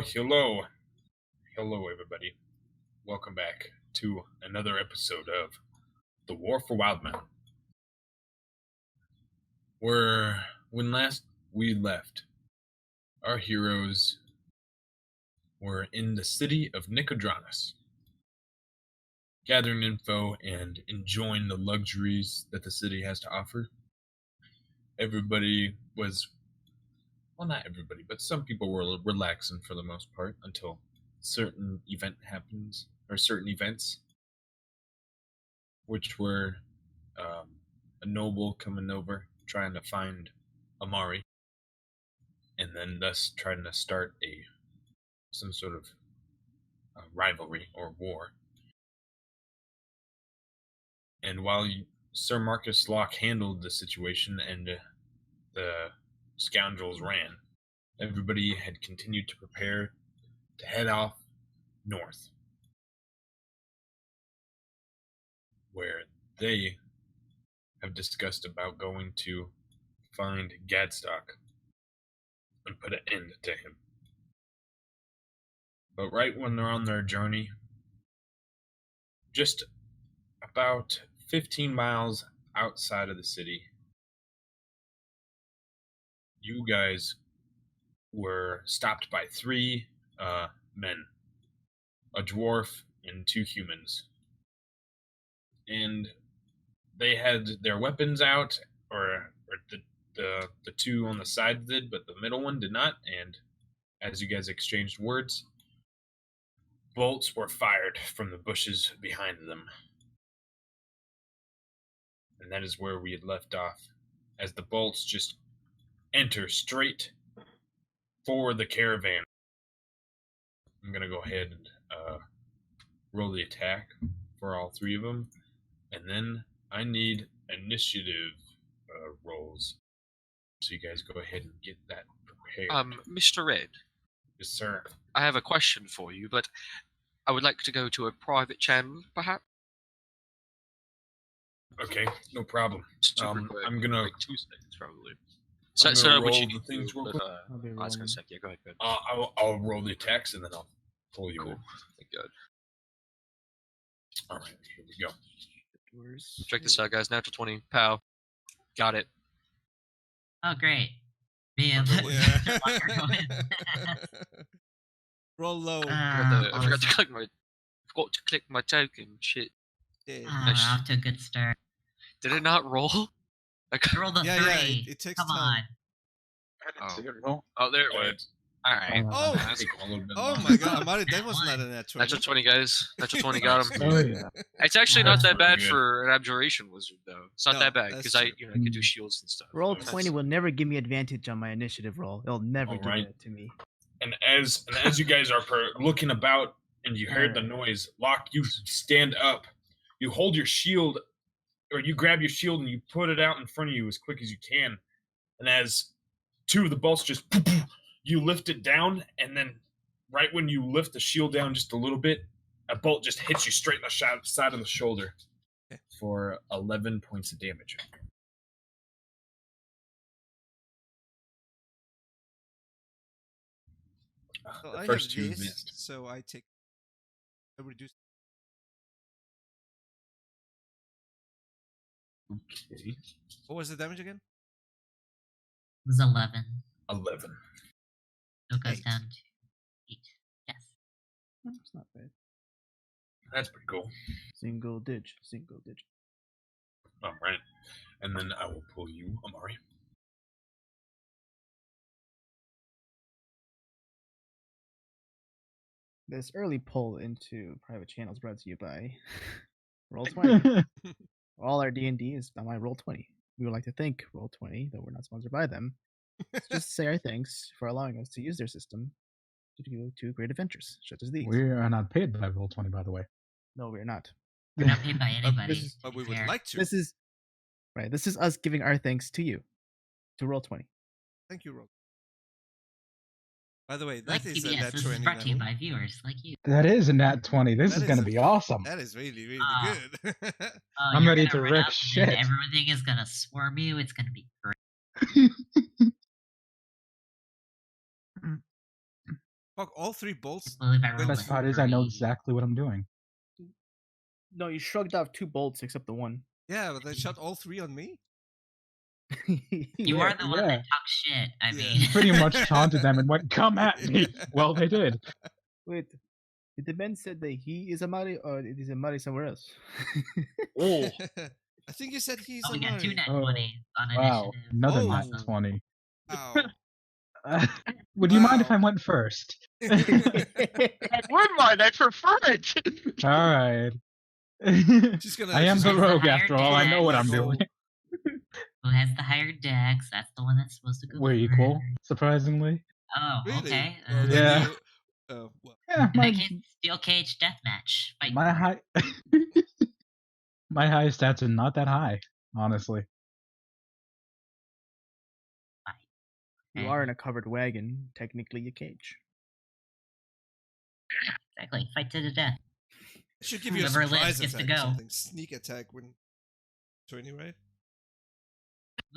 hello. Hello, everybody. Welcome back to another episode of The War for Wildemount. When last we left, our heroes were in the city of Nicodronas, gathering info and enjoying the luxuries that the city has to offer. Everybody was, well, not everybody, but some people were relaxing for the most part until certain event happens, or certain events, which were a noble coming over trying to find Amari, and then thus trying to start some sort of rivalry or war. And while Sir Marcus Locke handled the situation and the scoundrels ran, everybody had continued to prepare to head off north, where they have discussed about going to find Gadstock and put an end to him. But right when they're on their journey, just about 15 miles outside of the city, you guys were stopped by three men, a dwarf and two humans. And they had their weapons out, or the two on the side did, but the middle one did not. And as you guys exchanged words, bolts were fired from the bushes behind them. And that is where we had left off, as the bolts just enter straight for the caravan. I'm going to go ahead and roll the attack for all three of them. And then I need initiative rolls. So you guys go ahead and get that prepared. Mr. Red. Yes, sir. I have a question for you, but I would like to go to a private channel, perhaps. Okay, no problem. Super quick, I'm gonna like 2 seconds probably. I'm So gonna what roll you the need things to real do, quick. but, I was gonna say, yeah, go ahead. I'll roll the attacks and then I'll pull you Cool. in. Good. All right, here we go. Check this out, guys. Natural 20. Pow. Got it. Oh, great. Me and Yeah. Roll low. I forgot to click my token. Shit. Off to a good start. Did it not roll? Roll the Yeah, 3. yeah, it takes Come time. Oh, there it went. Alright. Oh, That's a little bit oh long. my god, Amari, that was not a natural. Natural 20, guys. Natural 20 got him. Oh yeah. It's actually not That's that bad really good. for an abjuration wizard, though. It's not No, that bad that's because I true. can do shields and stuff. Roll That's- 20 will never give me advantage on my initiative roll. It'll never do Alright. that to me. And as you guys are looking about and you heard the noise, Locke, you stand up. You hold your shield, or you grab your shield and you put it out in front of you as quick as you can. And as two of the bolts just, you lift it down, and then right when you lift the shield down just a little bit, a bolt just hits you straight in the side of the shoulder for 11 points of damage. So The I first have two this, missed. so I reduce. Okay. What was the damage again? It was 11. 11. So it goes 8. down to 8. Yes. That's not bad. That's pretty cool. Single digit. All right. And then I will pull you, Amari. This early pull into private channels brought to you by Roll 20. All our D&D is on my Roll 20. We would like to thank Roll 20, though we're not sponsored by them. Just to say our thanks for allowing us to use their system to go to great adventures such as these. We are not paid by Roll20, by the way. No, we're not. We're not paid by anybody. is- to But be we would fair. like to. This is right. This is us giving our thanks to you, to Roll 20. Thank you, Roll. By the way, Like that is a PBS, nat this is 20 brought to you level. by viewers like you. That is a nat 20. This That is is going to a- be awesome. That is really, really Ah. good. Oh, I'm you're ready gonna to run wreck up and shit. Everything is gonna swarm you. It's gonna be great. Fuck, all 3 bolts. I believe I Wait, rolled Best a part is I know 3. exactly what I'm doing. No, you shrugged off 2 bolts except the one. Yeah, but they shot all 3 on me? You Yeah, are the one yeah. that talks shit. I Yeah. mean, Pretty much taunted them and went, "Come at me." Well, they did. Wait, did the man said that he is a Mari or it is a Mari somewhere else? Oh, I think you said he's oh, we a got 2 Mari. net Oh, 20s on wow, initiative. another Oh. nat Awesome. 20. Ow. Would you mind if I Wow. went first? I would mind. I prefer it. All right. She's gonna. I am she's the Has gonna the rogue higher after all. I know what I'm level. doing. Who has the higher dex? That's the one that's supposed to go We're equal, first. surprisingly. Oh, Really? okay. Well, then Yeah. you. Well, Yeah, In that case, steel cage deathmatch. Fight my for it. high my high stats are not that high, honestly. You Okay. are in a covered wagon, technically a cage. Exactly. Fight to the death. it should give you a Whoever surprise lives gets to attack or go. something. Sneak attack when. 20, right?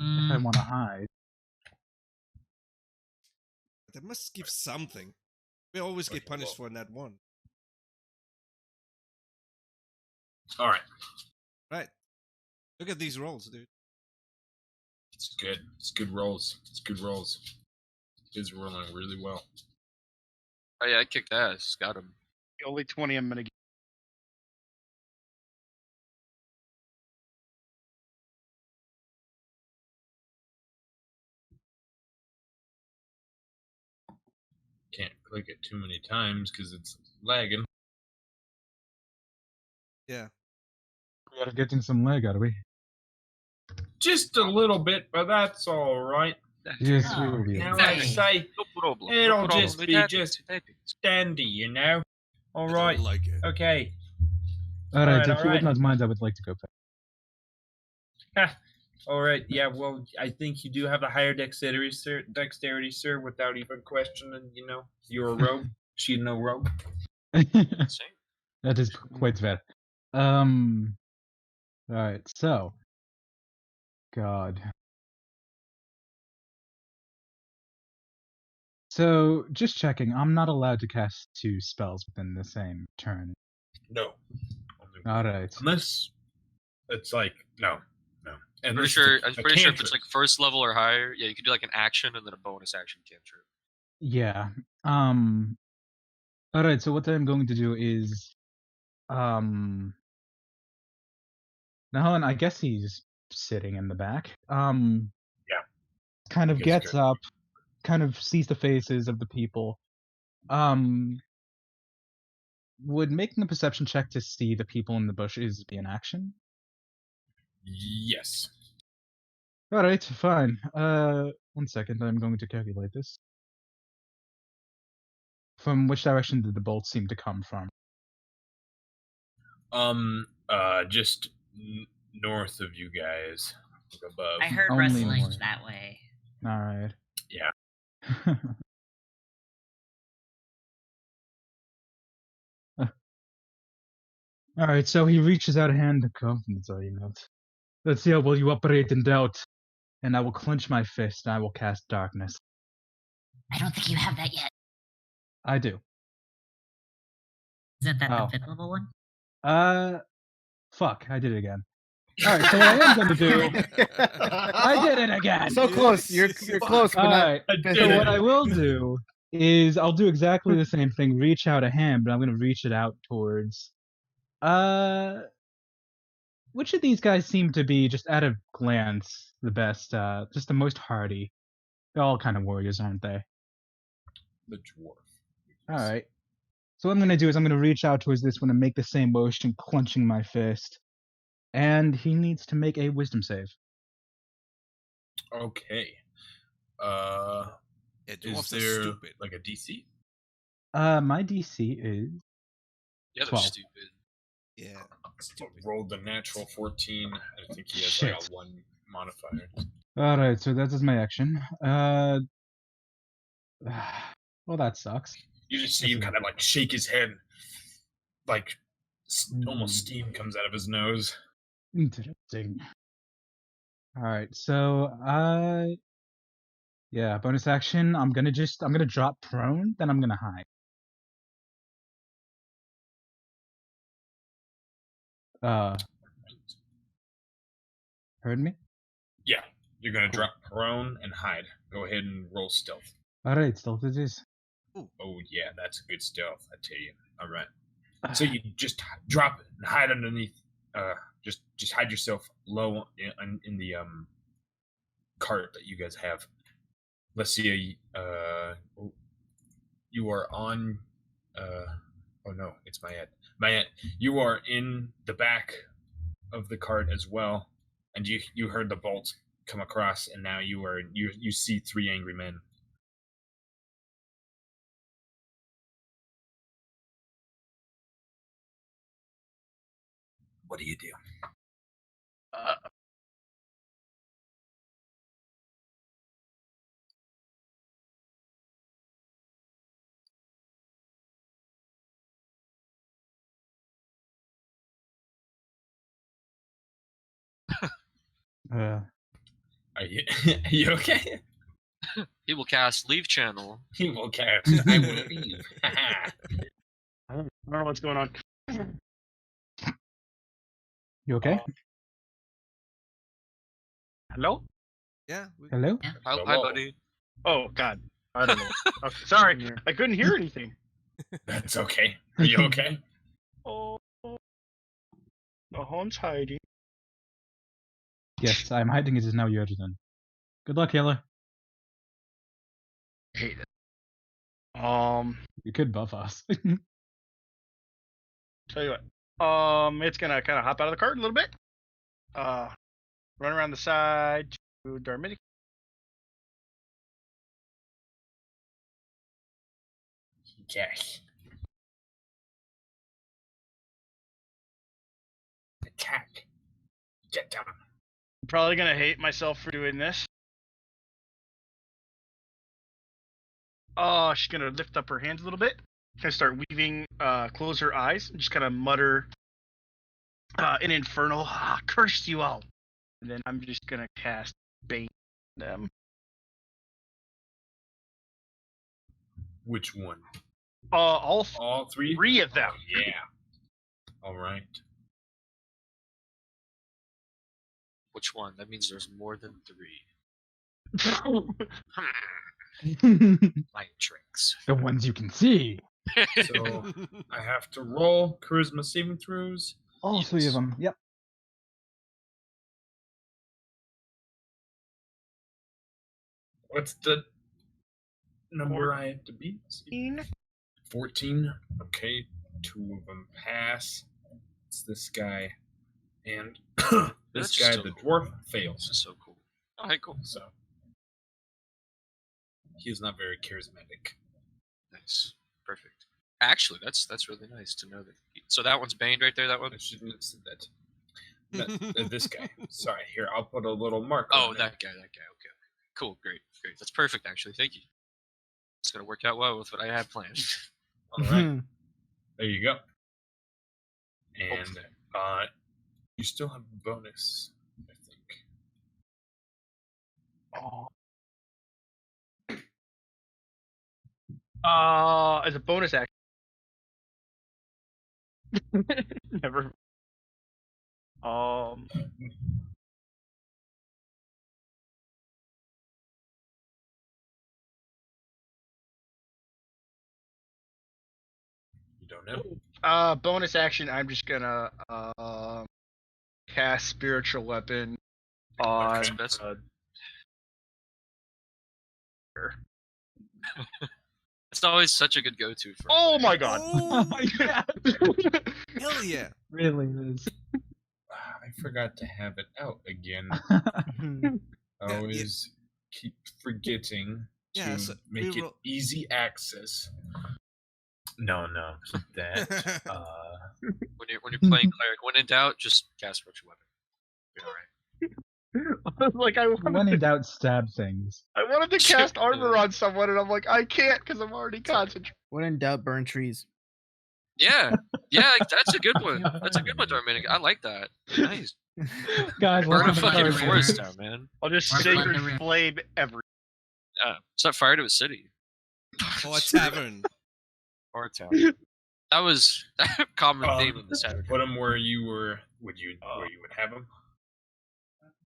If I Mm, want to hide. That must give something. We always get punished for that one. all right. Right. Look at these rolls, dude. It's good. It's good rolls. It's good rolls. Kids are rolling really well. Oh yeah, I kicked ass. Got him. The only 20 I'm gonna get. Can't click it too many times because it's lagging. Yeah. We gotta get in some leg, gotta we? Just a little bit, but that's all right. Yes, Oh, we will be. Now able I to. Sorry. say No problem. It'll no problem. just It be happens, just- it happens. dandy, you know. All I right. don't like it. Okay. Alright, Alright, if you would alright. not mind, I would like to go first. All right. Yeah. Well, I think you do have a higher dexterity, sir. Dexterity, sir, without even questioning. You know, you're a rogue. She no rogue. Same. That is quite fair. Alright, so. God. So, just checking, I'm not allowed to cast 2 spells within the same turn. No. Alright. Unless it's like no. I'm Unless pretty it's sure. a I'm pretty sure if it's cantrip. like first level or higher, yeah, you can do like an action and then a bonus action cantrip. Yeah. Alright, so what I'm going to do is. Now, Helen, I guess he's sitting in the back. Yeah. Kind of Gets gets good. up, kind of sees the faces of the people. Would making a perception check to see the people in the bushes be an action? Yes. Alright, fine. 1 second, I'm going to calculate this. From which direction did the bolts seem to come from? Just north of you guys, like above. I heard Only wrestling more. that way. Alright. Yeah. Alright, so he reaches out a hand to confidence argument. Let's see how well you operate in doubt. And I will clench my fist and I will cast darkness. I don't think you have that yet. I do. Isn't that Oh. the 5th level one? Fuck, I did it again. Alright, so what I am going to do. I did it again! So close. You're close, but not. Alright, I so did so it. what I will do is I'll do exactly the same thing. Reach out a hand, but I'm going to reach it out towards. Which of these guys seem to be, just at a glance, the best, just the most hardy? They're all kind of warriors, aren't they? The dwarf. Alright. So what I'm going to do is I'm going to reach out towards this one and make the same motion, clenching my fist. And he needs to make a wisdom save. Okay. Yeah, Is dwarfs are there stupid. like a DC? My DC is... Yeah, they're 12. stupid. Yeah. Rolled the natural 14. I think he has Shit. like a 1 modifier. Alright, so that is my action. Well, that sucks. You just see him kind of like shake his head, like almost Mm. steam comes out of his nose. Interesting. Alright, so Yeah, bonus action. I'm gonna drop prone, then I'm gonna hide. Heard me? Yeah, you're gonna drop prone and hide. Go ahead and roll stealth. Alright, stealth it is. Oh yeah, that's a good stealth, I tell you. All right. So you just drop it and hide underneath. Just hide yourself low in the cart that you guys have. Let's see. You are on. Oh no, it's Mayette. Mayette, you are in the back of the cart as well, and you heard the bolt come across, and now you see 3 angry men. What do you do? Uh, Are you okay? He will cast Leave Channel. He will cast. I will leave. I don't know what's going on. you okay? Hello? Yeah. Hello? Hi, Hello. buddy. Oh God, I don't know. Okay, sorry, I couldn't hear anything. That's okay. Are you okay? Oh, the home's hiding. Yes, I'm hiding. It is now your turn. Good luck, Healer. I hate it. You could buff us. Tell you what. It's gonna kind of hop out of the cart a little bit. Run around the side to Darmidic. Yes. Attack. Get down. I'm probably gonna hate myself for doing this. Oh, she's gonna lift up her hands a little bit. Gonna start weaving, close her eyes, and just kind of mutter an infernal, curse you all. And then I'm just gonna cast Bane on them. Which one? All All 3? 3 of them. Oh, yeah. All right. Which one? That means there's more than 3. Light tricks. The ones you can see. So I have to roll charisma saving throws. All 3 of them. Yep. What's the number I have to beat? 14. Okay, 2 of them pass. It's this guy, and this That's guy, still the cool. dwarf, This fails. is so cool. Alright, cool. So he's not very charismatic. Nice. Perfect. Actually, that's really nice to know that. So that one's baned right there. That one. I shouldn't have said that. This guy. Sorry. Here, I'll put a little mark. Oh, on it. that guy. Okay. Cool. Great. That's perfect. Actually, thank you. It's gonna work out well with what I had planned. All right. There you go. And you still have a bonus, I think. As a bonus action. Never. You don't know. Bonus action. I'm just gonna cast spiritual weapon on. Okay. That's it's always such a good go-to for. Oh my god! Oh my god. Hell yeah. Really is. I forgot to have it out again. I Yeah, always keep forgetting Yeah, to so make we it roll- easy access. No, keep that. When you're playing cleric, when in doubt, just cast spiritual weapon. Be all right. Like I When wanted, in doubt, stab things. I wanted to cast armor on someone, and I'm like, I can't because I'm already concentrating. When in doubt, burn trees. Yeah, that's a good one. That's a good one, Darminic. I like that. Nice. Guys, Burn a welcome to fucking Card forest Review. down, man. I'll just Or sacred Thunder Rift. flame every. Set fire to a city. Or a tavern. Or a town. That was a common theme in the Saturday. Put him where you were. Where you would have him.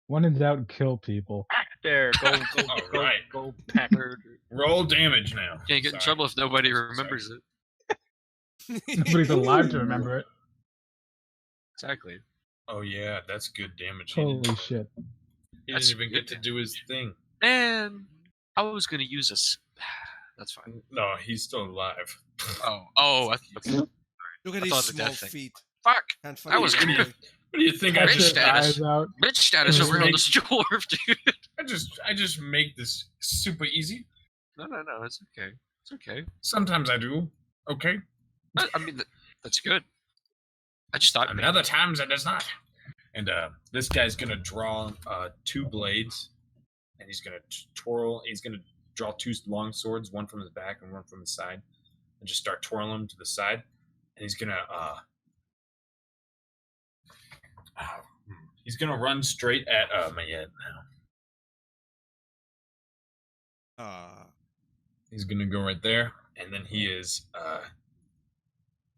When in doubt, kill people. There, go, All right. go, Packer. Roll damage now. Can't get in trouble if nobody remembers it. Nobody's alive to remember it. Exactly. Oh yeah, that's good damage. Holy shit. He That's didn't even get to do his thing. And I was gonna use a. That's fine. No, he's still alive. Oh, Look at I his thought the small death thing. feet. Fuck. Can't I was fucking gonna- move. What do you think? I Bitch just status. Eyes out. Bitch status Just over on make- the dwarf, dude. I just make this super easy. No, it's okay. It's okay. Sometimes I do. Okay. I mean, that's good. I just thought. And other times it does not. And this guy's gonna draw 2 blades, and he's gonna twirl. He's gonna draw 2 long swords, one from his back and one from his side, and just start twirling them to the side. And he's gonna run straight at Mayette now. He's gonna go right there, and then he is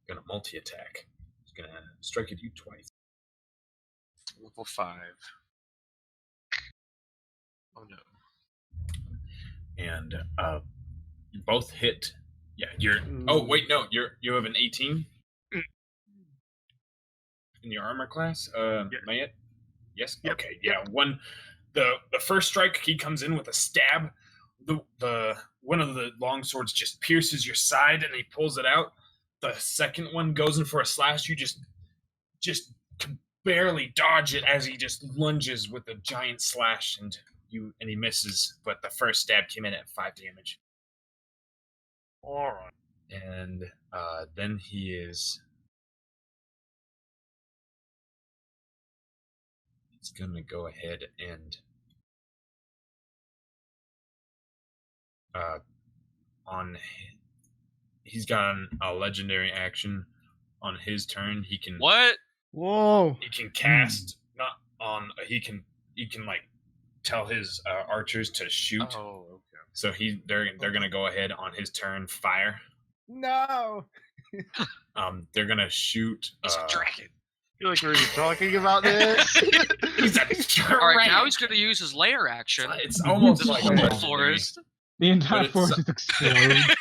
gonna multi-attack. He's gonna strike at you twice. Level 5. Oh no. And you both hit. Yeah, you're. Oh wait, no, you have an 18 in your armor class. Mayette? Yes. Yep. Okay. Yeah. The first strike, he comes in with a stab. The one of the long swords just pierces your side, and he pulls it out. The second one goes in for a slash. You just can barely dodge it as he just lunges with a giant slash, and he misses. But the first stab came in at 5 damage. All right. And then he is. He's gonna go ahead and he's got a legendary action on his turn. He can What? Whoa. he can cast not on he can like tell his archers to shoot. Oh, okay. So they're gonna go ahead on his turn fire. No. They're gonna shoot. He's a dragon. I feel like we're talking about this. He's a All right, dragon. now he's going to use his lair action. It's almost The like whole a legendary. forest. The entire But it's forest so- just explodes.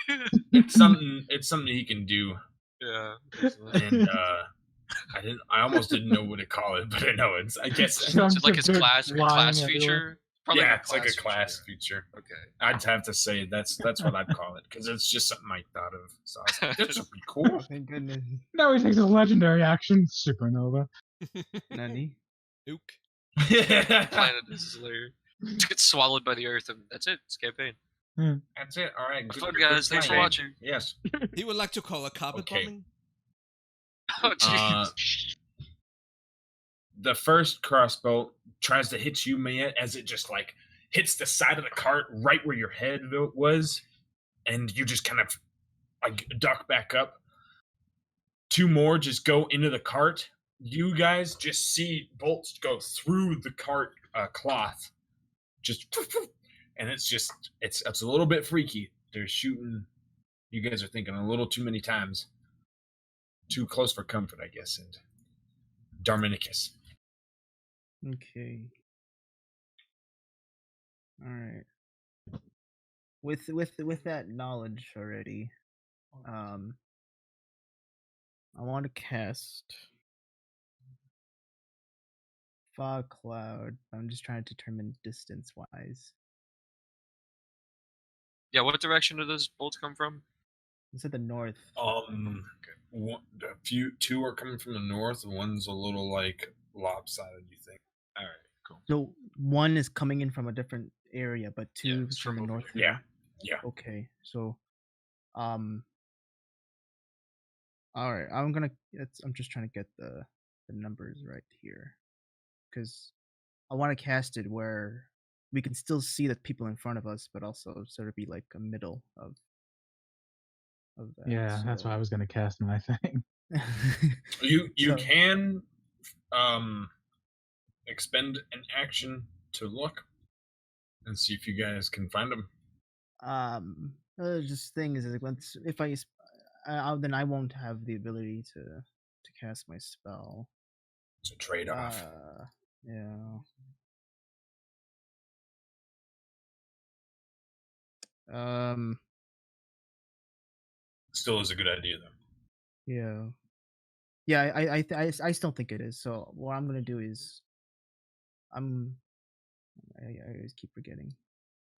It's something he can do, Yeah. and I almost didn't know what to call it, but I know it's. I guess Chunks Is it like of his dirt class flying feature? everywhere. Probably yeah, it's like a class feature. feature. Okay. I'd have to say that's what I'd call it because it's just something I thought of. So I was like, that's pretty cool. Thank goodness. Now he takes his legendary action, Supernova. Nani? Nuke. Planet is his lair. Just gets swallowed by the earth, and that's it. It's campaign. That's it. All right, Have good- fun, good guys. Thanks for playing. watching. Yes. He would like to call a carpet Okay. bombing. Oh, jeez. The first crossbow tries to hit you, Mayette, as it just like hits the side of the cart right where your head was, and you just kind of like duck back up. 2 more just go into the cart. You guys just see bolts go through the cart cloth, just, and it's a little bit freaky. They're shooting. You guys are thinking a little too many times, too close for comfort, I guess. And Darminicus. Okay. All right. With that knowledge already, I want to cast Fog Cloud. I'm just trying to determine distance wise. Yeah, what direction do those bolts come from? It's at the north. Two are coming from the north, and one's a little like lopsided. You think? All right, cool. So one is coming in from a different area, but Yeah, two it's is from the from over north. Yeah. area. Okay. So, all right. I'm just trying to get the numbers right here, because I want to cast it where we can still see the people in front of us, but also sort of be like a middle of that. Yeah, that's why I was gonna cast my thing. You So- can expend an action to look and see if you guys can find them. just thing is like if then I won't have the ability to cast my spell. It's a trade-off. Yeah. Still is a good idea though. Yeah. Yeah, I still think it is. So what I'm gonna do is I always keep forgetting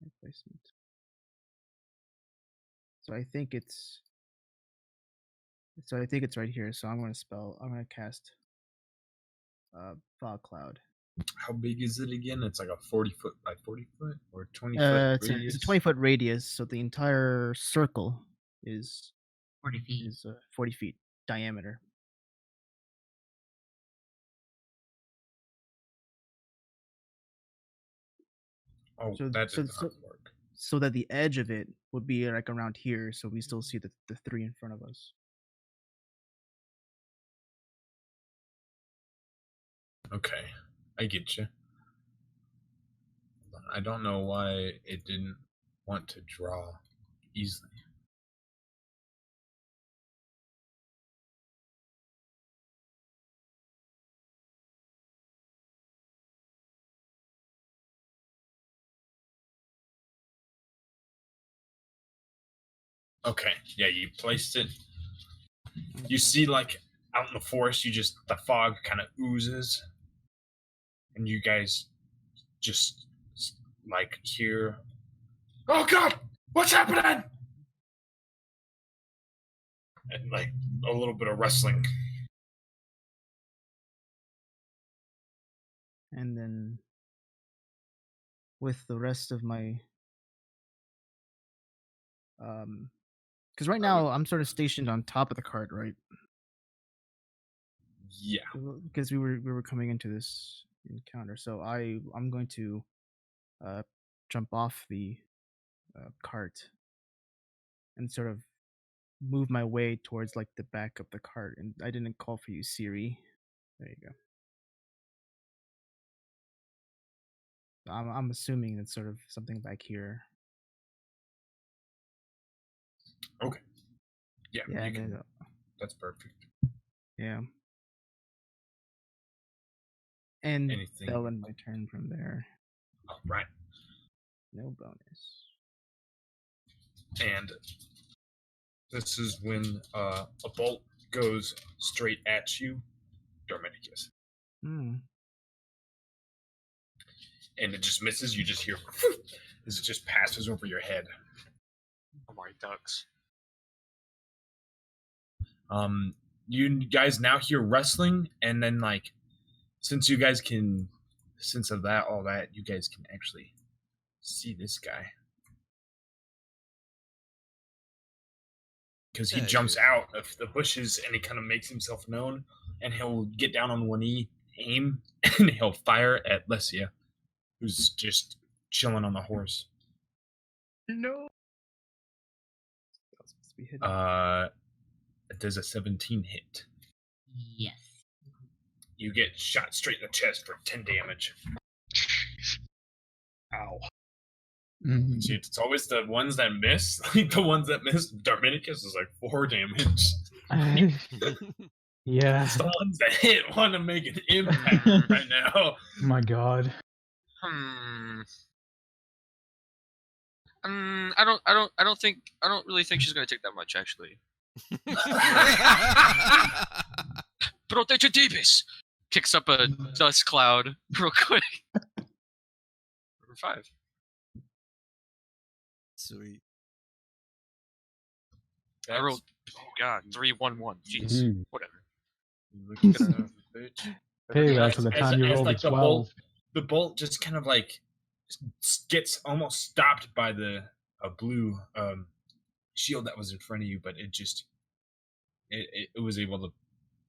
my placement. So I think it's right here. So I'm gonna cast fog cloud. How big is it again? It's like a 40-foot by 40-foot or 20-foot It's radius. a 20-foot radius, so the entire circle is 40 feet. 40 feet diameter. Oh, So- that so- did not so- work. So that the edge of it would be like around here, so we still see the 3 in front of us. Okay, I get you. I don't know why it didn't want to draw easily. Okay, yeah, you placed it. You see, like, out in the forest, the fog kind of oozes. And you guys just, like, hear, "Oh, God! What's happening?" And, like, a little bit of rustling. And then with the rest of my because right now I'm sort of stationed on top of the cart, right? Yeah. Because we were coming into this encounter, so I'm going to jump off the cart and sort of move my way towards like the back of the cart. And I didn't call for you, Siri. There you go. I'm assuming it's sort of something back here. Okay. Yeah, Yeah, you there you can, go. that's perfect. Yeah. And Anything. that'll end my turn from there. All right. No bonus. And this is when a bolt goes straight at you, Darmenicus. Hmm. And it just misses. You just hear as it just passes over your head. Oh my ducks. You guys now hear wrestling, and then like, since you guys can, since of that, all that, you guys can actually see this guy. Because he Yeah, jumps you- out of the bushes and he kind of makes himself known, and he'll get down on one knee, aim, and he'll fire at Lesia, who's just chilling on the horse. No. That's supposed to be hidden. It does a 17 hit. Yes. You get shot straight in the chest for 10 damage. Ow. Mhm. See, it's always the ones that miss. Like the ones that miss, Darmenicus is like 4 damage. Yeah. It's the ones that hit want to make an impact right now. Oh my god. I don't really think she's gonna take that much actually. Protege Davis kicks up a dust cloud real quick. Number 5. Sweet. I rolled. Oh god, 3-1-1. Jeez, Mhm. whatever. Look at that bitch. Payback for the time you rolled a 12. The bolt just kind of like gets almost stopped by a blue shield that was in front of you, but it just it was able to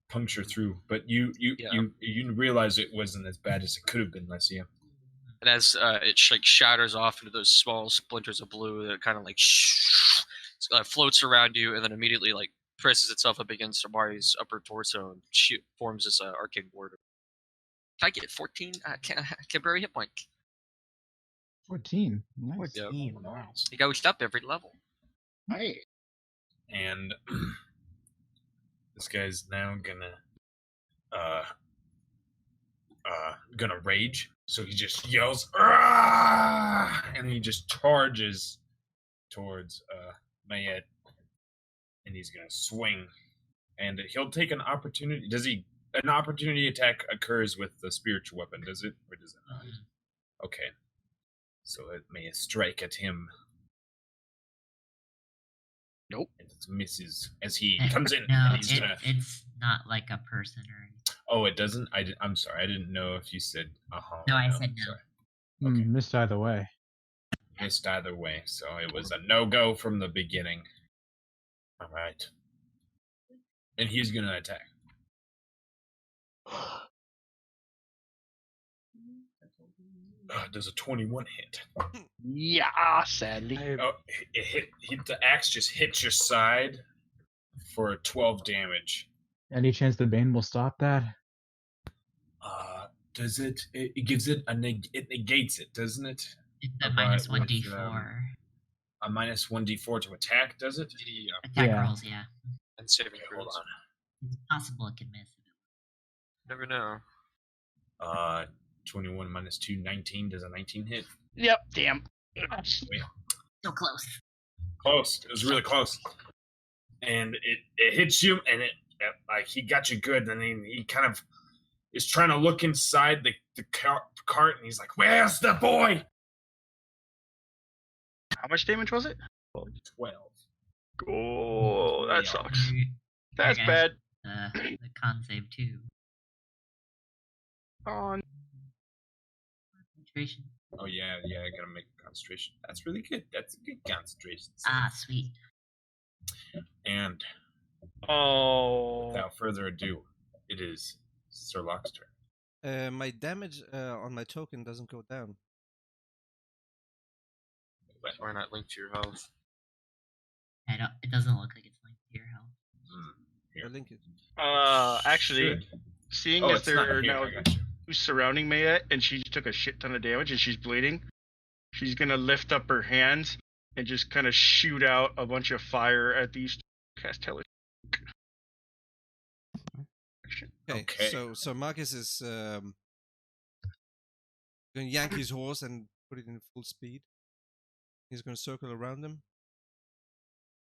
puncture through. But you realize it wasn't as bad as it could have been, Lesia. And as it like shatters off into those small splinters of blue that kind of like floats around you, and then immediately like presses itself up against Amari's upper torso and forms this arcane ward. Can I get 14 temporary hit point? 14. Nice. 14. Wow. He goes up every level. Hey. And this guy's now gonna rage. So he just yells, "Ah!" and he just charges towards Mayet, and he's gonna swing, and he'll take an opportunity. An opportunity attack occurs with the spiritual weapon? Does it, or does it not? Okay, so it may strike at him. Nope. And it misses as he Eh, comes in. No, and he's gonna. it's not like a person or anything. Oh, it doesn't. I'm sorry. I didn't know if you said. No, I said no. Sorry. Okay. Missed either way. Missed either way, so it was a no-go from the beginning. All right. And he's gonna attack. Does a 21 hit? Yeah, sadly. Oh, it hit. The axe just hits your side for 12 damage. Any chance the Bane will stop that? Does it? It gives it it negates it, doesn't it? It's a Alright, minus with, 1d4. A minus 1d4 to attack, does it? Yeah. Attack Yeah. rolls, yeah. And saving Okay, hold throws. on. It's possible it can miss. Never know. 21 minus 2, 19. Does a 19 hit? Yep, damn. So close. Close. It was really close. And it hits you, and it like he got you good, and then he kind of is trying to look inside the cart, and he's like, "Where's the boy?" How much damage was it? 12. Oh, that Yeah. sucks. You're That's gonna bad. have the con save too. On. Concentration. Oh yeah, I gotta make a concentration. That's really good. That's a good concentration. Ah, sweet. And Oh. without further ado, it is Sir Locke's turn. My damage on my token doesn't go down. Or not linked to your health. It doesn't look like it's linked to your health. Here. I link it. Actually, Should. seeing Oh, as it's not they're here. now I got you. surrounding Mayette and she took a shit ton of damage and she's bleeding, she's gonna lift up her hands and just kind of shoot out a bunch of fire at these. Cast Hellish. Okay. So Marcus is going to yank his horse and put it in full speed. He's going to circle around him,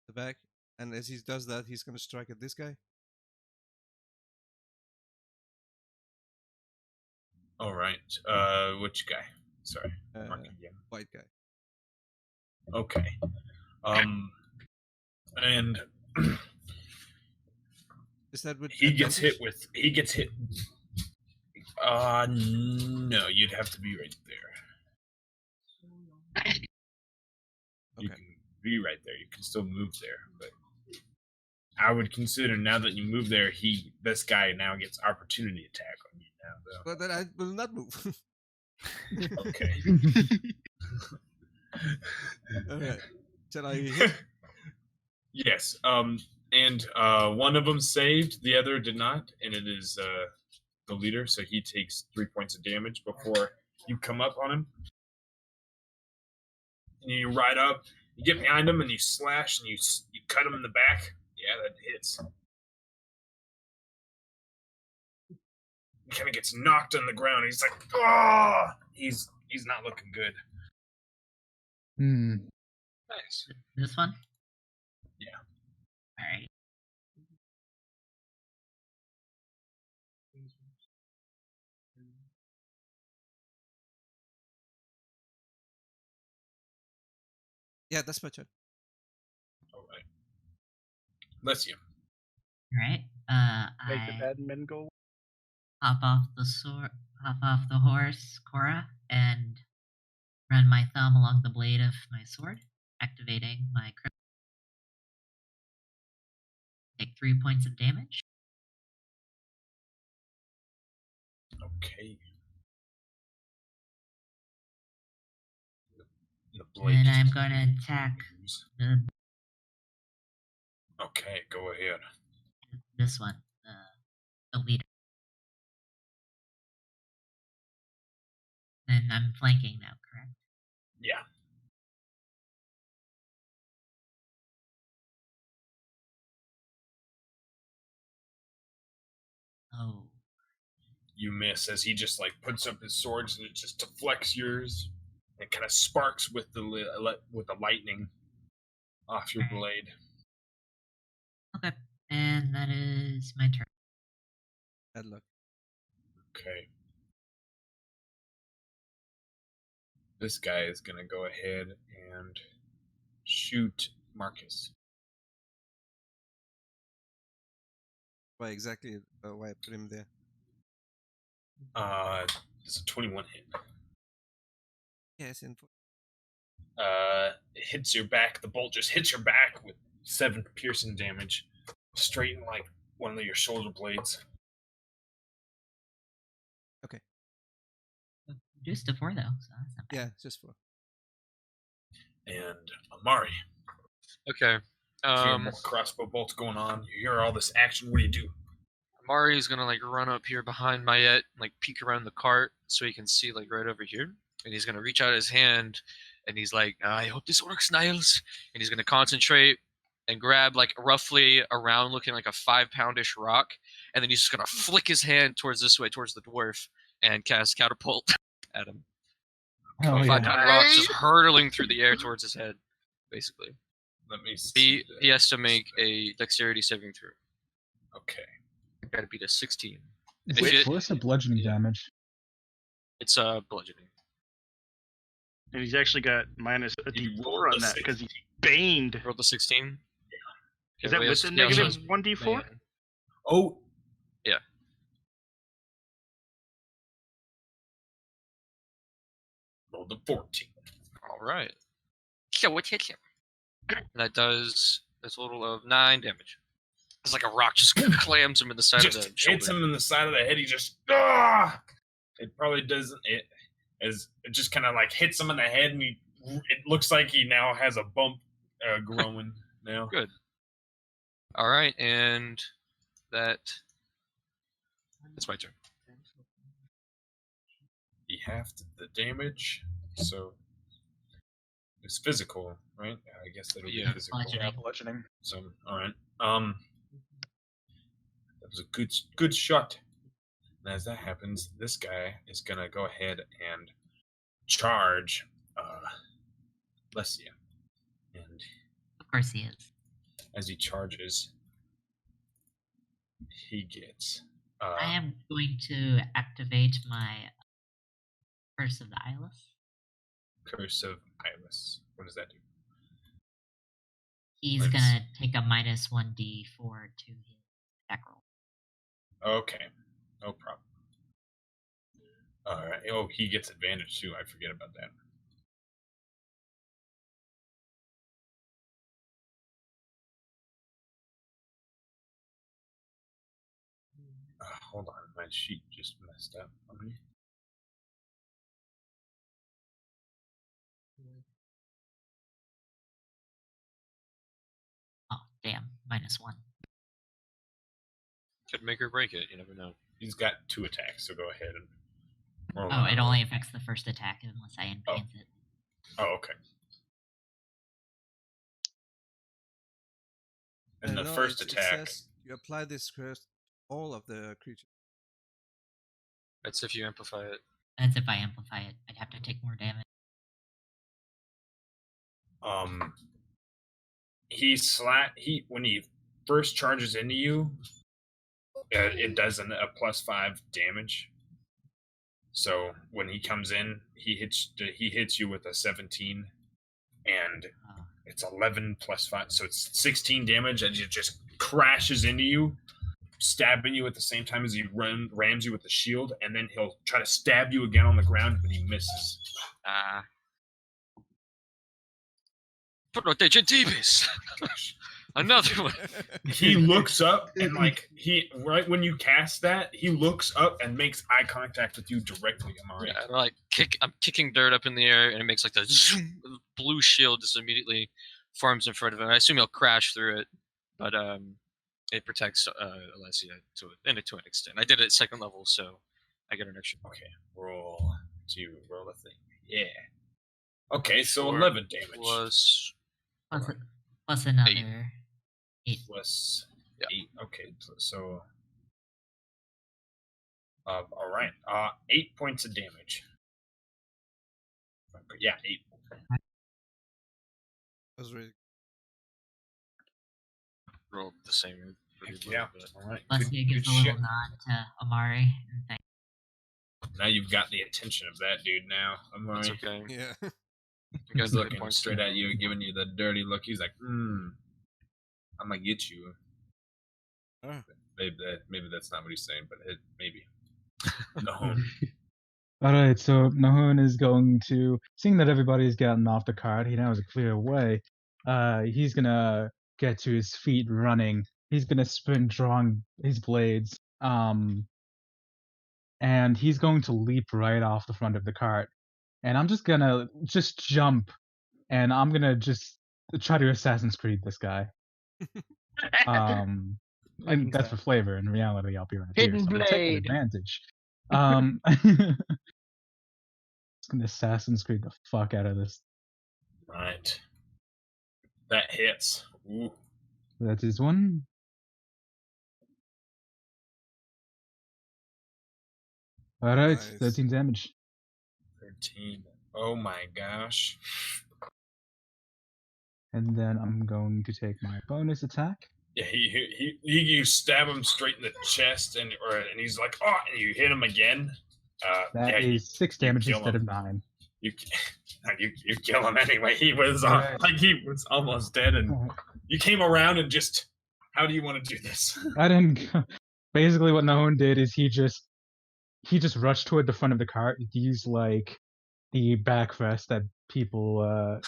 the back, and as he does that, he's going to strike at this guy. All right. Which guy? Sorry. Mark again. White guy. Okay. And Is that what he gets hit. No, you'd have to be right there. You Okay. can be right there. You can still move there, but I would consider now that you move there, this guy now gets opportunity attack on you now. Though. But then I will not move. Okay. Okay. Shall I hit? Yes. And one of them saved, the other did not, and it is the leader, so he takes 3 points of damage before you come up on him. And you ride up, you get behind him, and you slash, and you cut him in the back. Yeah, that hits. He kind of gets knocked on the ground. He's like, "Oh!" He's not looking good. Nice. This one? Yeah. Alright. Yeah, that's my turn. All right. Bless you. Alright. Make the I bad men go. hop off the horse, Cora, and run my thumb along the blade of my sword, activating my crit. Take 3 points of damage. Okay. The blade And just I'm going to attack the Okay, go ahead. this one, the leader. And I'm flanking now, correct? Yeah. Oh. You miss as he just like puts up his swords and it just deflects yours. It kind of sparks with the lightning off your Alright. blade. Okay. And that is my turn. Bad luck. Okay. This guy is gonna go ahead and shoot Marcus. Why exactly? Why I put him there? It's a 21 hit. Yes, It hits your back. The bolt just hits your back with 7 piercing damage, straight in like one of your shoulder blades. Reduced to 4 though, so that's not bad. yeah, just 4. And Amari, Okay. you hear more crossbow bolts going on. You hear all this action. What do you do? Amari's gonna like run up here behind Mayette, like peek around the cart so he can see like right over here. And he's gonna reach out his hand and he's like, I hope this works, Niles. And he's gonna concentrate and grab like roughly around looking like a 5-poundish rock. And then he's just gonna flick his hand towards this way, towards the dwarf, and cast catapult at him. Oh, A yeah. 5-pound rock just hurtling through the air towards his head, basically. Let me see. He has to make a dexterity saving throw. Okay. Gotta beat a 16. Is If it it- force or bludgeoning damage? It's bludgeoning. And he's actually got minus a You D4 rolled on a that because he's 16. baned. Rolled a 16. Is that with the negative 1d4? Oh. Yeah. Rolled a 14. All right. So what hits him? That does a total of 9 damage. It's like a rock just clams him in the side of Just the shoulder. hits him in the side of the head. He just It probably doesn't. It just kind of like hits him in the head, and it looks like he now has a bump growing now. Good. All right, and that's my turn. He halved the damage, so it's physical, right? I guess that'll Yeah. be physical. Bludgeoning. Bludgeoning. So, all right. That was a good shot. And as that happens, this guy is gonna go ahead and charge Lesia. And Of course he is. as he charges, he gets I am going to activate my Curse of the Eyeless. Curse of Eyeless. What does that do? He's Let's- gonna take a minus 1d4 to his attack roll. Okay, no problem. All right. Oh, he gets advantage too. I forget about that. Hold on, my sheet just messed up on me. Oh, damn. Minus 1. Could make or break it. You never know. He's got 2 attacks, so go ahead and roll. Oh, it only affects the first attack unless I Oh. enhance it. Oh, okay. And the no, first it attack. says you apply this curse to all of the creatures. That's if you amplify it. That's if I amplify it. I'd have to take more damage. He when he first charges into you, it does a +5 damage. So when he comes in, he hits you with a 17, and Oh. it's 11 plus 5, so it's 16 damage, and it just crashes into you, stabbing you at the same time as he rams you with the shield, and then he'll try to stab you again on the ground, but he misses. Protection Tibis. Another one. He looks up and right when you cast that, he looks up and makes eye contact with you directly, Amari. Yeah, I'm kicking dirt up in the air, and it makes like the zoom. The blue shield just immediately forms in front of him. I assume he'll crash through it, but it protects Alessia to an extent. I did it at 2nd level, so I get an extra. Okay, roll a thing. Yeah. Okay, so Sure. 11 damage. Plus Plus another 8. Plus Yeah. 8. Okay, so all right. 8 points of damage. Yeah, 8. That's really rolled the same. Heck yeah. All right. Leslie Good gives a shit. little nod to Amari and thanks. Now you've got the attention of that dude. Now, That's Amari. okay. yeah. You guys He's look looking points straight at you and giving you the dirty look. He's like, I'm gonna get you. Ah. Maybe that's not what he's saying, but maybe. No. All right, so Nahun is going to, seeing that everybody's gotten off the cart, he now has a clear way. He's gonna get to his feet running. He's gonna sprint, drawing his blades. And he's going to leap right off the front of the cart. And I'm just gonna jump, and I'm gonna just try to Assassin's Creed this guy. And that's for flavor. In reality, I'll be right here. Hidden So I'm gonna take an blade. advantage. Just gonna Assassin's Creed the fuck out of this. Right. That hits. Ooh. That is one. All right, Nice. 13 damage. 13. Oh my gosh. And then I'm going to take my bonus attack. Yeah, you stab him straight in the chest, and he's like, oh, and you hit him again. That is 6 damage kill instead him. of 9. You kill him anyway. He was Right. he was almost dead, and you came around and just, how do you want to do this? I didn't. Basically, what Nahun did is he just rushed toward the front of the cart, used like the backrest that people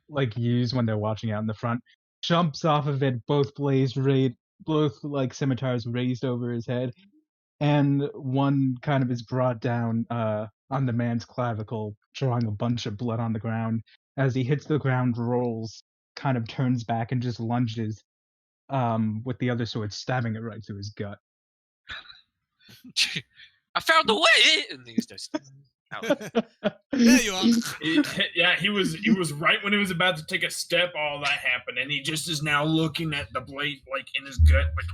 like use when they're watching out in the front. Jumps off of it, both like scimitars raised over his head, and one kind of is brought down on the man's clavicle, drawing a bunch of blood on the ground. As he hits the ground, rolls, kind of turns back and just lunges with the other sword, stabbing it right through his gut. I found the way, and he's just out. There you are. He was right when he was about to take a step. All that happened, and he just is now looking at the blade like in his gut, like.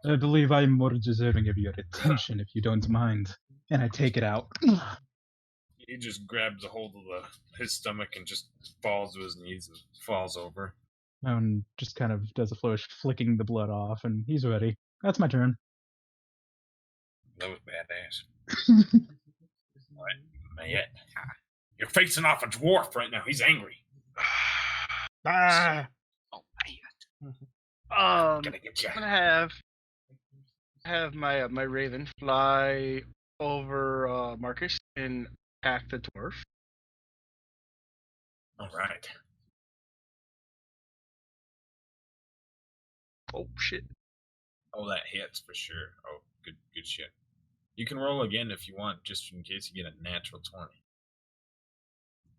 I believe I am more deserving of your attention, if you don't mind. And I take it out. He just grabs a hold of his stomach and just falls to his knees and falls over. And just kind of does a flourish, flicking the blood off, and he's ready. That's my turn. That was badass. Mayette, you're facing off a dwarf right now. He's angry. Ah. Oh man. Gonna get you. I'm gonna have my my raven fly over Marcus and attack the dwarf. All right. Oh shit! Oh, that hits for sure. Oh, good shit. You can roll again if you want, just in case you get a natural 20. I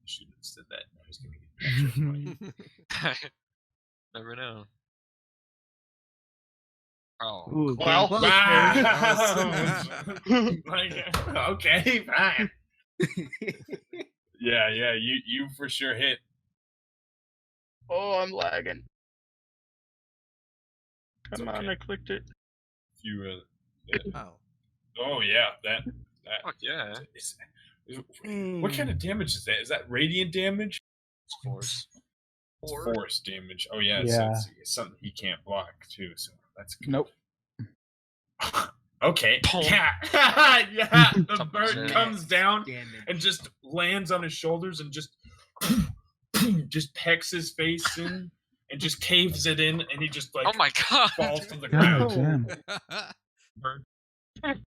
shouldn't have said that. I was gonna get a natural 20. Never know. Oh, Ooh, Well, Like, okay, fine. Yeah, you for sure hit. oh, I'm lagging. It's Come on, okay. I clicked it. You Ow. oh yeah, that fuck yeah. what kind of damage is that? Is that radiant damage? It's force. Force damage. Oh yeah, Yeah. So it's something he can't block too. So that's good. Nope. Okay. Boom. Yeah. Yeah. The Something bird said. comes down Damage. and just lands on his shoulders and just pecks his face in and just caves it in, and he just like Oh my god. falls to the God ground. damn.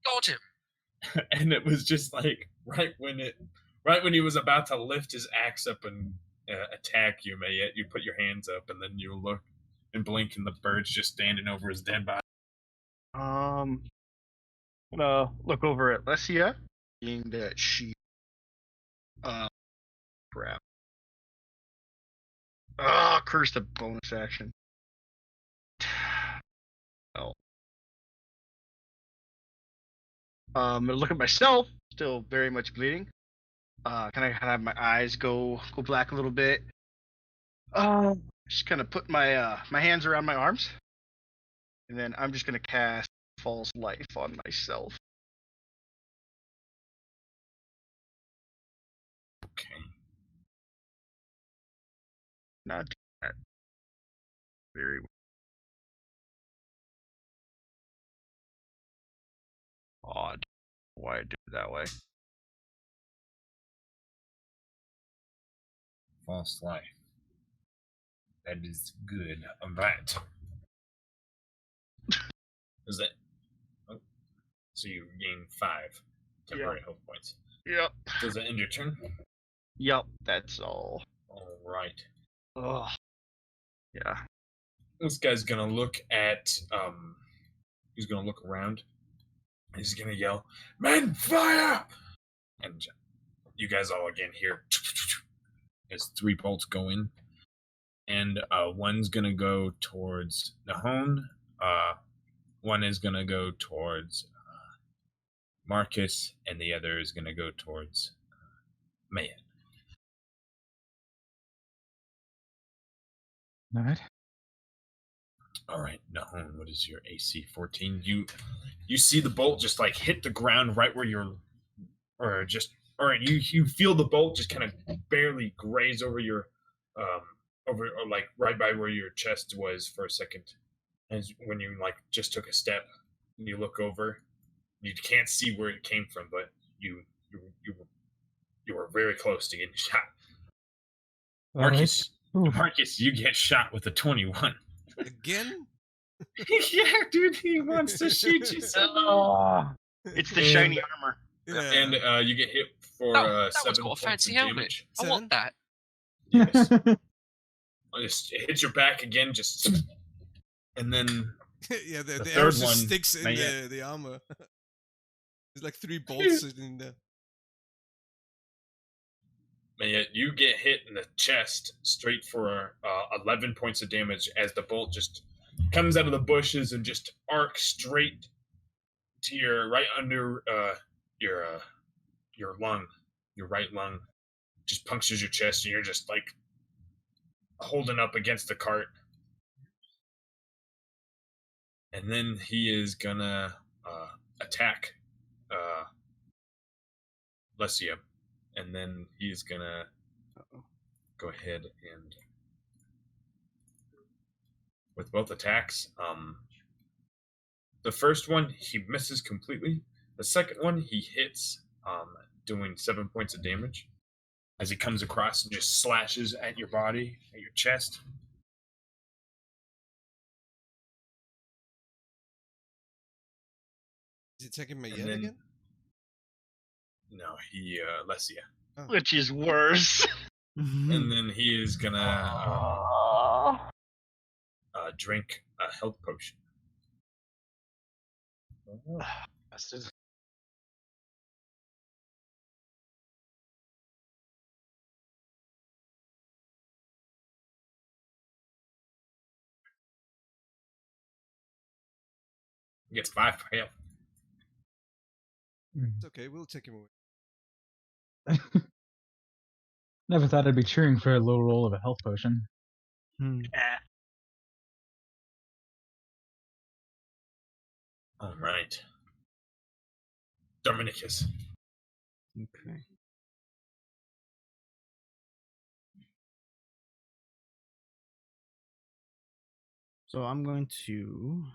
Got him. And it was just like right when he was about to lift his axe up and attack you, Mayette, you put your hands up, and then you look and blink, and the bird's just standing over his dead body. I'm gonna look over at Lesia, being that she. Crap. Ah, curse the bonus action. Oh. I'm gonna look at myself, still very much bleeding. Can I have my eyes go black a little bit? Just kind of put my my hands around my arms, and then I'm just gonna cast False Life on myself. Okay. Not do that. Very odd. Why I do it that way? False life. That is good. All right. Is that? Oh, so you gain 5 temporary health points. Yep. Does that end your turn? Yep. That's all. All right. Ugh. Yeah. This guy's gonna look at. He's gonna look around. He's gonna yell, "Men, fire!" And you guys all again hear as 3 bolts go in, and one's gonna go towards Nahon. One is gonna go towards Marcus, and the other is gonna go towards Mayan. All right. All right, Nahon, what is your AC? 14. You see the bolt just like hit the ground right where you're, or you feel the bolt just kind of barely graze over your, or like right by where your chest was for a second, as when you like just took a step, and you look over, you can't see where it came from, but you were very close to getting shot. All right. Marcus, Ooh. Marcus, you get shot with a 21. Again? Yeah, dude, he wants to shoot you so bad. Oh. It's the shiny armor. Yeah. And you get hit for Oh, that 7 one's got a points fancy of helmet. damage. I want that. Yes. It hits your back again, just, and then Yeah, the The arrow third just one, sticks in Maya. the armor. There's like 3 bolts in there. you get hit in the chest straight for 11 points of damage as the bolt just comes out of the bushes and just arcs straight to your right under your lung, your right lung, just punctures your chest, and you're just like holding up against the cart. And then he is gonna attack Lesia, and then he's gonna go ahead and with both attacks. The first one he misses completely. The second one he hits, doing 7 points of damage as he comes across and just slashes at your body, at your chest. Is he taking my And yen then- again? No, he Lesia, Which is worse. and then he is gonna drink a health potion. Bastard. He gets 5 health. It's okay, we'll take him away. Never thought I'd be cheering for a low roll of a health potion. All right, Dominicus. Okay. So I'm going to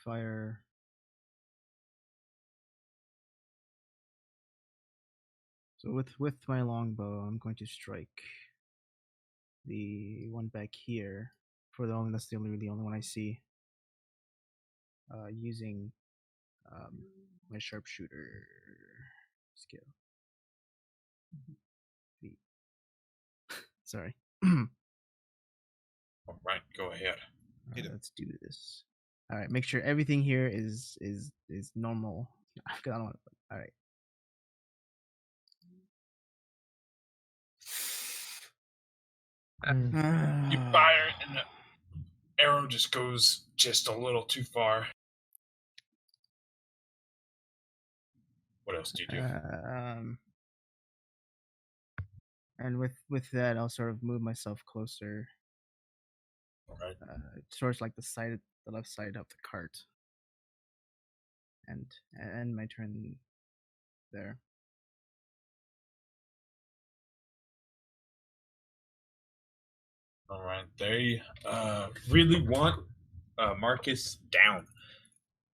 fire. So with my longbow, I'm going to strike the one back here for the only the only one I see. Using my sharpshooter skill. Sorry. All right, go ahead. Hit him. Let's do this. All right, make sure everything here is normal. I don't want to. All right. You fire, and the arrow just goes just a little too far. What else do you do? And with that, I'll sort of move myself closer, All right. towards like the left side of the cart, and end my turn there. All right. They really want Marcus down.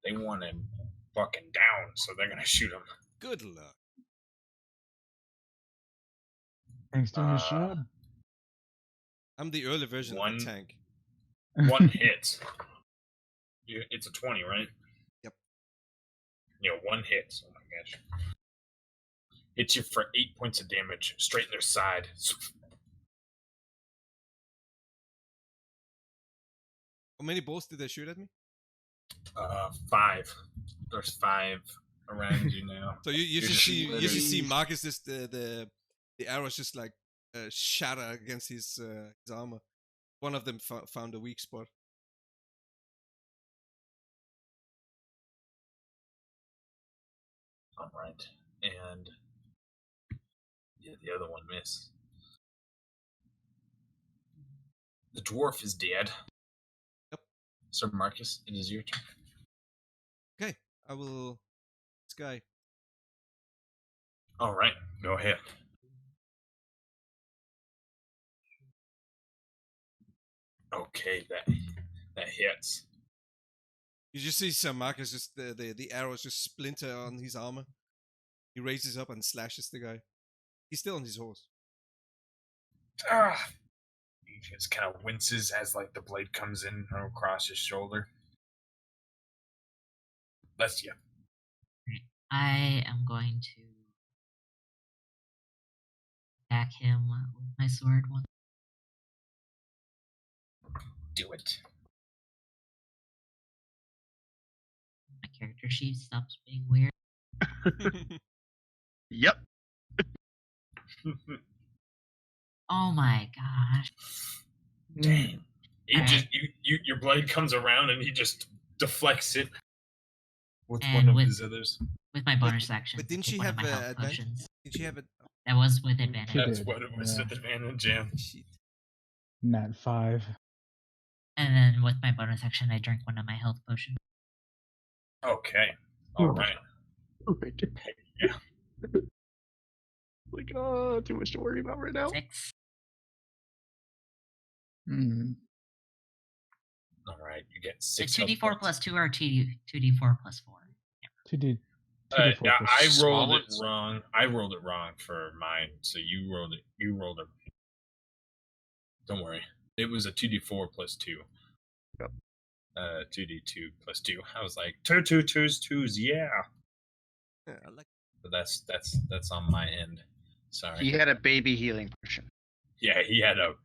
They want him fucking down, so they're gonna shoot him. Good luck. Thanks to your job. I'm the early version of the tank. One hit. It's a 20, right? Yep. Yeah, one hit. Oh my gosh. Hits you for 8 points of damage, straight in their side. How many bolts did they shoot at me? 5. There's 5 around you now. So you just see Marcus just the arrows just like shatter against his armor. One of them found a weak spot. All right, and yeah, the other one missed. The dwarf is dead. Yep. Sir Marcus, it is your turn. Okay, I will. This guy. All right, go ahead. Okay, that hits. You just see Sir Marcus just the arrows just splinter on his armor. He raises up and slashes the guy. He's still on his horse. He just kind of winces as like the blade comes in across his shoulder. Bless you. I am going to attack him with my sword once. Do it. My character sheet stops being weird. Yep. Oh my gosh. Dang. Your blade comes around and he just deflects it with And one of his others. With my bonus action. But didn't take she one have of my health advantage? potions. Did she have it? That was with advantage. She That's did, what it was yeah. with advantage, yeah. Shit. Nat 5. And then with my bonus action, I drank one of my health potions. Okay. All right. Yeah. Like, oh, too much to worry about right now. 6. Mm. All right. You get The 6 2d4 health plus 2 or 2d4 plus 4? 2D. Yeah, I Small rolled it ones? wrong. I rolled it wrong for mine, so you rolled it. Don't worry. It was a 2d4 plus 2. Yep. 2d2 plus 2. I was like, 2 2s, yeah. Yeah, I like. But that's on my end. Sorry. He had a baby healing potion. Yeah, he had a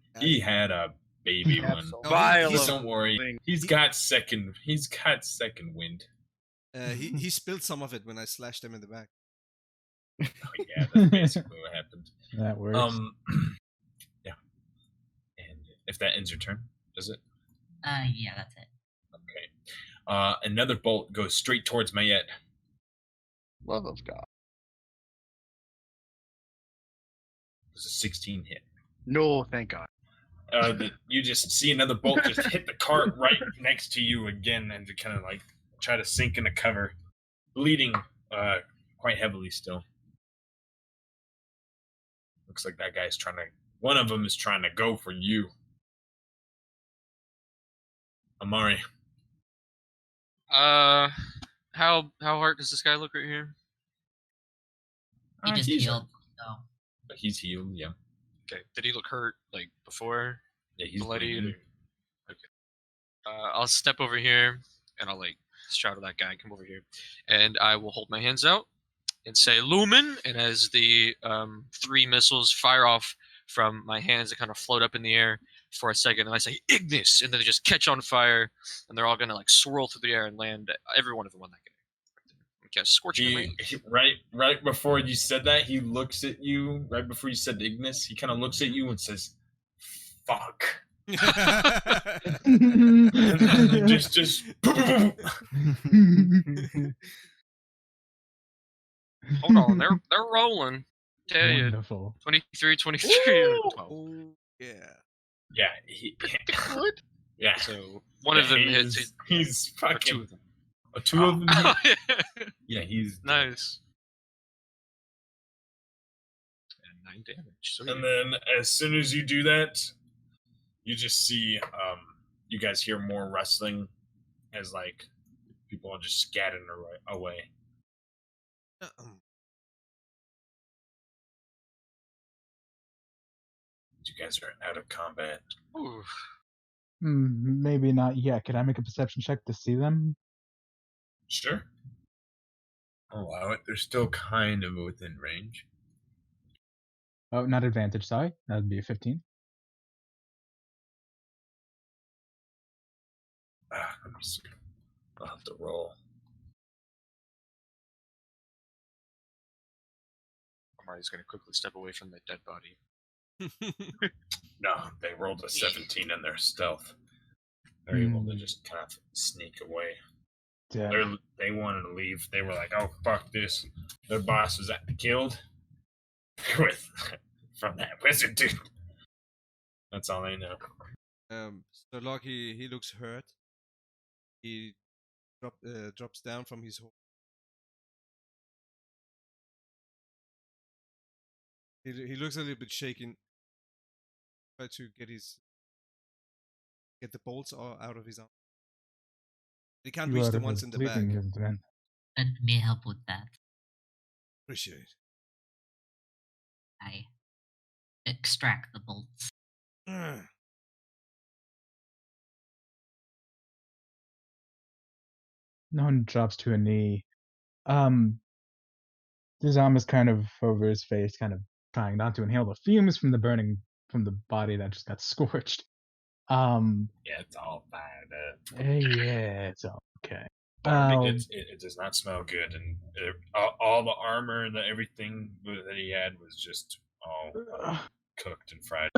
baby one. Absolutely. Vial He's, of don't worry. thing. He's got second wind. He spilled some of it when I slashed him in the back. Oh, yeah, that's basically what happened. That works. Yeah. And if that ends your turn, does it? Yeah, that's it. Okay. Another bolt goes straight towards Mayette. Love of God. It was a 16 hit. No, thank God. You just see another bolt just hit the cart right next to you again, and to kind of like try to sink into cover, bleeding quite heavily still. Looks like that guy's one of them is trying to go for you. Amari. How hard does this guy look right here? He just he's healed, so. But he's healed, yeah. Okay. Did he look hurt like before? Yeah, he's Bloody bleeding. I'll step over here and I'll like shout at that guy, come over here, and I will hold my hands out and say Lumen, and as the 3 missiles fire off from my hands, they kind of float up in the air for a second, and I say Ignis, and then they just catch on fire, and they're all gonna like swirl through the air and land, every one of them on that guy. Okay, scorching rays. Right before you said that, he looks at you. Right before you said Ignis, he kind of looks at you and says, "Fuck." just Hold on, they're rolling. Tell you, Wonderful. 23, 23, and Ooh. 12. Oh yeah. Yeah, Good. yeah. So one of them hits. He's Or fucking. two of them. Two of them. Oh, hit? yeah. Yeah, he's Nice. And 9 damage. So And then as soon as you do that, you just see you guys hear more rustling as like people are just scattering away. You guys are out of combat. Ooh. Maybe not yet. Could I make a perception check to see them? Sure. I'll allow it. They're still kind of within range. Oh, not advantage, sorry. That would be a 15. Let me see. I'll have to roll. Marty's going to quickly step away from the dead body. No, they rolled a 17 in their stealth. They're able to just kind of sneak away. Damn. They wanted to leave. They were like, "Oh fuck this!" Their boss was killed from that wizard dude. That's all they know. So Loki, he looks hurt. He drops down from his horse. He looks a little bit shaken. Try to get the bolts out of his arm. He can't reach the ones in the back. Let me help with that. Appreciate it. I extract the bolts. No one drops to a knee. His arm is kind of over his face, kind of trying not to inhale the fumes from the body that just got scorched. Yeah, it's all bad. Yeah, it's okay. It does not smell good, and all the armor and everything that he had was just all cooked and fried.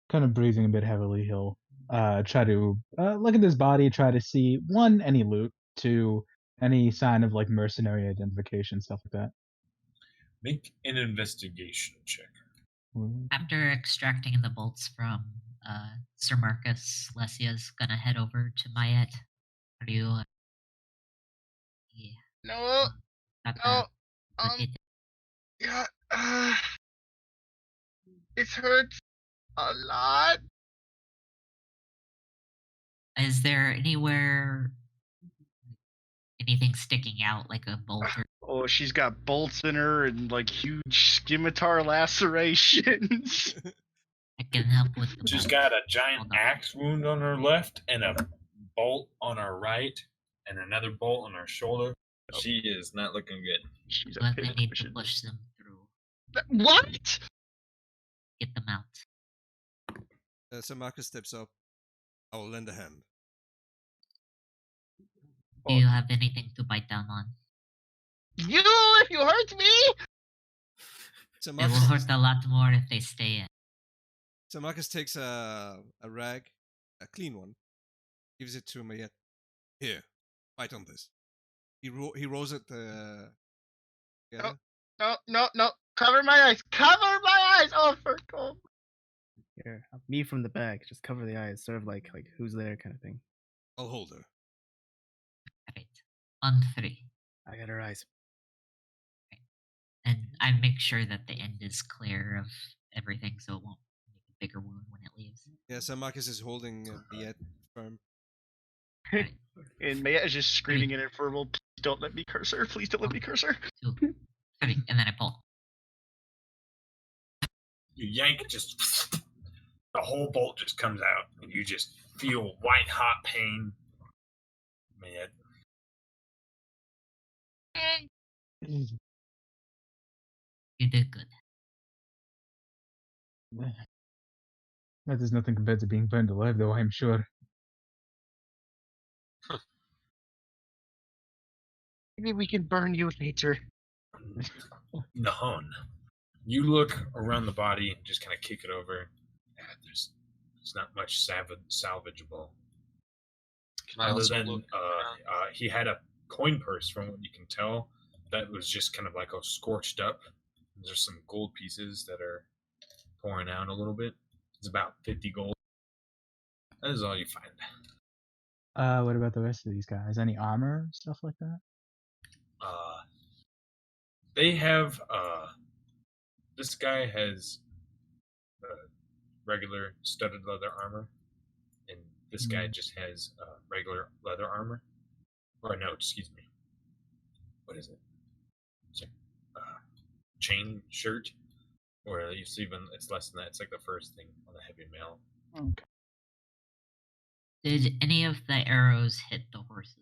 Kind of breathing a bit heavily, he'll try to look at his body, try to see, 1, any loot, 2, any sign of like mercenary identification, stuff like that. Make an investigation check. After extracting the bolts from Sir Marcus, Lesia's gonna head over to Mayet. Are you? No. No. Yeah. It hurts a lot. Is there anywhere anything sticking out like a bolt or? Oh, she's got bolts in her and like huge scimitar lacerations. I can help with the She's bolt. got a giant axe wound on her left and a bolt on her right and another bolt on her shoulder. She is not looking good. She's a But pit they need to mission. push them through. What? Get them out. So Marcus steps up. I will lend a hand. Do you have anything to bite down on? You hurt me. So It will Marcus, hurt a lot more if they stay in. so Marcus takes a rag, a clean one, gives it to Mayet. Here, bite on this. He rolls it. Yeah. No. Cover my eyes. Cover my eyes. Oh, for God. Here, me from the back. Just cover the eyes, sort of like who's there kind of thing. I'll hold her. Right. On 3. I got her eyes. And I make sure that the end is clear of everything so it won't make a bigger wound when it leaves. Yeah. So Marcus is holding Mayet firm. Right. And Maya is just screaming in infernal. Please don't let me curse her. Please don't let me curse her. 2, 3, and then I pull. You yank, just the whole bolt just comes out, and you just feel white hot pain. Man, You did good. That is nothing compared to being burned alive, though, I'm sure. Maybe we can burn you later. Nahon. You look around the body and just kind of kick it over. There's not much salvageable. Can I Other also than look? he had a coin purse, from what you can tell, that was just kind of like a scorched up. There's some gold pieces that are pouring out a little bit. It's about 50 gold. That is all you find. What about the rest of these guys? Any armor, stuff like that? They have this guy has regular studded leather armor, and this guy just has regular leather armor. Or no, excuse me. What is it? It's a chain shirt, or it's less than that. It's like the first thing on the heavy mail. Okay. Did any of the arrows hit the horses?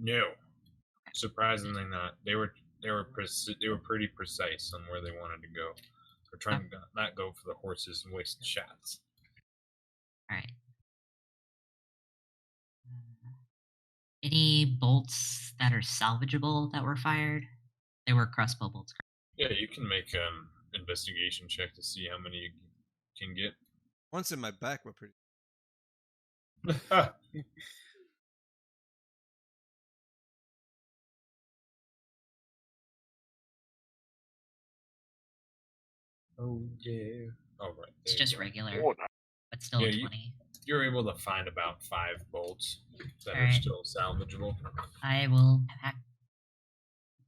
No. Surprisingly not. They were pretty precise on where they wanted to go. They're trying to not go for the horses and waste shots. Alright. Any bolts that are salvageable that were fired? They were crossbow bolts. Yeah, you can make an investigation check to see how many you can get. Once in my back were pretty. Oh yeah. All right. It's just regular, Oh, but still Yeah, a 20. You're able to find about 5 bolts that are Alright. still salvageable. I will pack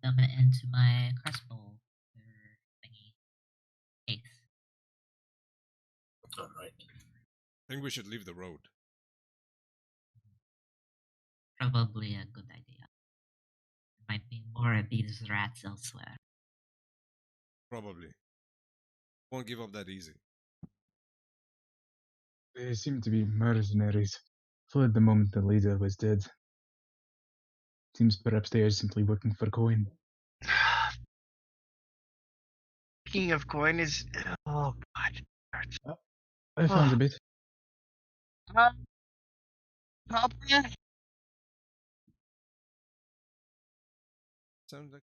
them into my crossbow thingy case. All right. I think we should leave the road. Probably a good idea. There might be more of these rats elsewhere. Probably. Won't give up that easy. They seem to be mercenaries. Fled the moment the leader was dead. Seems perhaps they are simply working for coin. Speaking of coin, is oh god. I found a bit. Papa? Sounds like.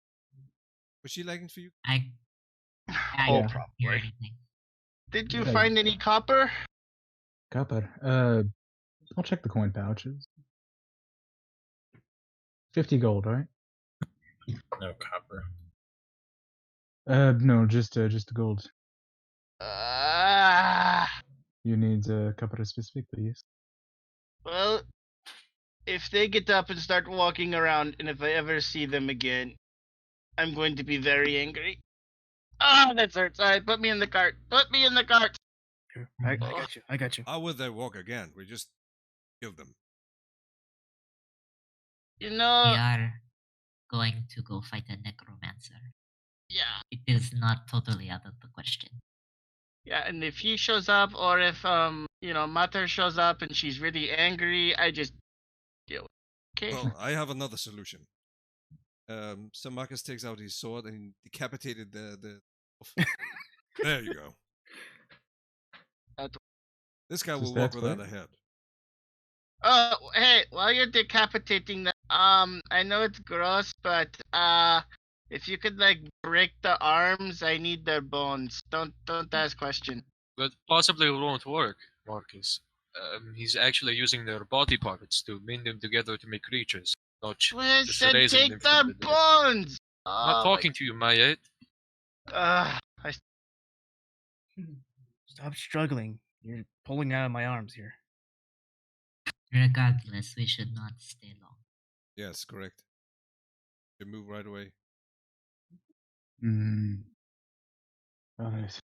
Was she lagging for you? I Oh, don't hear probably. anything. Did you Yeah. find any copper? Copper. I'll check the coin pouches. 50 gold, right? No copper. No, just the gold. Ah. You need copper specifically, yes. Well, if they get up and start walking around, and if I ever see them again, I'm going to be very angry. Ah, that hurts. Alright, put me in the cart. Put me in the cart. Sure. I got you. I got you. How would they walk again? We just killed them. You We know, are going to go fight a necromancer. yeah. It is not totally out of the question. Yeah, and if he shows up, or if Mater shows up and she's really angry, I just deal with it. Okay. Well, I have another solution. So Marcus takes out his sword and decapitated the. There you go. That- This guy Does will walk that without work? a head. Oh, hey, while you're decapitating them, I know it's gross, but if you could like break the arms, I need their bones. Don't ask question. But possibly it won't work, Marcus. He's actually using their body parts to mend them together to make creatures, not Well, just said erasing take them their from the dead. bones. I'm not talking to you, Mayet. I Stop struggling. You're pulling out of my arms here. Regardless, we should not stay long. Yes, correct. You move right away. Hmm. Alright.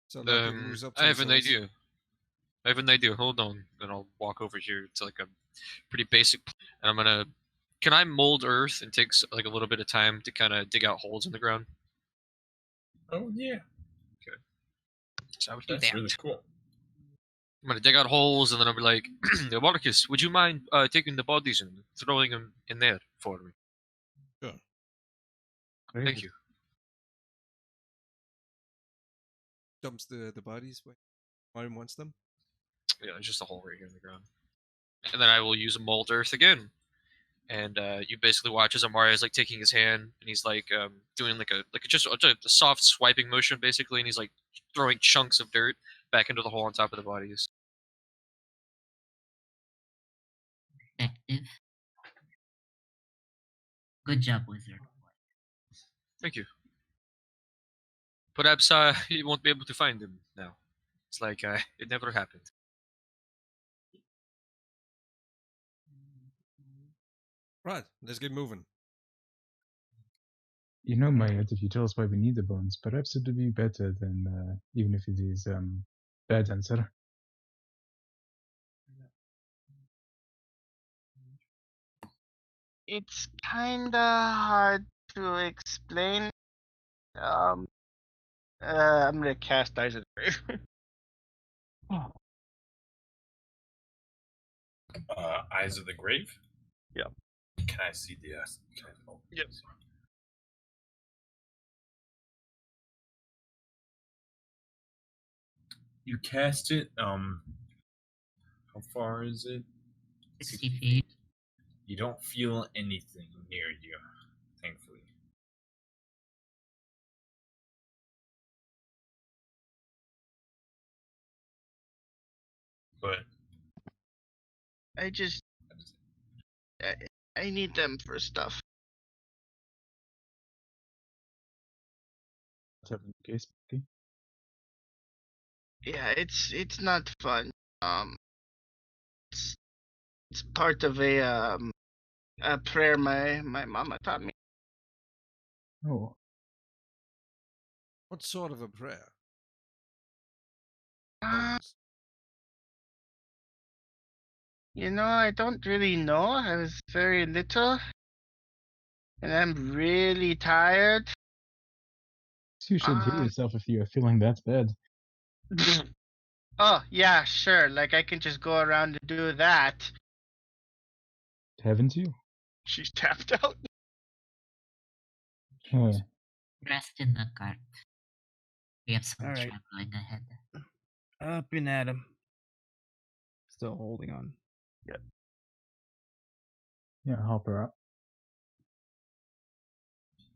So Marcus moves up to I have the an swords. idea. I have an idea. Hold on, and I'll walk over here to like a pretty basic. And I'm gonna. Can I mold earth and takes like a little bit of time to kind of dig out holes in the ground? Oh yeah, So I would do that's that. really cool. I'm gonna dig out holes, and then I'll be like, "Yo, Marcus, would you mind taking the bodies and throwing them in there for me? Very Thank good. you." Dumps the bodies where Marin wants them. Yeah, it's just a hole right here in the ground. And then I will use mold earth again. And you basically watch as Amari is like taking his hand and he's like doing like a soft swiping motion basically, and he's like throwing chunks of dirt back into the hole on top of the bodies. effective. Good job, wizard. Thank you. Perhaps you won't be able to find him now. It's like it never happened. Right, let's get moving. You know, Mayat, if you tell us why we need the bones, perhaps it would be better than even if it is bad answer. It's kinda hard to explain. I'm gonna cast Eyes of the Grave. Eyes of the Grave? Yeah. Can I see the Yep. You cast it. How far is it? 60 feet. You don't feel anything near you, thankfully. But I need them for stuff. Case, okay. Yeah, it's not fun. It's part of a prayer my mama taught me. Oh, What sort of a prayer? Uh, Bones. I don't really know. I was very little, and I'm really tired. so you should heal yourself if you are feeling that bad. Oh yeah, sure. Like I can just go around and do that. Haven't you? She's tapped out. Oh, Rest in the cart. We have some All right. traveling ahead. Up and at him. Still holding on. yeah, help her out.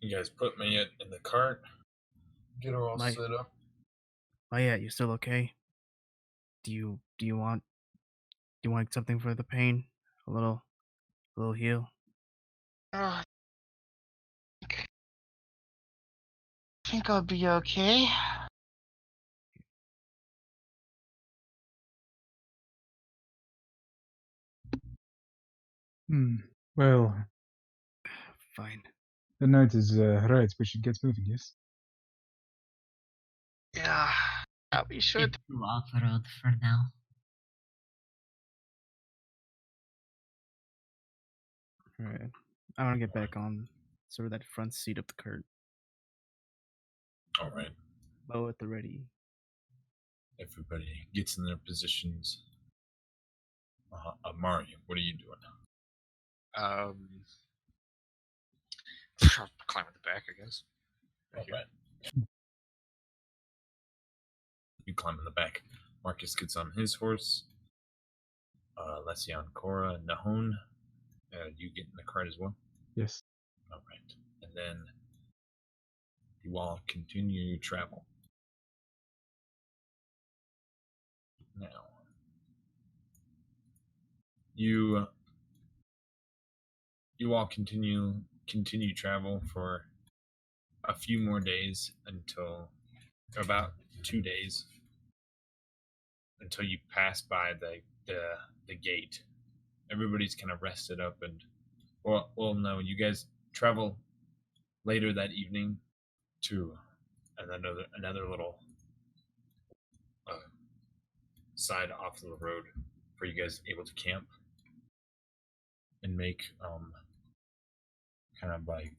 you guys put me in the cart. Get her all Mike. set up. Oh yeah, you still okay? Do you want something for the pain? A little heal? Oh, I think I'll be okay. Well, Fine. the night is right. We should get moving, yes? Yeah, we should. Stick to off-road for now. Alright. I want to get back on sort of that front seat of the cart. All right. Bow at the ready. Everybody gets in their positions. Mario, what are you doing? Climb at the back, I guess. All right. You climb in the back. Marcus gets on his horse. Lesion, Cora, Nahon, you get in the cart as well. Yes. All right, and then you all continue your travel. Now, you all continue travel for a few more days until about 2 days until you pass by the gate. Everybody's kind of rested up and well no, you guys travel later that evening to another little side off of the road for you guys able to camp and make kind of like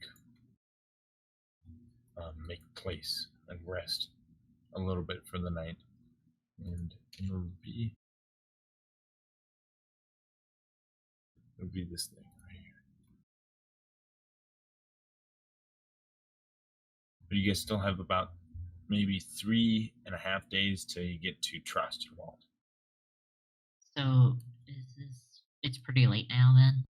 make place and rest a little bit for the night. And it'll be this thing right here. But you guys still have about maybe 3.5 days till you get to Trosterwald. So, it's pretty late now then?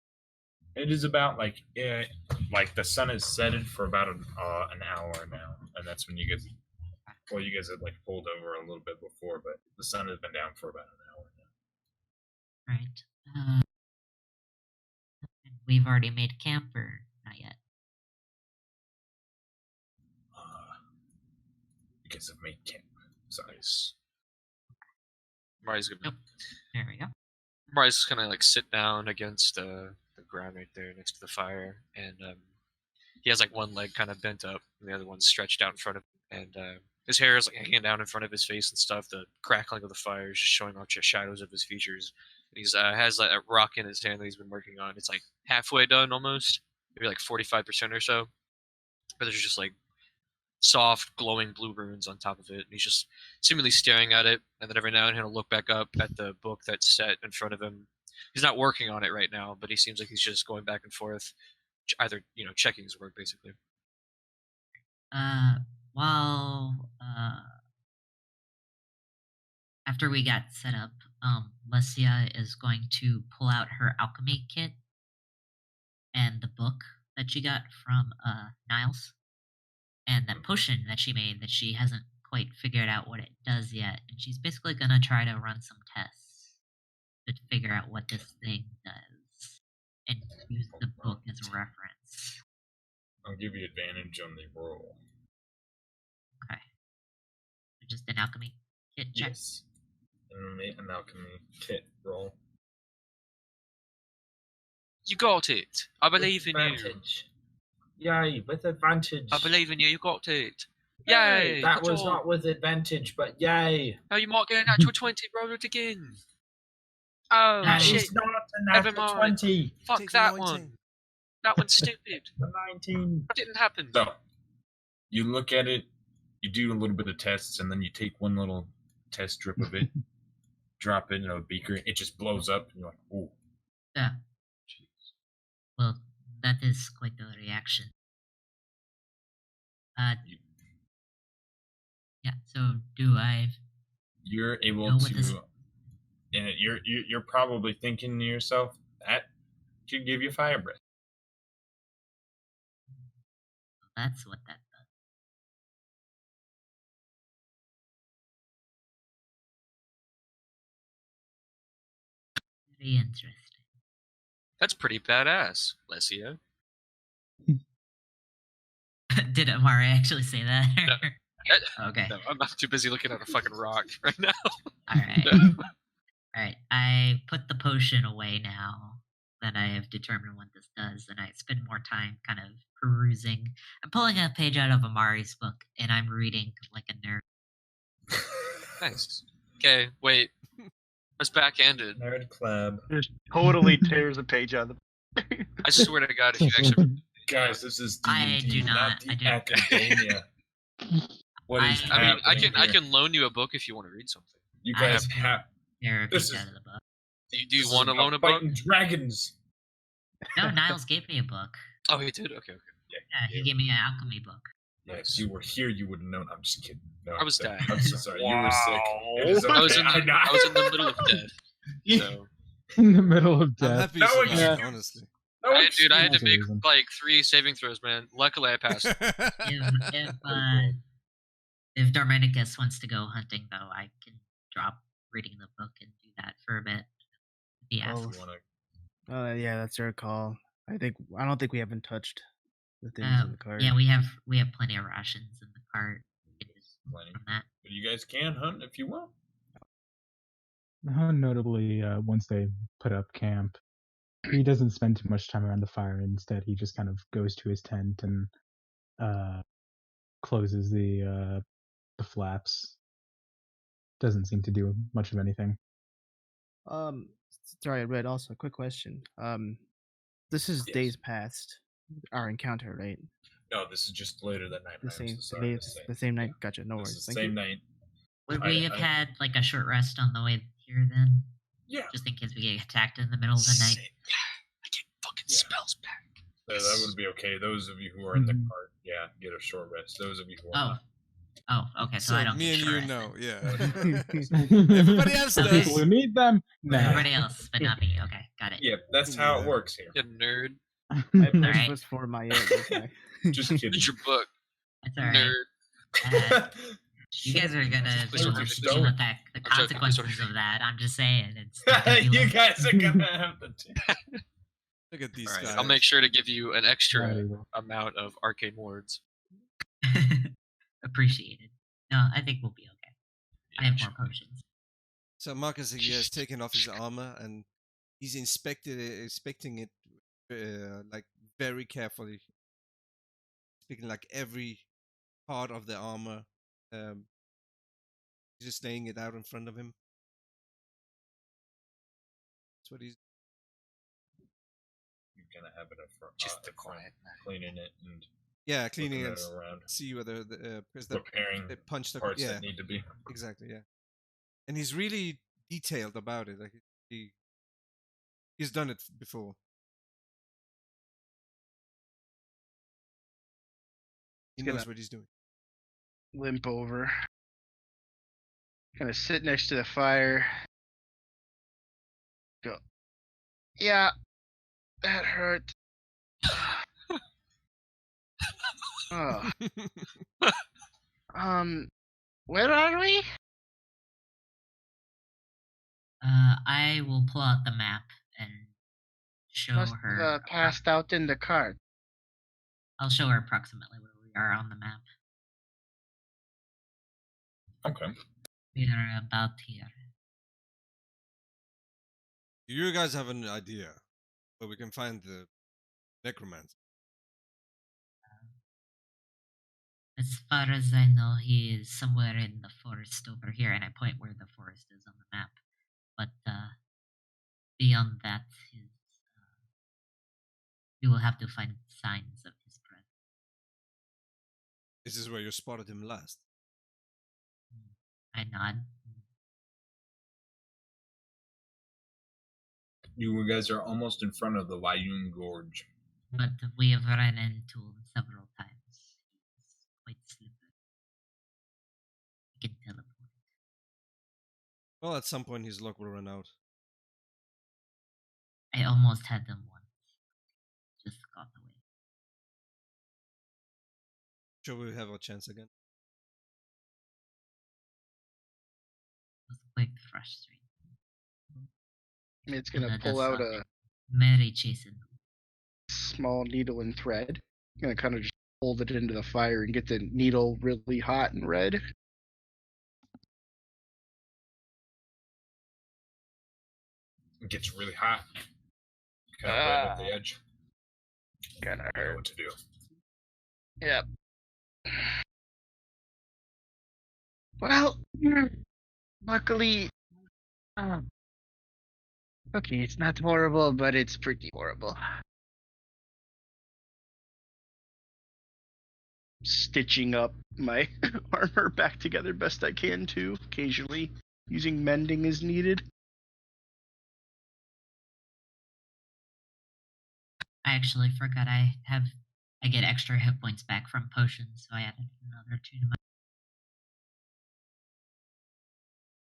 It is about like the sun is setting for about an hour now, and that's when you guys had like pulled over a little bit before, but the sun has been down for about an hour now. Right. we've already made camp or not yet? You guys have made camp. Sorry. Nice. Mari's gonna. Nope. There we go. Mari's gonna like sit down against the ground right there next to the fire, and he has like one leg kind of bent up, and the other one's stretched out in front of him, and his hair is like hanging down in front of his face and stuff. The crackling of the fire is just showing off just shadows of his features. And he's has like a rock in his hand that he's been working on. It's like halfway done almost, maybe like 45% or so. But there's just like soft, glowing blue runes on top of it. And he's just seemingly staring at it. And then every now and then he'll look back up at the book that's set in front of him. He's not working on it right now, but he seems like he's just going back and forth, either, checking his work, basically. While after we got set up, Lesia is going to pull out her alchemy kit and the book that she got from Niles, and that potion that she made that she hasn't quite figured out what it does yet, and she's basically gonna try to run some tests to figure out what this thing does and use the book as a reference. I'll give you advantage on the roll. Okay. Just an alchemy kit check? Yes. An alchemy kit roll. You got it. I believe in you. Advantage. Yay, with advantage. I believe in you. You got it. Yay! That good was job. not with advantage, but yay. Oh, you might get a natural 20. Roll it again. Oh, That shit. is not a Never natural mind. 20. Fuck Take that 19. one. That one's stupid. A 19. That didn't happen. So, you look at it, you do a little bit of tests, and then you take one little test strip of it, drop it in a beaker, it just blows up, and you're like, ooh. Yeah. Well, that is quite the reaction. Yeah, so do I... You're able Know what to, this- and you're probably thinking to yourself, that should give you fire breath. That's what that does. Very interesting. That's pretty badass, Lesia. Did Amari actually say that? No. Okay. No, I'm not too busy looking at a fucking rock right now. Alright. Alright. I put the potion away now that I have determined what this does, and I spend more time kind of perusing. I'm pulling a page out of Amari's book, and I'm reading like a nerd. Nice. Okay, wait. That's backhanded. Nerd club. Just totally tears a page out of the. I swear to God, if you actually. Guys, this is I D&D, do not- the I do- academia. What is I I mean, I happening can here? loan you a book if you want to read something. You I guys have- have. Tear a This page is- out of the book. Do you this is want to about loan a book? fighting dragons. No, Niles gave me a book. Oh, he did. Okay. Yeah, he gave me an alchemy book. Yes, you were here. You would have known. I'm just kidding. No, I was I'm dying. I'm so sorry. You were sick. It is I was okay. in the, know. I was in the middle of death. So, In the middle of I'm death. happy No you said that, excuse. honestly. No, dude, I had to That's make amazing. like 3 saving throws, man. Luckily, I passed. If Darmanicus wants to go hunting, though, I can drop reading the book and do that for a bit. If he asks. Oh. You wanna- Yeah, that's your call. I don't think we haven't touched the things in the cart. Yeah, we have plenty of rations in the cart. It is Plenty. from that. But you guys can hunt if you want. Notably, once they put up camp, he doesn't spend too much time around the fire. Instead, he just kind of goes to his tent and closes the flaps. Doesn't seem to do much of anything. Sorry, Red. Also, quick question. This is Yes. days past our encounter, right? No, this is just later that night. The I'm same, so sorry to days, say. the same night. Gotcha. No This worries. is the Thank same you. night. Would I- we have I- had like a short rest on the way here then? Yeah. Just in case we get attacked in the middle of the night. Sick. I get fucking Yeah. spells back. That would be okay. Those of you who are in the Mhm. cart, yeah, get a short rest. Those of you who are Oh. not. Oh, okay, so, So I don't me get and short you rest know, then. yeah. Everybody else So does. People who need them, nah. Everybody else, but not me. Okay, got it. Yeah, that's how it Yeah. works here. You nerd. My push Alright. was for my okay. Just kidding. Read your book, That's alright. nerd. You guys are gonna Please don't deal do with so. the I'm joking, please consequences don't. of that. I'm just saying. It's not gonna be You like- guys are gonna have to. Look at these All right, guys. I'll make sure to give you an extra Alrighty, well. amount of arcane wards. Appreciated. No, I think we'll be okay. I have more sure. potions. So Marcus, he has taken off his armor and he's inspecting it like very carefully, speaking like every part of the armor. He's just laying it out in front of him. That's what he's. You're gonna have it up front, Just the in front, quiet night. cleaning it and Yeah, cleaning looking it, it around, see whether the because the repairing punch the parts yeah, that need to be. exactly, yeah. And he's really detailed about it. Like he's done it before. He knows what he's doing. Limp over. Kind of sit next to the fire. Go. Yeah, that hurt. Oh. Where are we? I will pull out the map and show Must her. have passed out in the cart. I'll show her approximately where we are on the map. Okay. We are about here. Do you guys have an idea where we can find the necromancer? As far as I know, he is somewhere in the forest over here, and I point where the forest is on the map. But beyond that, you will have to find signs of his presence. This is where you spotted him last. I nod. You guys are almost in front of the Wildemount Gorge. But we have run into him several times. He's quite slippery. He can teleport. Well, at some point his luck will run out. I almost had them once. Just got away. Sure, we'll have a chance again. It was quite frustrating. It's gonna That pull does out sound a Mary chasing. small needle and thread. Gonna kind of just hold it into the fire and get the needle really hot and red. It gets really hot. Kind of red at the edge. Gonna I know hurt. what to do. Yep. Well, luckily, okay, it's not horrible, but it's pretty horrible. Stitching up my armor back together best I can too, occasionally using mending as needed. I actually forgot I get extra hit points back from potions, so I added another 2 to my.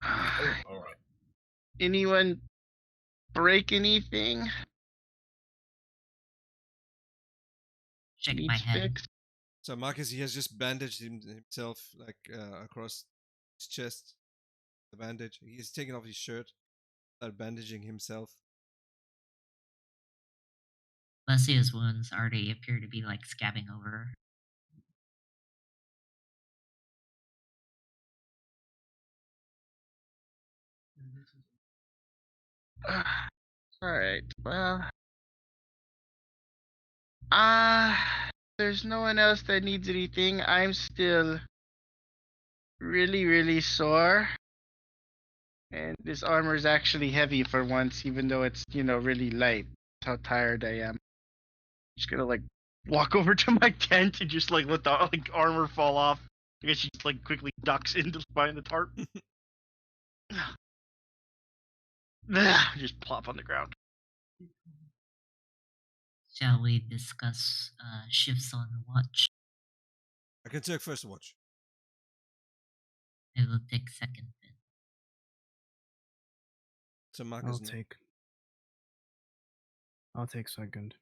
Oh, all right. Anyone break anything? Shake my Needs head. fixed? So Marcus, he has just bandaged himself like across his chest. The bandage. He's taken off his shirt, started bandaging himself. Lessia's wounds already appear to be like scabbing over. Alright, well. There's no one else that needs anything. I'm still really, really sore. And this armor is actually heavy for once, even though it's, really light. That's how tired I am. Just gonna walk over to my tent and just let the armor fall off. I guess she just quickly ducks into behind the tarp. Just plop on the ground. Shall we discuss shifts on watch? I can take first watch. I will take second then. So Marcus, I'll take second.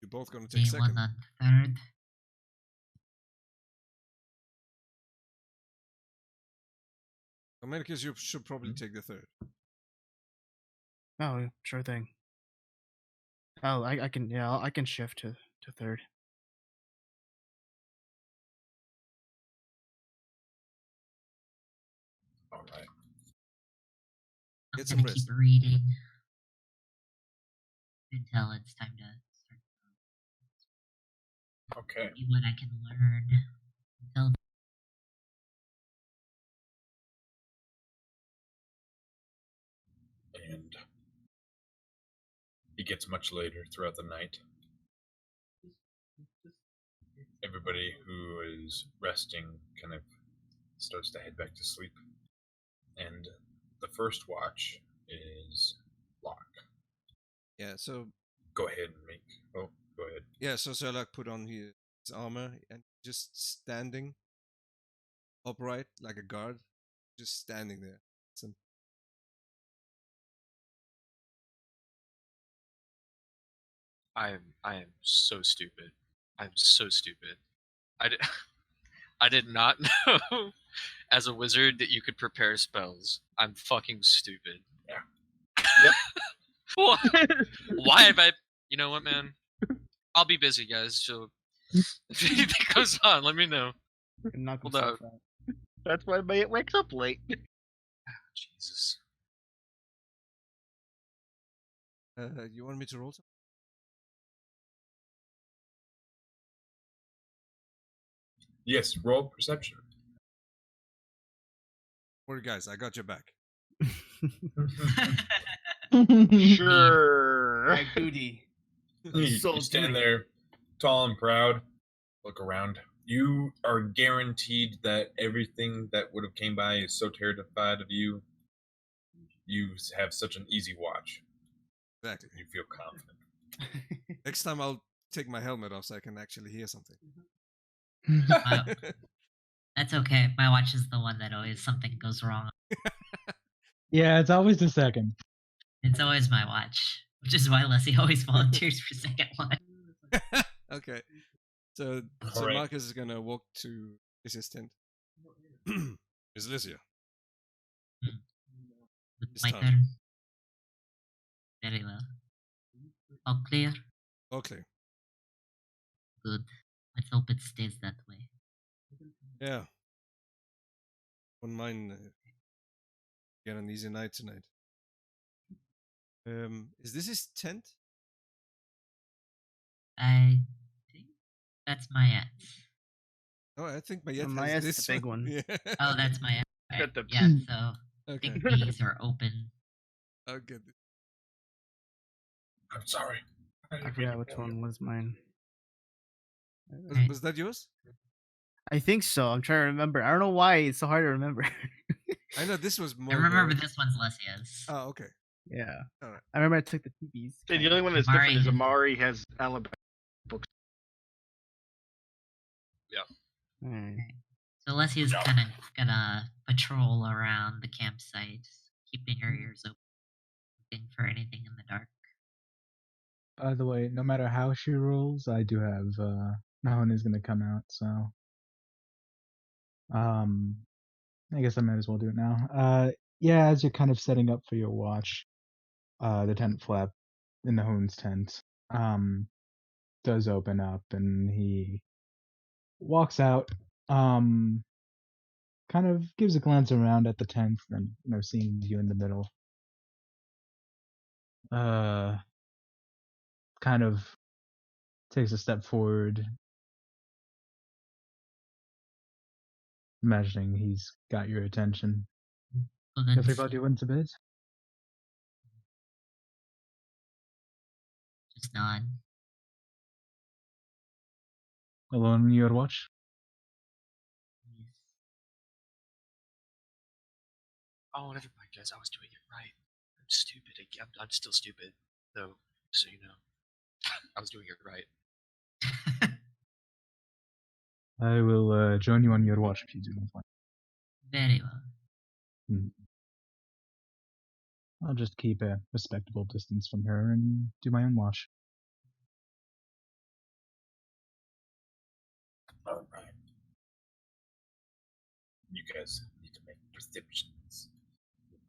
you're both gonna take Anyone second. on third? Americus, you should probably take the third. Oh, sure thing. Oh, I can. Yeah, I can shift to third. All right. I'm Get some gonna rest. keep reading until it's time to start. Okay. See what I can learn. Until And it gets much later throughout the night. Everybody who is resting kind of starts to head back to sleep. And the first watch is Locke. Yeah, so Go ahead and make. Oh, go ahead. so Sherlock put on his armor and just standing upright like a guard, just standing there. I am so stupid. I'm so stupid. I did, I did not know as a wizard that you could prepare spells. I'm fucking stupid. Yeah. Yep. Why have I? You know what, man? I'll be busy, guys. So if anything goes on, let me know. Knock Hold himself on. out. That's why it wakes up late. Jesus. You want me to roll something? Yes, roll perception. Or guys, I got your back. Sure. My booty. You stand there, tall and proud, look around. You are guaranteed that everything that would have came by is so terrified of you. You have such an easy watch. Exactly. You feel confident. Next time I'll take my helmet off so I can actually hear something. that's okay. My watch is the one that always something goes wrong. Yeah, it's always the second. It's always my watch, which is why Leslie always volunteers for second watch. Okay. So Alright. Marcus is gonna walk to his tent. Miss Lysia. It's My time. turn. Very well. All clear? Okay. Good. Let's hope it stays that way. Yeah. Wouldn't mind get an easy night tonight. Is this his tent? I think that's my aunt's. Oh, I think Mayette Maya's has the this big one. Yeah. Oh, that's my aunt. Got the- Yeah, so I Okay. think these are open. I'll get it. I'm sorry. I forgot which one was mine. Was that yours? I think so. I'm trying to remember. I don't know why it's so hard to remember. I know this was more. I remember this one's Lesia's. Oh, okay. yeah. Alright. I remember I took the TVs. The only one that's different is Amari. Amari has Alabama books. Alright. So Lesia's kind of gonna patrol around the campsite, keeping her ears open, looking for anything in the dark. By the way, no matter how she rolls, I do have Nahon is gonna come out, so I guess I might as well do it now. Yeah, as you're kind of setting up for your watch, the tent flap in Nahon's tent does open up and he walks out, kind of gives a glance around at the tent and seeing you in the middle. Kind of takes a step forward, imagining he's got your attention. So then Everybody went to bed? just nod. Alone on your watch? Yes. Oh, never mind, guys. I was doing it right. I'm stupid. I'm still stupid, though. So you know, I was doing it right. I will join you on your watch if you do not want. Very well. I'll just keep a respectable distance from her and do my own watch. All right. You guys need to Make perceptions.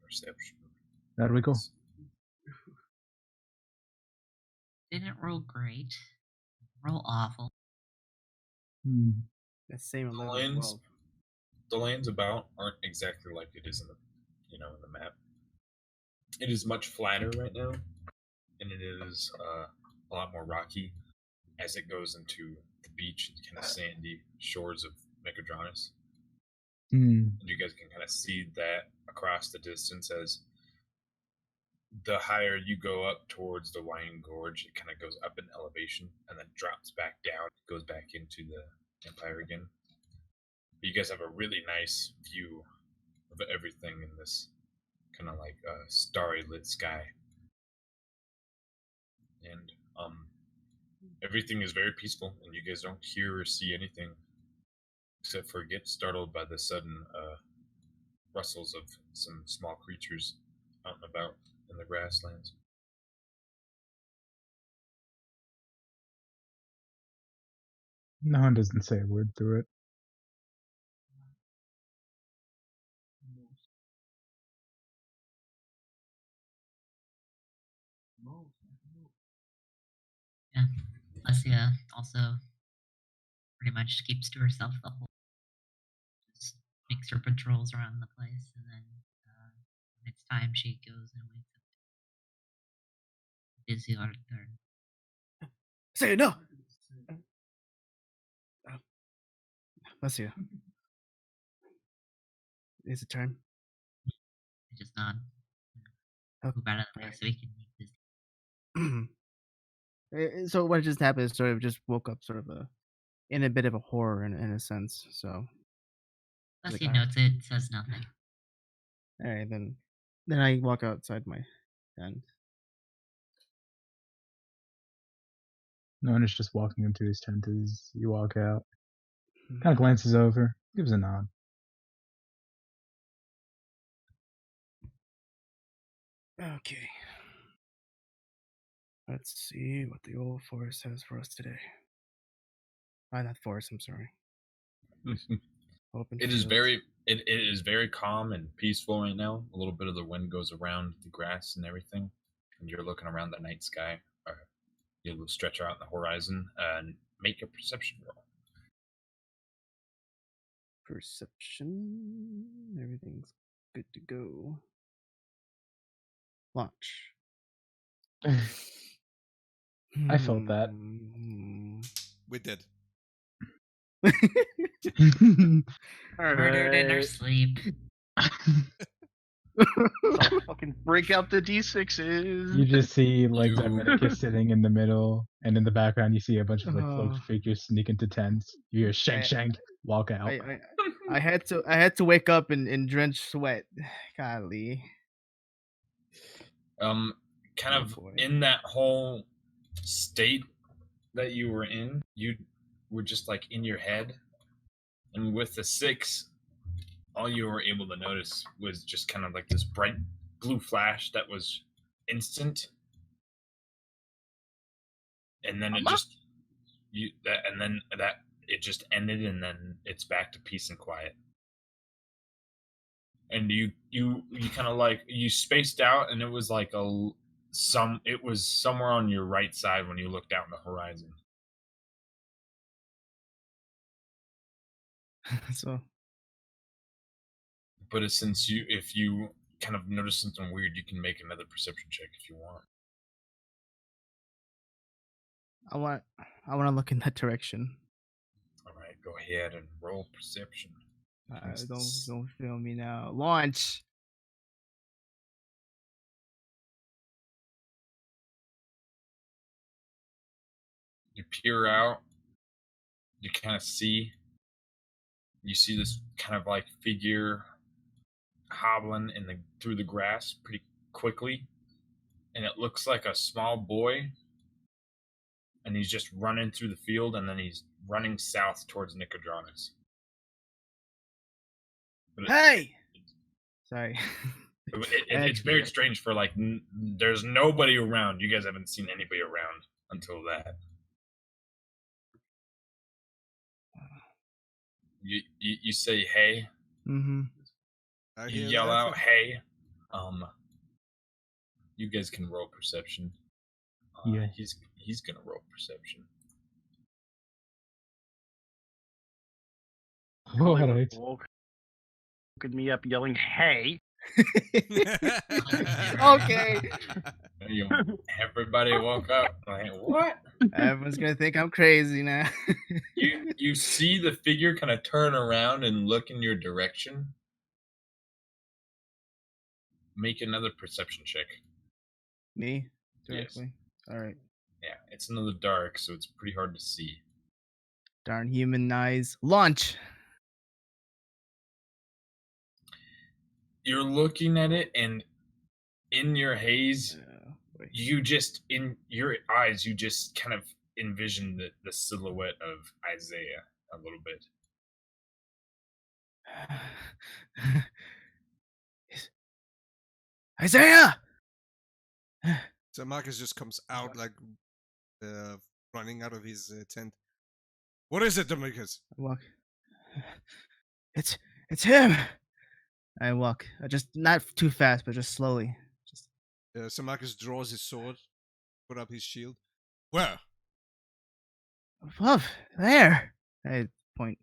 Perception. There we go. Didn't roll great. Roll awful. Hmm. That same The 11, lanes, 12. the lanes about aren't exactly like it is in the, in the map. It is much flatter right now, and it is a lot more rocky as it goes into the beach and kind of sandy shores of Nicodronas. Hmm. And you guys can kind of see that across the distance as the higher you go up towards the Lion Gorge, it kind of goes up in elevation and then drops back down, goes back into the Empire again. But you guys have a really nice view of everything in this kind of like starry lit sky. And everything is very peaceful, and you guys don't hear or see anything except for get startled by the sudden rustles of some small creatures out and about in the grasslands. No one doesn't say a word through it. Yeah. Alessia also pretty much keeps to herself the whole. Just makes her patrols around the place, and then when it's time, she goes and wakes up. Busy Arthur. Say no! Alessia. Is it time? I just nod. Oh, Move out of the way so we can make this. So what just happened is sort of just woke up sort of in a bit of a horror in a sense. So Alessia Like, notes it, says nothing. all right, then I walk outside my tent. No one is just walking into his tent as you walk out. Kind of glances over, gives a nod. Okay. Let's see what the old forest has for us today. Not forest, I'm sorry. Open It is fields. it is very calm and peaceful right now. A little bit of the wind goes around the grass and everything, and you're looking around the night sky. Or you'll stretch out the horizon and make a perception roll. Perception. Everything's good to go. Launch. I felt that. We did. Murdered in her Alright. sleep. So fucking break out the D6s. You just see like You- Dominicus sitting in the middle, and in the background you see a bunch of like cloaked Oh. figures sneak into tents. You hear shank I- shank, walk out. I had to wake up in drenched sweat. Golly. Kind Oh, of boy. in that whole state that you were in, you were just like in your head, and with the 6, all you were able to notice was just kind of like this bright blue flash that was instant, and then it just it just ended, and then it's back to peace and quiet. And you kind of like you spaced out, and it was like it was somewhere on your right side when you looked out on the horizon. So But if you kind of notice something weird, you can make another perception check if you want. I want to look in that direction. All right, go ahead and roll perception. Don't feel me now. Launch. You peer out. You kind of see. You see this kind of like figure hobbling through the grass pretty quickly, and it looks like a small boy. And he's just running through the field, and then he's running south towards Nicodronas. Hey. Sorry. It's very strange for like there's nobody around. You guys haven't seen anybody around until that. You say hey. Mm-hmm. I You hear yell laughing. out, "Hey!" You guys can roll perception. Yeah. He's gonna roll perception. Probably would've Alright. woken me up yelling, "Hey!" Okay. Everybody woke up. Like, what? Everyone's gonna think I'm crazy now. You see the figure kind of turn around and look in your direction. Make another perception check. Me? Yes. Directly? Alright. Yeah, it's in the dark, so it's pretty hard to see. Darn human eyes. Launch! You're looking at it, and in your haze, Wait. you just, in your eyes, you just kind of envision the silhouette of Isaiah a little bit. Isaiah! So Marcus just comes out like running out of his tent. What is it, Demetrius? I walk. It's him. I walk, just not too fast, but just slowly. Just So Marcus draws his sword, put up his shield. Where? above there. I point.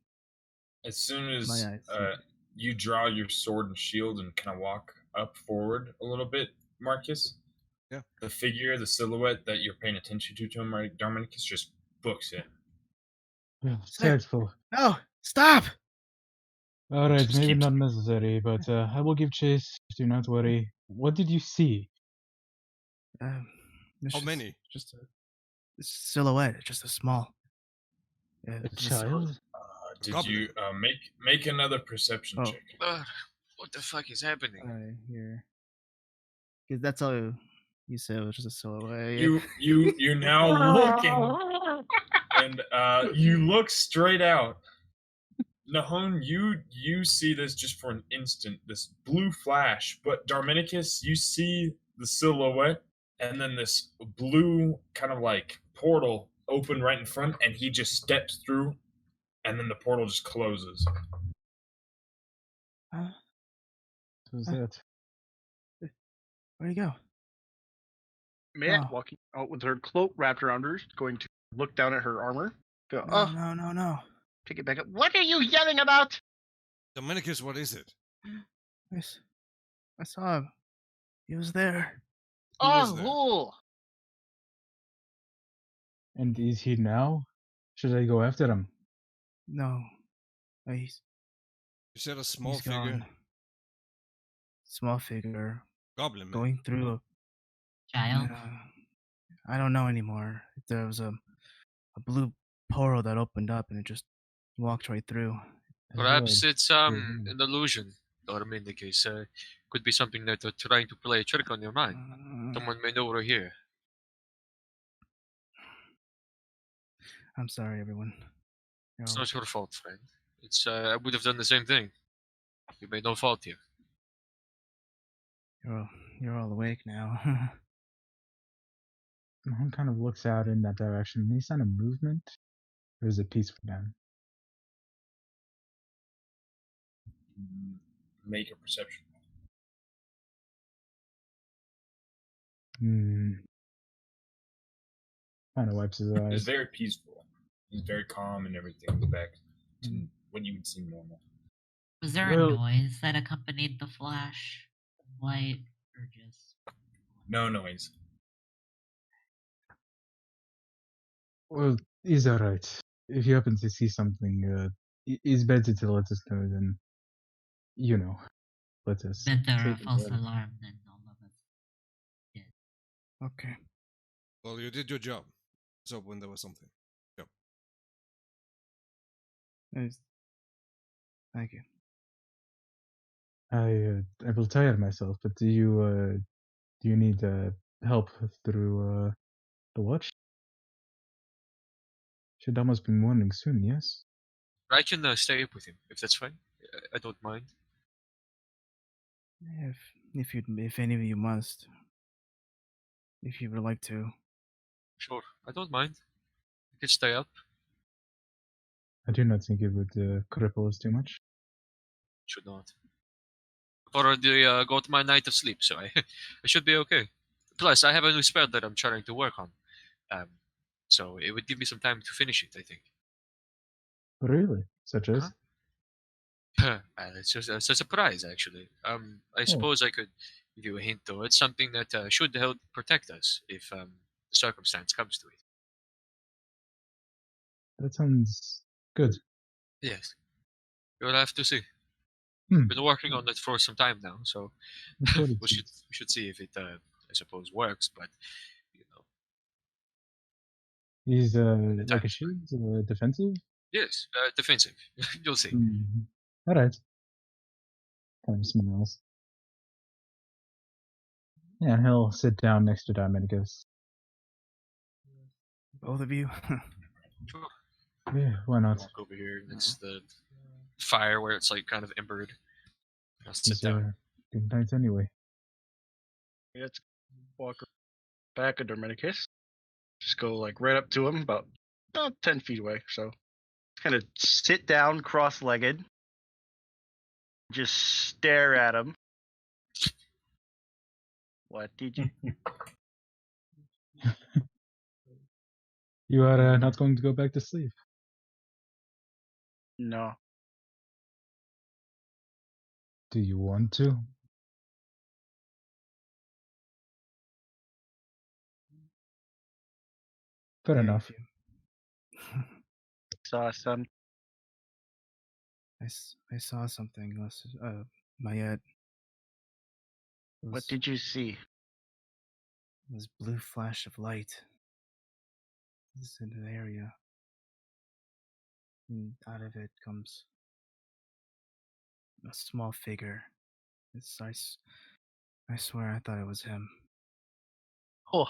As soon as My eyes. you draw your sword and shield and kind of walk up forward a little bit, Marcus, Yeah. the figure, the silhouette that you're paying attention to, Dominicus, just books it. Careful. No, stop! Alright, Just maybe keeps- not necessary, but I will give chase. Do not worry. What did you see? It's How just- many? Just a silhouette. Just a small. A just- child? Did Goblin. you make another perception Oh. check? What the fuck is happening? Alright, here. Because that's all you said. It was just a silhouette. You're now looking, and you look straight out. Nahon, you see this just for an instant, this blue flash, but Darminicus, you see the silhouette, and then this blue kind of like portal open right in front, and he just steps through, and then the portal just closes. Huh? What was that? Where'd he go? Matt Oh. walking out with her cloak wrapped around her, going to look down at her armor. Go, No. pick it back up. What are you yelling about? Dominicus, what is it? I saw him. He was there. Who is there? Who? And is he now? Should I go after him? No. He's You said a small he's figure. gone. Small figure. Goblin man. Going through a Child. I don't know anymore. There was a blue portal that opened up and it just walked right through. Perhaps Good. it's Mhm. an illusion. Or in the case, could be something that they're trying to play a trick on your mind. Someone may know we're here. I'm sorry, everyone. It's You're all- not your fault, friend. It's I would have done the same thing. You made no fault here. You're all awake now. Mahon kind of looks out in that direction. Any sign of movement? Or is it peaceful down? Make a perception. Kind of wipes his It's eyes. very peaceful. He's very calm and everything. Go back to what you would seem normal. Was there a Well- noise that accompanied the flash of light, or just? No noise. Well, he's alright. If you happen to see something, it's better to let us know than, let us. Better a take it false then. alarm than all of us. Okay. Well, you did your job. So when there was something. Thank you. I will tire myself, but do you need help through the watch? Should almost be morning soon, yes? I can stay up with him if that's fine. I don't mind. If any of you must. If you would like to. Sure, I don't mind. I could stay up. I do not think it would cripple us too much. Should not. already got my night of sleep, so I should be okay. Plus, I have a new spell that I'm trying to work on. So it would give me some time to finish it, I think. Really? Such as? It's just it's a surprise, actually. I suppose I could give you a hint, though. It's something that should help protect us if the circumstance comes to it. That sounds good. Yes, you'll have to see. Hmm. Been working on it for some time now, so That's what it we should see if it, I suppose, works. But you know, He's the like time a is right. shield, defensive. Yes, defensive. You'll see. All right. Kind of smiles. Yeah, he'll sit down next to Diamond and goes, Both of you. Sure. "Yeah, why not?" Walk over here next to the fire where it's like kind of embered. I'll sit It's down. good night anyway. Let's walk back of Dermenicus. Just go like right up to him, about 10 feet away. So kind of sit down cross-legged. Just stare at him. What did you? You are not going to go back to sleep. No. Do you want to? Fair Yeah, enough. if you- Saw some. I saw something. Mayette. What did you see? This blue flash of light. This in the area. And out of it comes a small figure. I swear I thought it was him. Oh,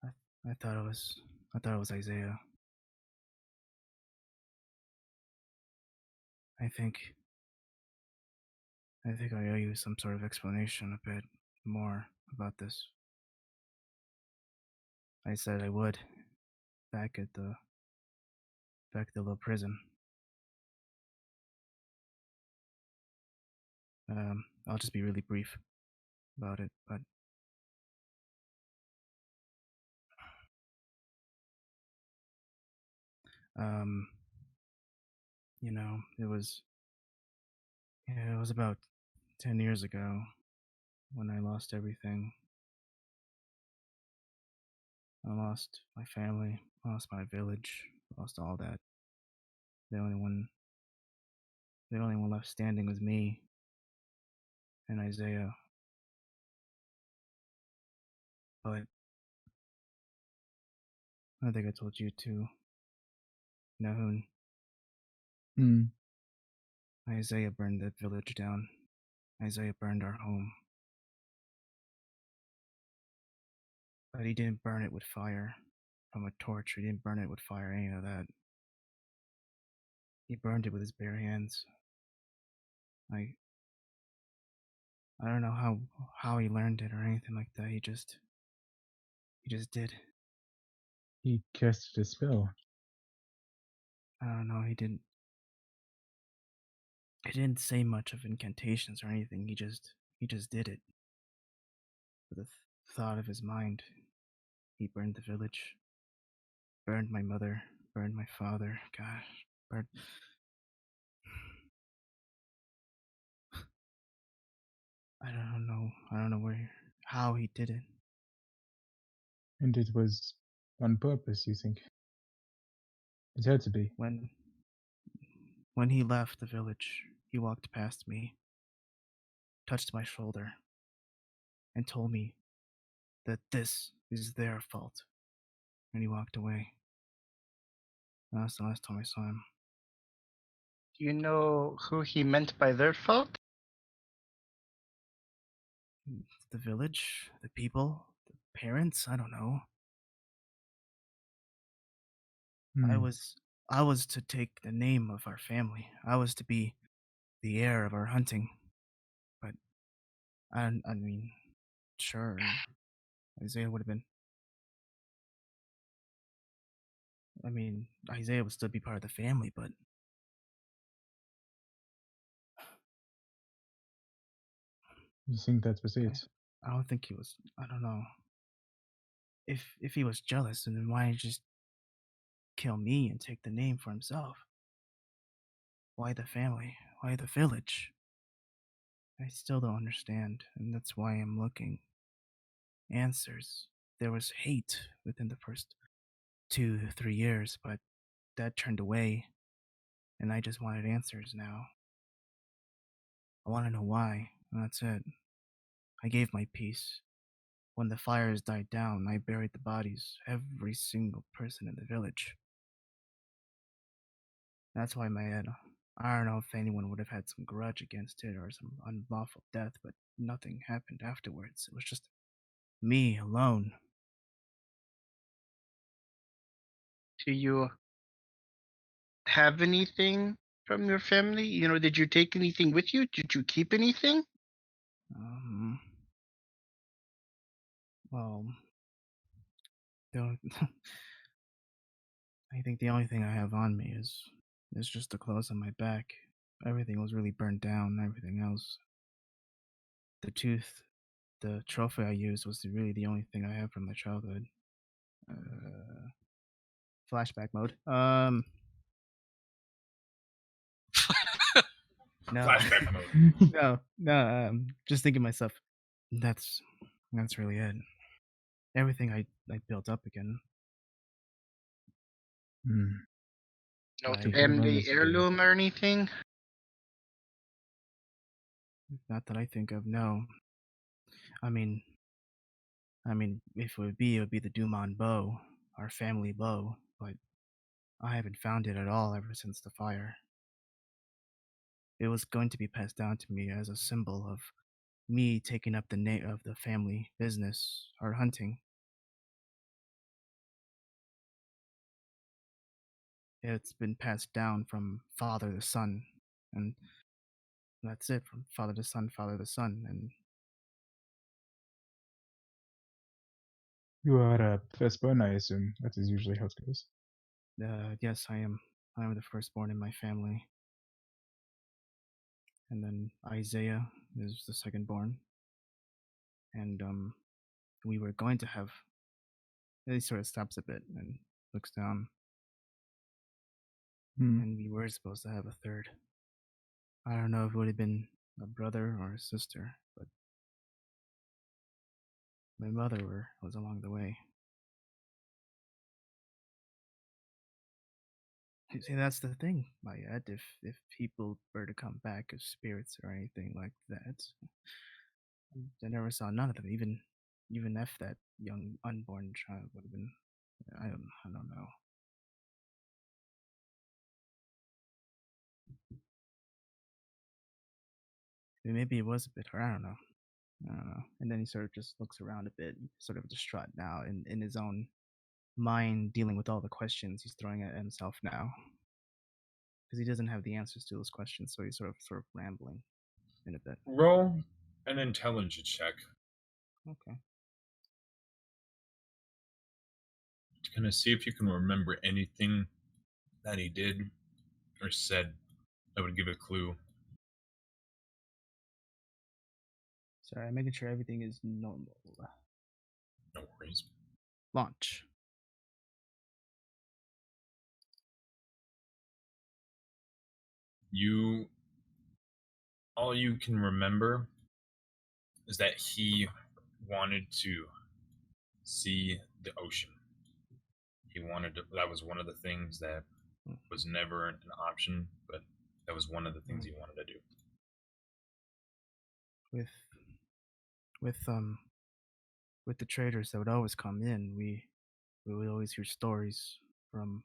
I thought it was Isaiah. I think I owe you some sort of explanation a bit more about this. I said I would back at the little prison. I'll just be really brief about it, but you know, it was about 10 years ago when I lost everything. I lost my family, lost my village, lost all that. The only one left standing was me and Isaiah. But I think I told you too, Nahun. Isaiah burned that village down. Isaiah burned our home. But he didn't burn it with fire from a torch. He didn't burn it with fire, any of that. He burned it with his bare hands. I don't know how he learned it or anything like that. He just did. He casted a spell. I don't know. He didn't say much of incantations or anything. He just did it. With the thought of his mind, he burned the village, burned my mother, burned my father. Gosh, burned. I don't know. How he did it. And it was on purpose, you think? It had to be. When he left the village, he walked past me, touched my shoulder, and told me that this is their fault. And he walked away. That's the last time I saw him. do you know who he meant by their fault? The village, the people, the parents, I don't know. I was to take the name of our family. I was to be the heir of our hunting. But I mean, sure, Isaiah would have been. I mean, Isaiah would still be part of the family, but You think that was it? I don't think he was. I don't know. If he was jealous, then why didn't he just kill me and take the name for himself? Why the family? Why the village? I still don't understand, and that's why I'm looking. Answers. There was hate within the first 2 to 3 years, but that turned away, and I just wanted answers now. I want to know why, and that's it. I gave my piece. When the fires died down, I buried the bodies, every single person in the village. That's why my head. I don't know if anyone would have had some grudge against it or some unlawful death, but nothing happened afterwards. It was just me alone. Do you have anything from your family? You know, did you take anything with you? Did you keep anything? Um, well, the, I think the only thing I have on me is just the clothes on my back. Everything was really burnt down. Everything else, the tooth, the trophy I used was really the only thing I have from my childhood. Flashback mode. No, Flashback mode. no. Just thinking to myself, that's really it. Everything I built up again. Hmm. No I- family Honestly. heirloom or anything? Not that I think of. No. I mean, if it would be the Dumont bow, our family bow. But I haven't found it at all ever since the fire. It was going to be passed down to me as a symbol of me taking up the name of the family business, our hunting. It's been passed down from father to son, and that's it, from father to son, and You are a firstborn, I assume. That is usually how it goes. yes, I am. I am the firstborn in my family, and then Isaiah is the secondborn, and we were going to have. He sort of stops a bit and looks down, Hmm. and we were supposed to have a third. I don't know if it would have been a brother or a sister, but my mother was along the way. You see, that's the thing, Mayette. If people were to come back as spirits or anything like that, I never saw none of them. Even if that young unborn child would have been, I don't know. Maybe it was a bit hard. I don't know. And then he sort of just looks around a bit, sort of distraught now, in his own mind, dealing with all the questions he's throwing at himself now, because he doesn't have the answers to those questions. So he's sort of rambling in a bit. Roll an intelligence check Okay. to kind of see if you can remember anything that he did or said that would give a clue. Sorry, I'm making sure everything is normal. No worries. Launch. All you can remember is that he wanted to see the ocean. That was one of the things that was never an option, but that was one of the things he wanted to do. With the traders that would always come in, we would always hear stories from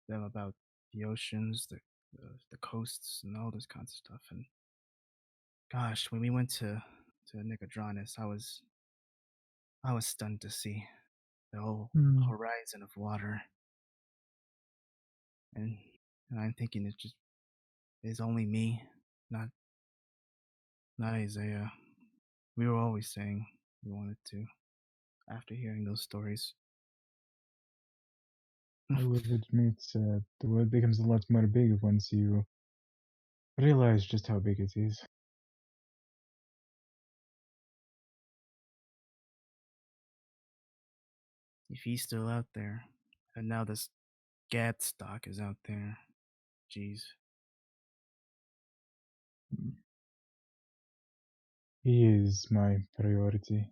them about the oceans, the coasts, and all this kinds of stuff. And gosh, when we went to Nicodronas, I was stunned to see the whole Hmm. horizon of water, and I'm thinking it's only me, not Isaiah. We were always saying we wanted to, after hearing those stories. I will admit the world becomes a lot more big once you realize just how big it is. if he's still out there, and now this Gadstock is out there. Jeez. He is my priority.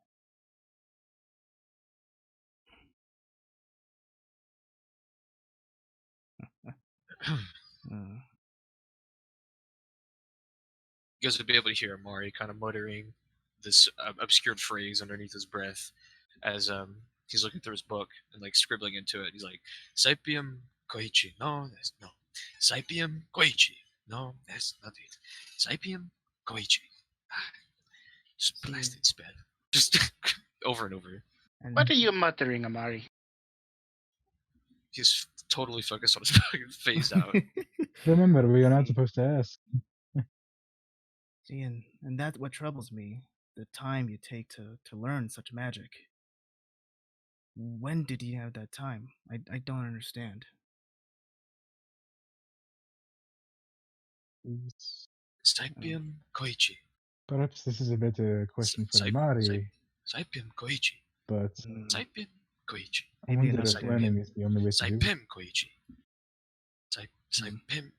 Uh, You guys would be able to hear Amari kind of muttering this obscured phrase underneath his breath as he's looking through his book and like scribbling into it. He's like, "Sapium Koichi. No, that's no. Sapium Koichi. No, that's not it. Sapium Koichi. Ah, just blasted spell. Just over and over. and What are you muttering, Amari? He's totally focused on his fucking face out. Remember, we are not See. supposed to ask. See, and that's what troubles me. The time you take to learn such magic. When did he have that time? I don't understand. Sapium Koichi. Perhaps this is a better question for Saip- Mari, Sapium Koichi. but Mm, Saipim Koichi. I Maybe wonder another if day. learning is the only way to do it. Saipim Koichi. Saipim.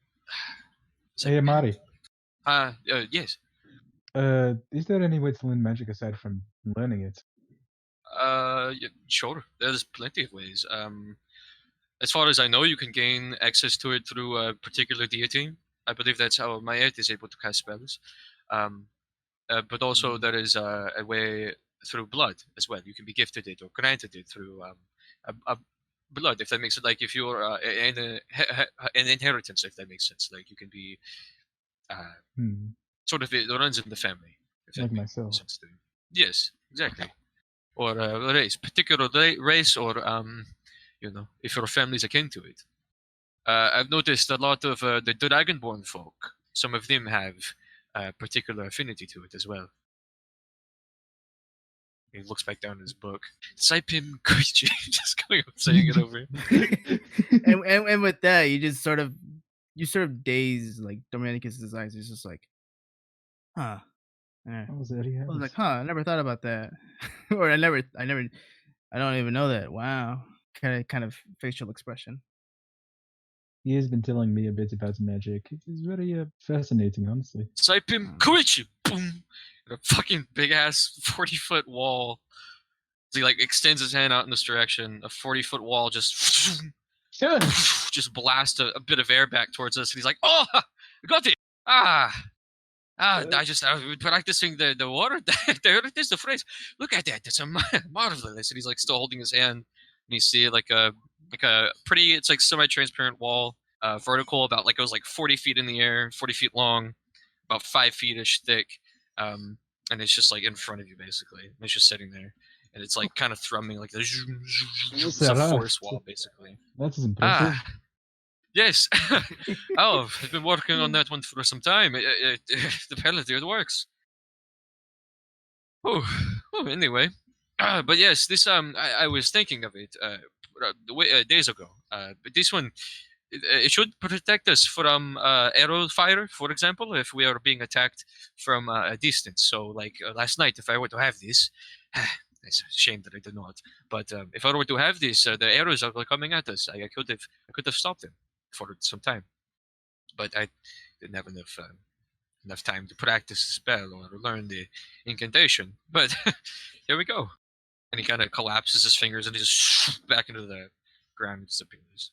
Hey, Mari, Yes. is there any way to learn magic aside from learning it? Yeah, sure. There's plenty of ways. As far as I know, you can gain access to it through a particular deity. I believe that's how Mayet is able to cast spells. But also there is a way through blood as well. You can be gifted it or granted it through a blood, if that makes it like if you're an inheritance, if that makes sense. Like you can be sort of it runs in the family, if that Like makes myself. sense to you. Yes, exactly. Or race, particular race, or if your family's akin to it. I've noticed a lot of the Dragonborn folk. Some of them have a particular affinity to it as well. He looks back down in his book. Saipim Koichi, just going up saying it over. and with that, you sort of daze like Dominicus's eyes. He's just like, huh. I Oh, there he was has. like, huh. I never thought about that, or I don't even know that. Wow, kind of facial expression. He has been telling me a bit about magic. It is very fascinating, honestly. Saipim Koichi, boom, and a fucking big ass 40-foot wall. He like extends his hand out in this direction. A 40-foot wall just just blast a bit of air back towards us, and he's like, "Oh, I got it! I was practicing the water. There it is, the phrase. Look at that! It's marvelous." And he's like still holding his hand, and you see like a pretty, it's like semi-transparent wall, vertical, about like it was like 40 feet in the air, 40 feet long, about 5 feet-ish thick, and it's just like in front of you basically. And it's just sitting there, and it's like kind of thrumming like this. It's a forest wall basically. That is impressive. Yes. Oh, I've been working on that one for some time. Apparently it works. Oh, anyway. But yes, this I was thinking of it days ago. But this one, it should protect us from arrow fire, for example, if we are being attacked from a distance. So, like last night, if I were to have this, it's a shame that I did not. But if I were to have this, the arrows are coming at us. I could have stopped them for some time, but I didn't have enough time to practice the spell or learn the incantation. But here we go. And he kind of collapses his fingers and he just back into the ground and disappears.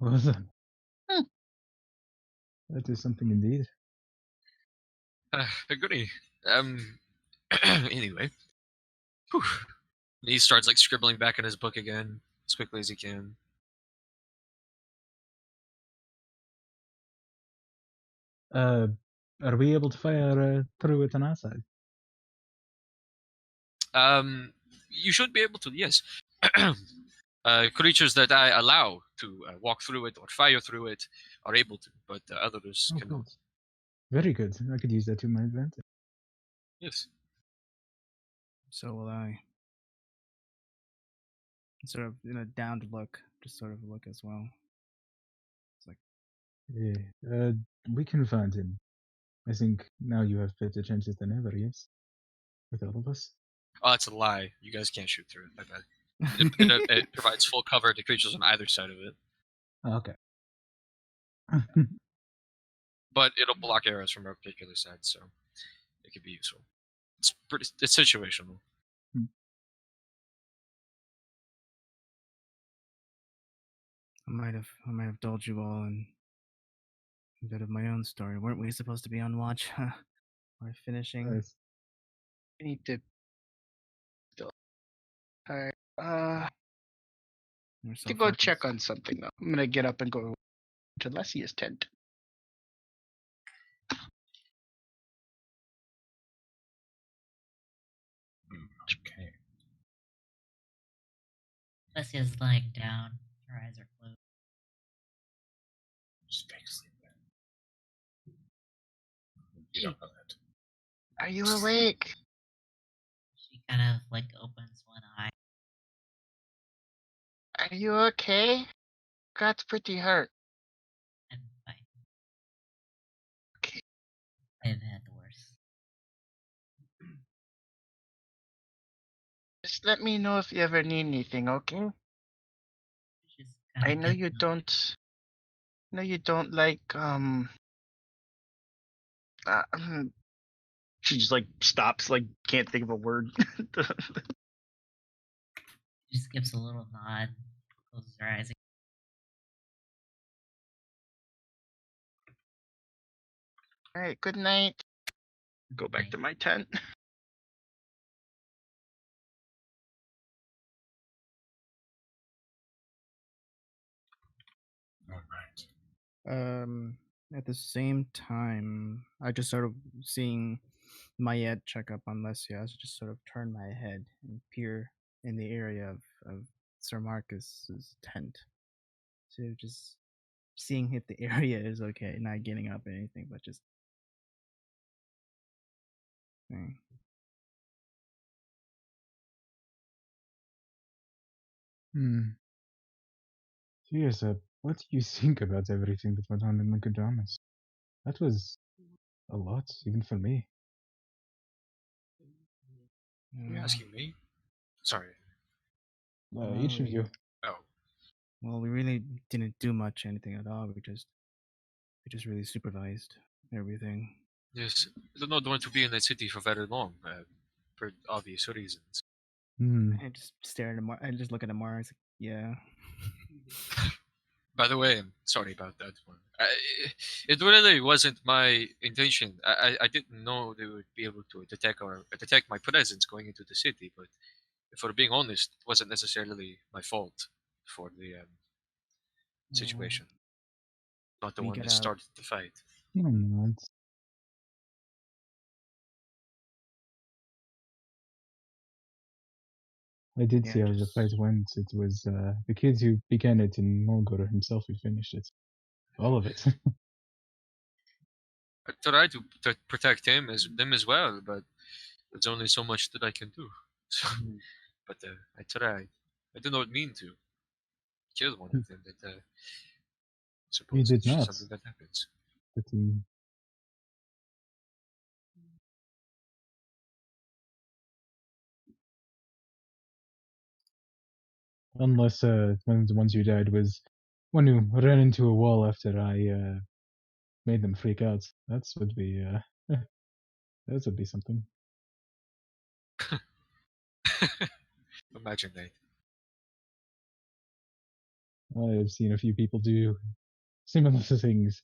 Awesome. That is something indeed. Goody. Anyway. Whew. He starts like scribbling back in his book again as quickly as he can. Are we able to fire through it on our side? You should be able to, yes. Creatures that I allow to walk through it or fire through it are able to, but others cannot. Good. Very good. I could use that to my advantage. Yes. So will I. Sort of in a downed look, just sort of look as well. It's like, Yeah. We can find him. I think now you have better chances than ever, yes? With all of us. Oh, that's a lie. You guys can't shoot through it. My bad. It provides full cover to creatures on either side of it, Okay. but it'll block arrows from a particular side, so it could be useful. It's situational. I might have told you all in a bit of my own story. Weren't we supposed to be on watch? Or finishing? Nice. I need to. Alright. We're To so go check focused. on something though. I'm gonna get up and go to Lesia's tent. Okay. Alessia's lying down. Her eyes are closed. Just take a sleep then. You don't know that. Are you awake? She kind of like opens one eye. Are you okay? God's pretty hurt. And fine. Okay. I've had the worst. Just let me know if you ever need anything, okay? She's kind I of know you getting up. don't. I know you don't like uh, she just like stops, like can't think of a word. She just gives a little nod, closes her eyes. All right, good night. Go back to my tent. All right. At the same time, I just sort of seeing Mayet check up on Lesia. I just sort of turn my head and peer in the area of Sir Marcus's tent. So just seeing if the area is okay, not getting up or anything, but just. So yes, what do you think about everything that went on in Nicodronas? That was a lot, even for me. Are you asking me? Sorry. Each of you. Oh. Well, we really didn't do much anything at all. We just really supervised everything. Yes. I don't not want to be in that city for very long, for obvious reasons. I just stare at him. I just look at him. I was like, yeah. By the way, I'm sorry about that one. It really wasn't my intention. I didn't know they would be able to detect my presence going into the city. But if we're being honest, it wasn't necessarily my fault for the situation. Not the We one get that out. started the fight. Not. I did Yeah, see how the fight went. It was the kid who began it and Morgor himself who finished it. All of it. I tried to protect them as well, but there's only so much that I can do. So, but I tried. I did not mean to kill one of them. But suppose You did it's just not. something that happens. But, unless one of the ones who died was one who ran into a wall after I made them freak out. That would be that would be something. Imagine that. I've seen a few people do similar things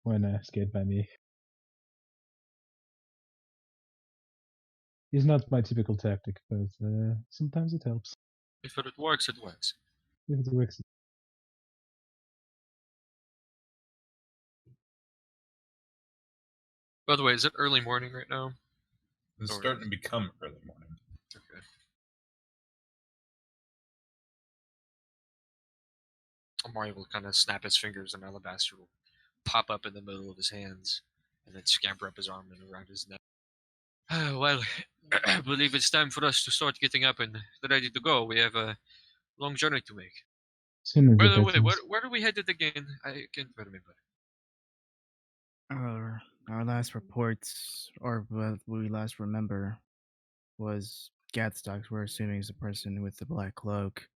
when scared by me. It's not my typical tactic, but sometimes it helps. If it works, it works. If it works, By the way, is it early morning right now? It's Or- starting to become early morning. Okay. Mario will kind of snap his fingers and alabaster will pop up in the middle of his hands and then scamper up his arm and around his neck. Well, I believe it's time for us to start getting up and ready to go. We have a long journey to make. sooner By the the way, better. where are we headed again? I can't remember. Our last reports, or what we last remember, was Gadstock, we're assuming is the person with the black cloak,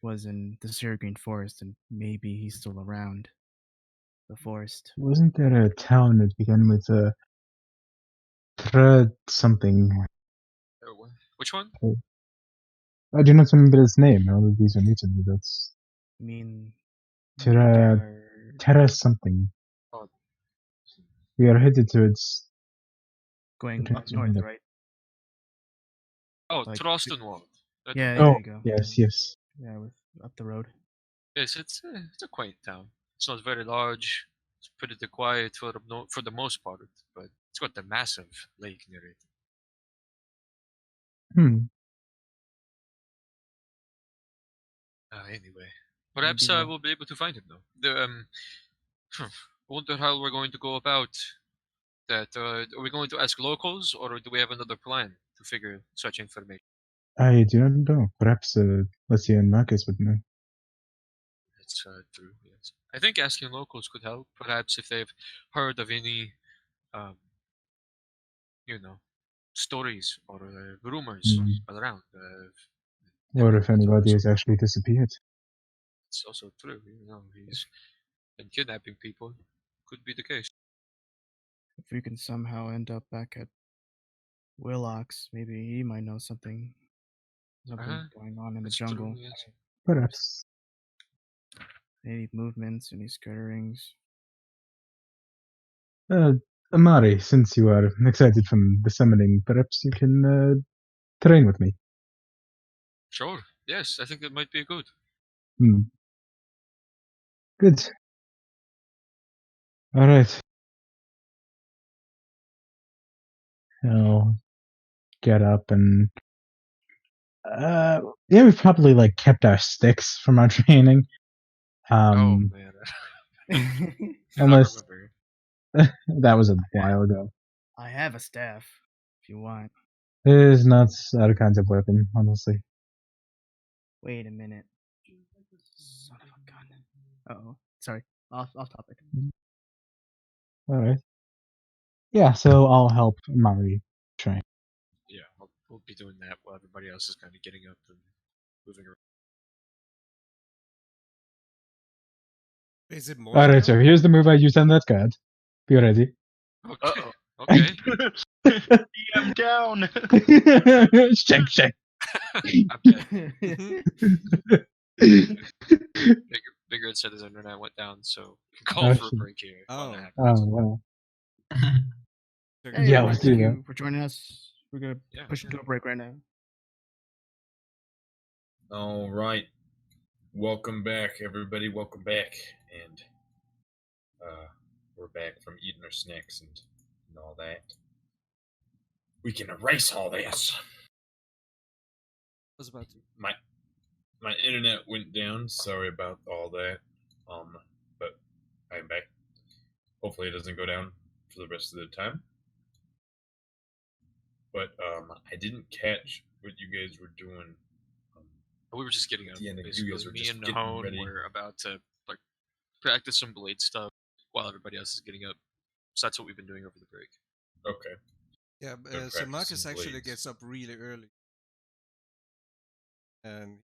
was in the Green Forest, and maybe he's still around the forest. Wasn't there a town that began with a something? Which one? I do not remember its name. All of these are new to me. That's I mean, Terra something. Oh. We are headed towards. going Okay, up north, right? Oh, Like, Trostenwald. Yeah, Oh, there you go. yes. Yeah, with up the road. Yes, it's a quaint town. It's not very large. It's pretty quiet for the most part, but it's got the massive lake near it. Anyway, perhaps Maybe we'll be able to find him though. I wonder how we're going to go about that. Are we going to ask locals, or do we have another plan to figure such information? I do not know. Perhaps Leslie and Marcus would know. That's true. Yes, I think asking locals could help. Perhaps if they've heard of any, um, stories or rumors around. Or if anybody has actually disappeared. It's also true. He's been kidnapping people. Could be the case. if we can somehow end up back at Willox, maybe he might know something going on in the That's jungle. true, yes. Perhaps. Any movements, any scatterings. Amari, since you are excited from the summoning, perhaps you can train with me. Sure. Yes, I think that might be good. Good. All right. I'll get up and we've probably like kept our sticks from our training. Oh man. Unless that was a while ago. I have a staff, if you want. It is not our kinds of weapon, honestly. Wait a minute. Son of a gun. Uh-oh. Sorry. Off topic. All right. Yeah, so I'll help Amari train. Yeah, we'll be doing that while everybody else is kind of getting up and moving around. Is it more? All right, so here's the move I used on that card. Be ready. Okay. Okay. I'm down. Shake. Bigger said his internet went down, so we can call for a break here. Oh. Wow. Hey, Yeah, everyone, let's do thank that. you for joining us. We're gonna push into a break right now. All right. Welcome back, everybody. Welcome back. And we're back from eating our snacks and all that. We can erase all this. I was about to. My internet went down. Sorry about all that. But I'm back. Hopefully it doesn't go down for the rest of the time. But I didn't catch what you guys were doing. We were just getting up. The end of you Basically, guys were me just and getting Nahone ready. were about to practice some blade stuff while everybody else is getting up. So that's what we've been doing over the break. Okay. Yeah, They're so Marcus practicing actually blades. gets up really early. And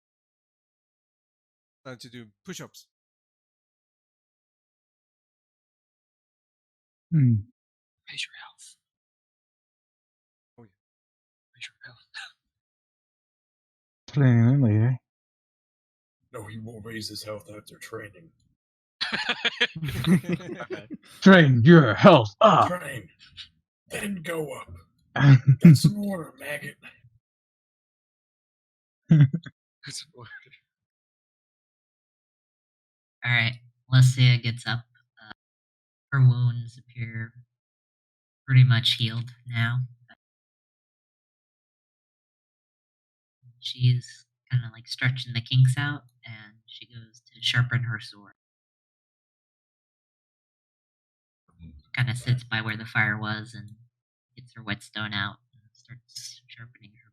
starting to do push-ups. Raise your health. Oh, yeah. Raise your health. Training only, eh? No, he will raise his health after training. Okay. Train your health up. Train. Then go up. Get some water, maggot. Alright, Leslia gets up. Her wounds appear pretty much healed now. She's kind of like stretching the kinks out, and she goes to sharpen her sword. Kind of sits by where the fire was and gets her whetstone out and starts sharpening her.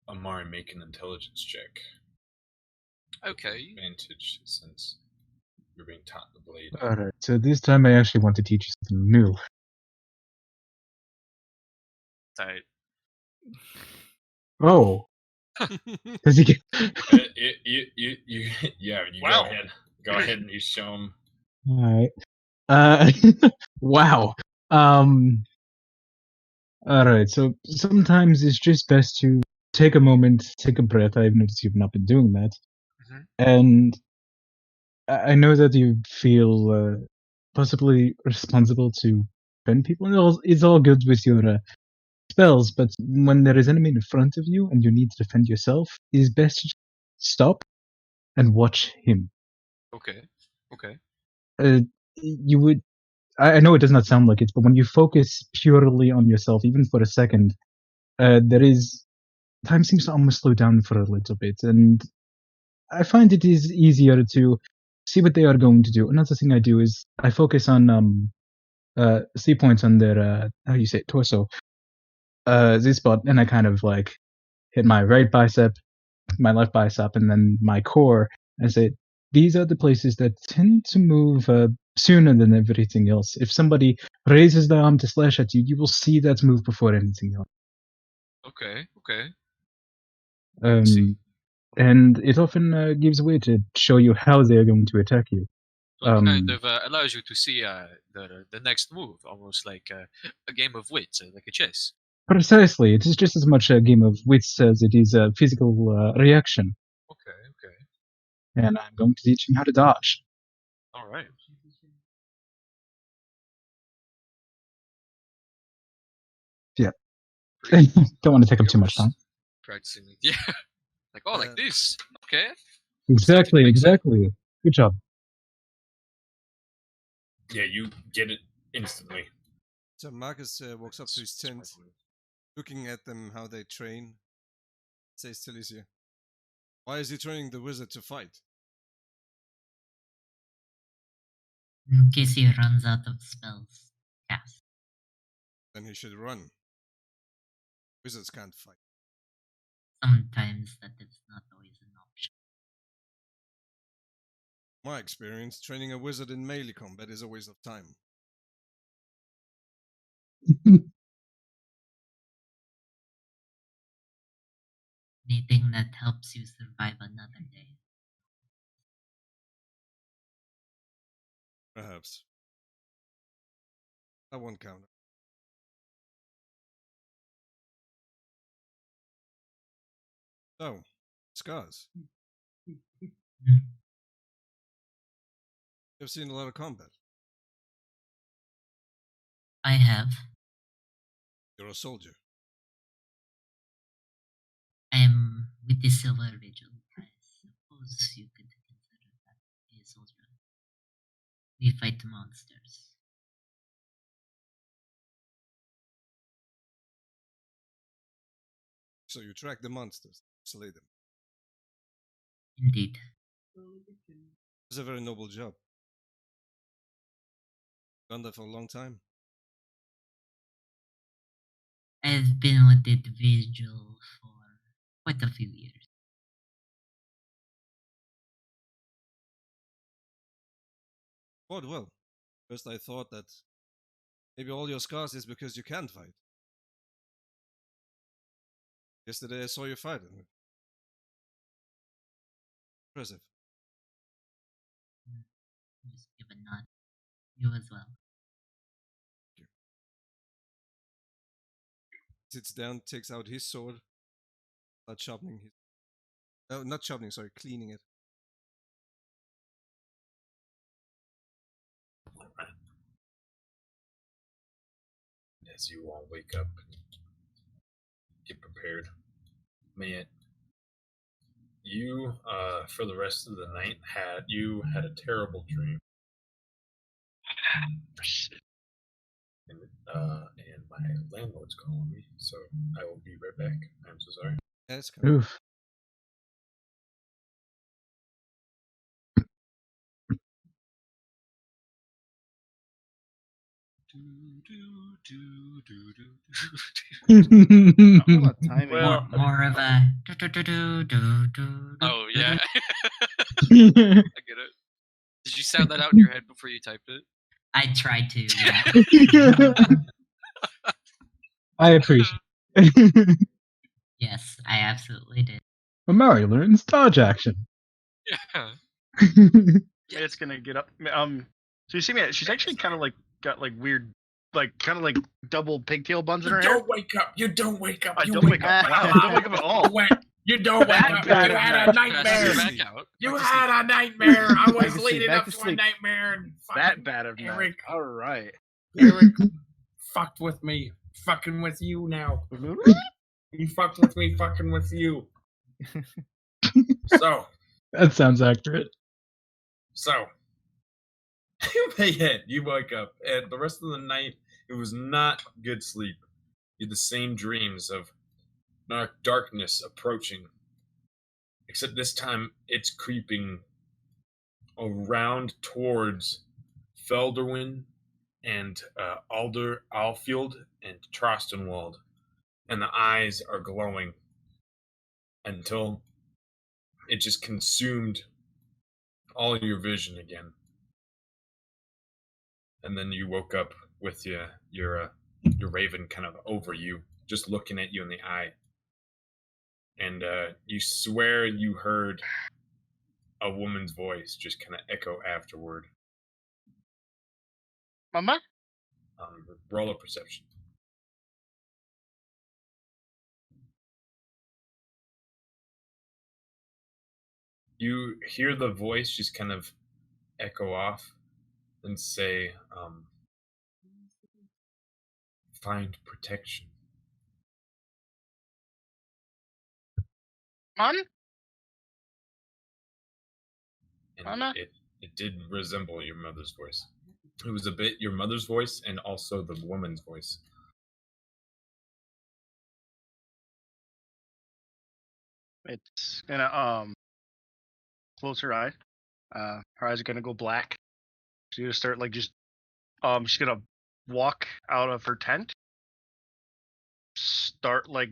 Amari, make an intelligence check. Okay. Advantage since you're being taught the blade. Alright, so this time I actually want to teach you something new. tight. Oh, does he get? Yeah, you Wow. go ahead and you show him. All right. Wow. All right. So sometimes it's just best to take a moment, take a breath. I've noticed you've not been doing that, Mhm. and I know that you feel possibly responsible to defend people. And it's all good with your spells, but when there is enemy in front of you and you need to defend yourself, it is best to stop and watch him. Okay. Okay. You would. I know it does not sound like it, but when you focus purely on yourself, even for a second, there is time seems to almost slow down for a little bit, and I find it is easier to see what they are going to do. Another thing I do is I focus on C points on their how you say it, torso, Z spot, and I kind of like hit my right bicep, my left bicep, and then my core, and say these are the places that tend to move sooner than everything else. If somebody raises their arm to slash at you, you will see that move before anything else. Okay. Okay. Um, and it often gives way to show you how they are going to attack you. So it kind of allows you to see the next move, almost like a game of wits, like a chess. Precisely, it is just as much a game of wits as it is a physical reaction. Okay. Okay. And I'm going to teach him how to dodge. All right. Yeah. Pretty Don't want to take up too much yours. time. Practicing it. Yeah. Like like this. Okay. Exactly, makes sense. exactly. Good job. Yeah, you get it instantly. So Marcus walks up to his tent, looking at them how they train. Says to Alicia, "Why is he training the wizard to fight?" In case he runs out of spells. Cast. Then he should run. Wizards can't fight. Sometimes that is not always an option. My experience, training a wizard in melee combat is a waste of time. Anything that helps you survive another day. Perhaps. I won't count it. So, scars. You've seen a lot of combat. I have. You're a soldier. I am with the Silver Vigil. I suppose you could consider that a soldier. We fight monsters. So you track the monsters, slay them. Indeed. It's a very noble job. Done that for a long time. I've been with the Vigil for quite a few years. Quite well. First I thought that maybe all your scars is because you can't fight. Yesterday I saw you fight. Impressive. Just give a nod. You as well. Sits down, takes out his sword, starts sharpening his. No, not sharpening, sorry, cleaning it. As you all wake up and get prepared, man, you for the rest of the night had a terrible dream. And my landlord's calling me, so I will be right back. I'm so sorry. Yeah, it's coming. Oof. How about timing? Well, More of a. Oh yeah. I get it. Did you sound that out in your head before you typed it? I tried to. Yeah. I appreciate Yes, I absolutely did. Well, Mario learns dodge action. Yeah. It's gonna get up. So you see me? She's actually kind of like got like weird, like kind of like double pigtail buns in You her hair. don't wake up. You don't wake up. I You don't wake up. Wow, don't wake up at all. You don't wake up. You bad had of a that. nightmare. Passes back out. You Back to had a nightmare. I Back was to sleep, leading back up to to a sleep. nightmare. And That fucking bad of that. Eric. All right. Eric fucked with me. Fucking with you now. He fucked with me. Fucking with you. So. That sounds accurate. So, yeah, you wake up, and the rest of the night, it was not good sleep. You had the same dreams of darkness approaching, except this time it's creeping around towards Felderwin and Alfield and Trostenwald, and the eyes are glowing until it just consumed all your vision again. And then you woke up with your raven kind of over you, just looking at you in the eye. And you swear you heard a woman's voice just kind of echo afterward. Mama? Roll a perception. You hear the voice just kind of echo off and say, find protection. Mom? And Mama? it did resemble your mother's voice. It was a bit your mother's voice and also the woman's voice. It's gonna close her eye. Her eyes are gonna go black. She's gonna start like just she's gonna walk out of her tent. Start like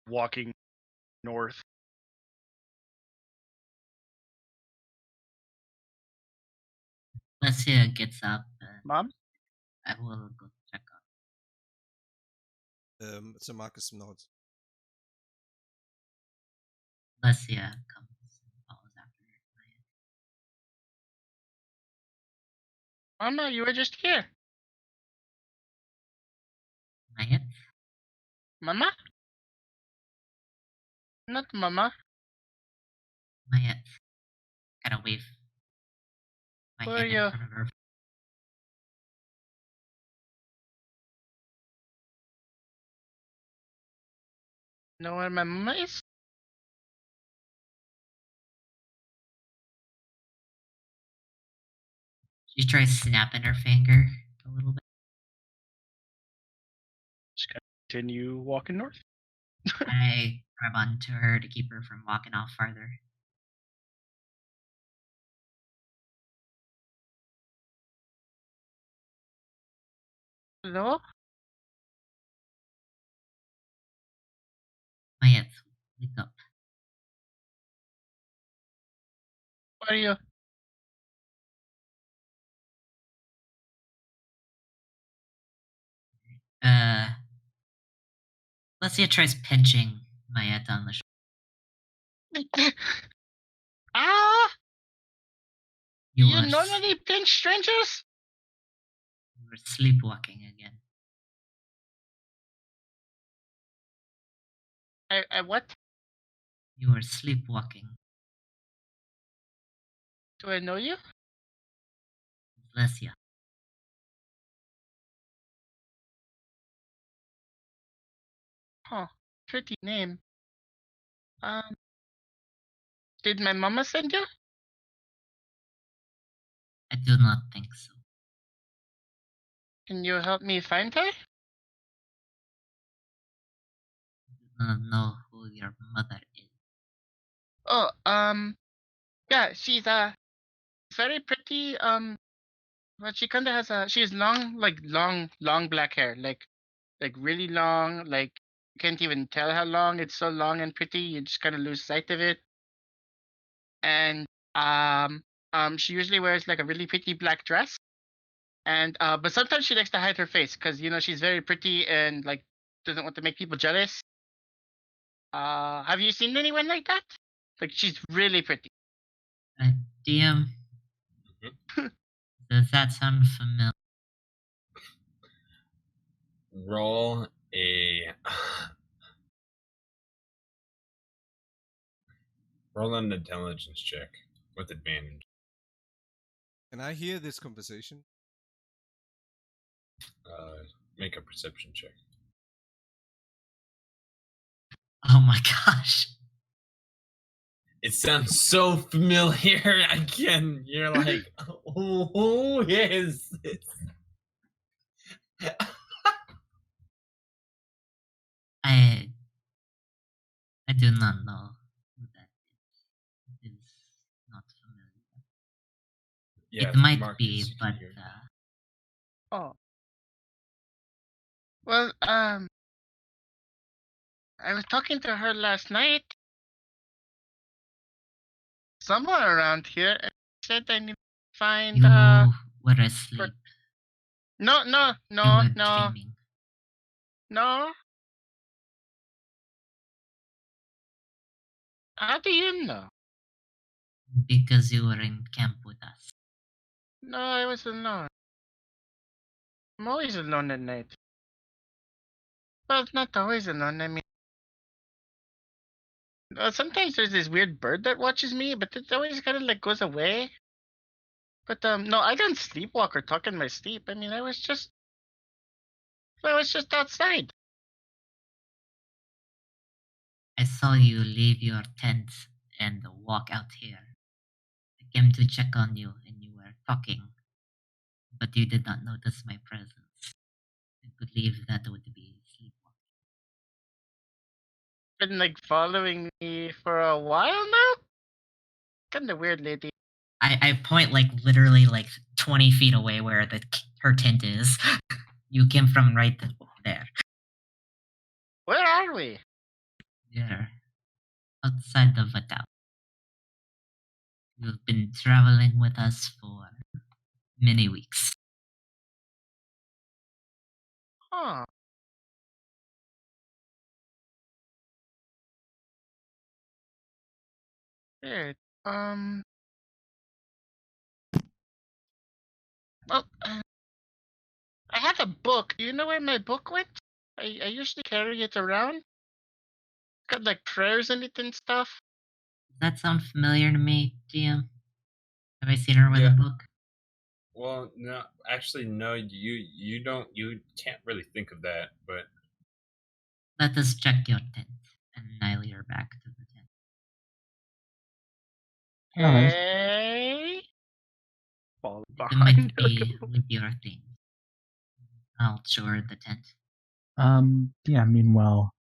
walking north. Lesia gets up. Mom? I will go check on. So Marcus nods. Lesia comes and follows after her. Mama, you were just here. Mayet? Mama? Not Mama. Mayet. Kind of wave my Where hand are you? in front of her. Know where my mama is? She tries snapping her finger a little bit. Just continue walking north. I grab onto her to keep her from walking off farther. Hello? Mayet, wake up. Where are you? Lesia tries pinching Mayet on the shoulder. Ah! You You were, normally pinch strangers? you were sleepwalking again. I what? You were sleepwalking. Do I know you? Lesia. Huh. Pretty name. Did my mama send you? I do not think so. Can you help me find her? I do not know who your mother is. Oh, yeah, she's very pretty. But she kinda has she has long black hair, like really long. Like you can't even tell how long. It's so long and pretty, you just kind of lose sight of it. And she usually wears like a really pretty black dress. And but sometimes she likes to hide her face because she's very pretty and like doesn't want to make people jealous. Have you seen anyone like that? Like, she's really pretty. DM, does that sound familiar? Roll a roll an intelligence check with advantage. Can I hear this conversation? Make a perception check. Oh my gosh. It sounds so familiar. Again, you're like, who is this? I do not know who that is. It is not familiar. Yeah, It might Marcus, be, you can but hear it. Oh. Well, I was talking to her last night. Somewhere around here, and she said I need to find. you were asleep. No, You were no. dreaming. No. How do you know? Because you were in camp with us. No, I was alone. I'm always alone at night. Well, not always alone. I mean, sometimes there's this weird bird that watches me, but it always kind of like goes away. But no, I don't sleepwalk or talk in my sleep. I mean, I was just outside. I saw you leave your tent and walk out here. I came to check on you and you were talking, but you did not notice my presence. I believe that would be sleepwalking. Been like following me for a while now. Kind of weird, lady. I point like literally like 20 feet away where her tent is. You came from right there. Where are we? There. Outside of a town. You've been traveling with us for many weeks. Huh. Weird. Well, I have a book. Do you know where my book went? I usually carry it around. Got like prayers in it and stuff. Does that sound familiar to me, GM? Have I seen her with a book? Well, no, actually, no. You don't. You can't really think of that. But Let us check your tent, and I lead her back to the tent. Alright. Hey. Fall It behind. might be with your things. I'll show her the tent. Yeah, meanwhile,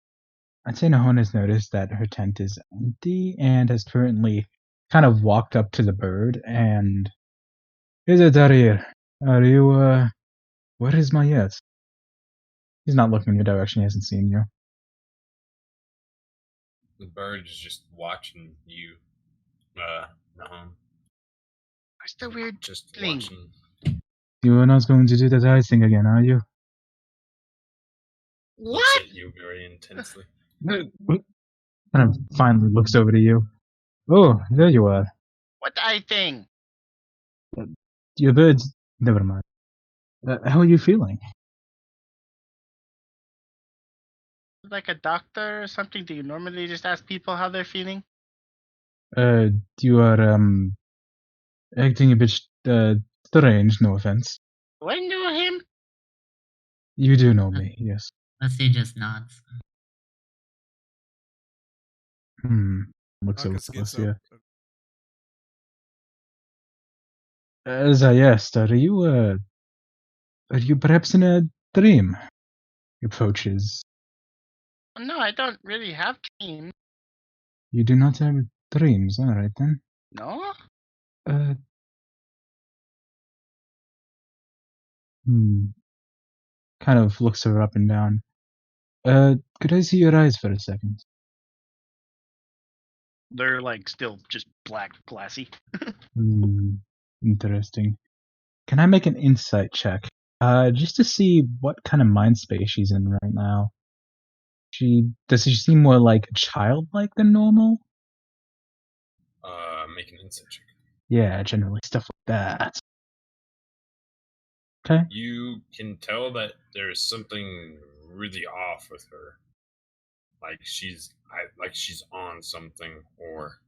I'd say Nahon has noticed that her tent is empty and has currently kind of walked up to the bird and... Is it Darir? Are you, where is Mayet? He's not looking in your direction, he hasn't seen you. the bird is just watching you, Nahum. Where's the weird Just thing? watching. You are not going to do that eye thing again, are you? Looks What? at you very intensely. Kind of finally looks over to you. Oh, there you are. What eye thing? Your bird's... Never mind. How are you feeling? Like a doctor or something? Do you normally just ask people how they're feeling? You are, acting a bit, strange, no offense. Do I know him? You do know me, yes. Leslie just nods. Looks over Marcus to gets Lucia. up. Zayest, are you perhaps in a dream? He approaches. No, I don't really have dreams. You do not have dreams, alright then. No? Kind of looks her up and down. Could I see your eyes for a second? They're like still just black, glassy. Interesting. Can I make an insight check? Just to see what kind of mind space she's in right now. Does she seem more like childlike than normal? Make an insight check. Yeah, generally stuff like that. Okay. You can tell that there's something really off with her. Like she's on something, or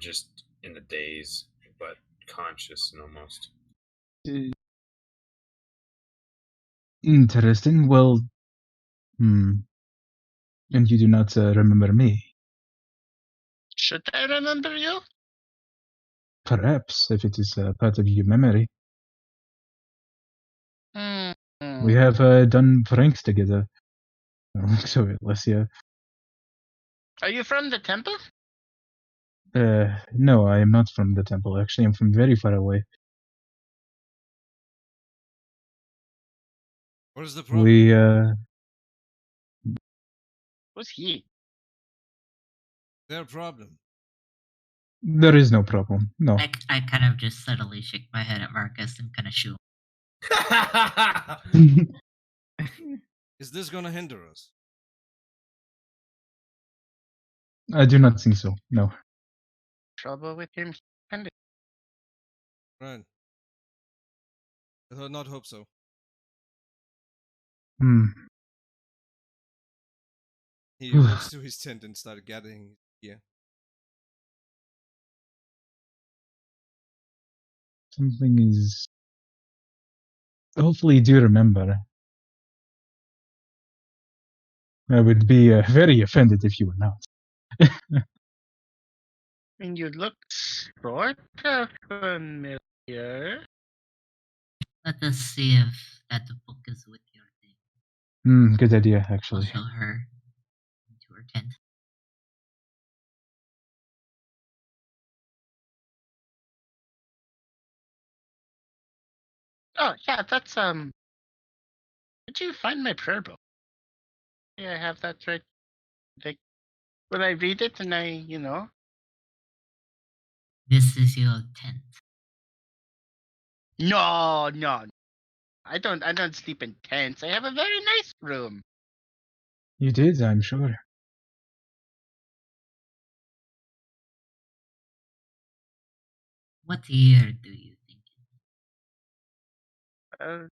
just in a daze, but conscious and almost. Interesting. Well, and you do not remember me? Should I remember you? Perhaps, if it is part of your memory. Hmm. We have done pranks together. So, Alessia. Are you from the temple? No, I am not from the temple. Actually, I'm from very far away. What is the problem? We, Who's he? Their problem. there is no problem. No. I kind of just subtly shake my head at Marcus and kind of shoo. Is this gonna hinder us? I do not think so. No. Trouble with him? Right. I would not hope so. He walks to his tent and started gathering gear. Something is. Hopefully, you do remember. I would be very offended if you were not. I mean, you look sort of familiar. Let us see if that book is with your thing. Good idea, I'll actually. show her into her tent. Oh, yeah, that's, did you find my prayer book? Yeah, I have that right. Like, will I read it and This is your tent. No. I don't sleep in tents. I have a very nice room. You did, I'm sure. What year do you think? I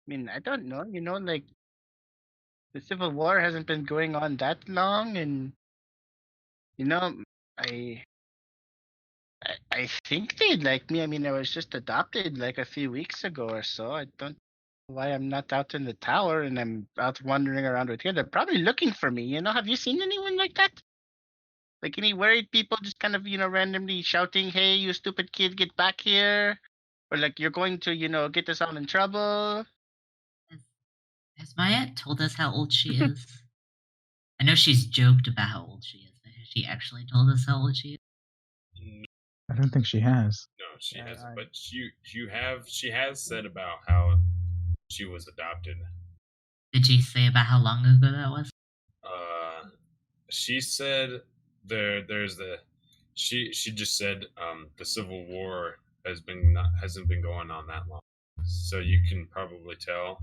mean, I don't know. Like, the Civil War hasn't been going on that long, and I think they like me. I mean, I was just adopted like a few weeks ago or so. I don't know why I'm not out in the tower and I'm out wandering around with here. They're probably looking for me. Have you seen anyone like that? Like any worried people just kind of, randomly shouting, "Hey, you stupid kid, get back here." Or like you're going to, get us all in trouble. Has Maya told us how old she is? I know she's joked about how old she is, but has she actually told us how old she is? I don't think she has. No, she hasn't. But she has said about how she was adopted. Did she say about how long ago that was? She said there's the she just said the Civil War hasn't been going on that long, so you can probably tell.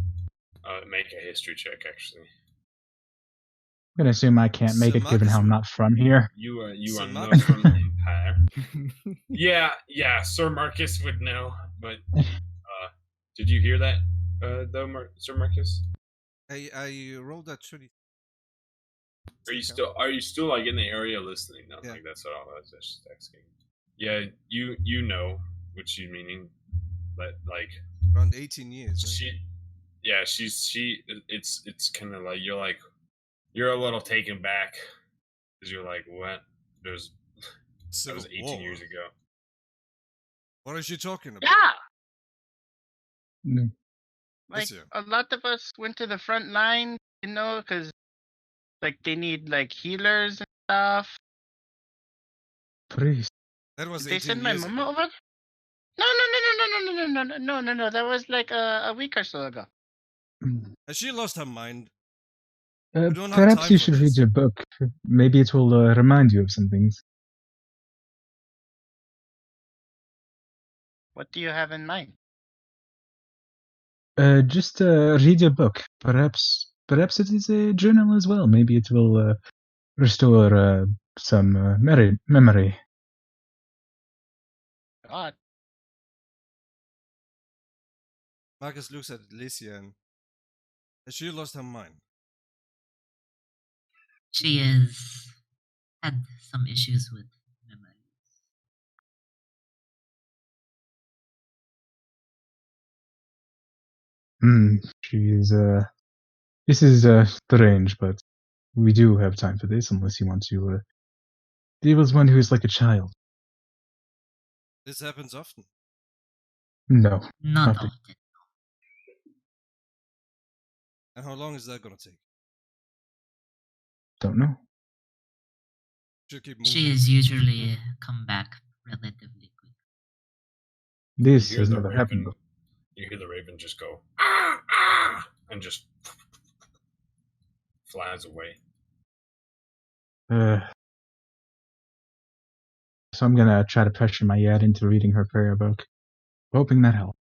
Make a history check, actually. I'm gonna assume I can't make it given how I'm not from here. You Sir are not Marcus? from the Empire. Yeah, Sir Marcus would know, but did you hear that though, Sir Marcus? I rolled that 30. Are you still like in the area listening? No, Yeah. like that's what I was just asking. Yeah, you know what she's meaning, but like Around 18 years. Right? it's kind of like you're a little taken back because you're like, what? That was 18 years ago. What is she talking about? Yeah. Mm. Like Yes, a lot of us went to the front line, because like they need like healers and stuff. Priest. That was Did they 18 send my years mama ago. over? No. That was like a week or so ago. Has she lost her mind? don't have Perhaps time you for should read this. your book. Maybe it will remind you of some things. What do you have in mind? Just read your book. Perhaps it is a journal as well. Maybe it will restore some memory. God. Marcus looks at Alicia and has she lost her mind? She has had some issues with memory. She is. This is strange, but we do have time for this, unless you want to deal with one who is like a child. This happens often. No, Not Nothing. often. And how long is that gonna take? don't know. Should keep moving. She has usually come back relatively quick. This You hear has the never happened raven. before. You hear the raven just go ah, ah, and just flies away. So I'm gonna try to pressure my yad into reading her prayer book, hoping that helps.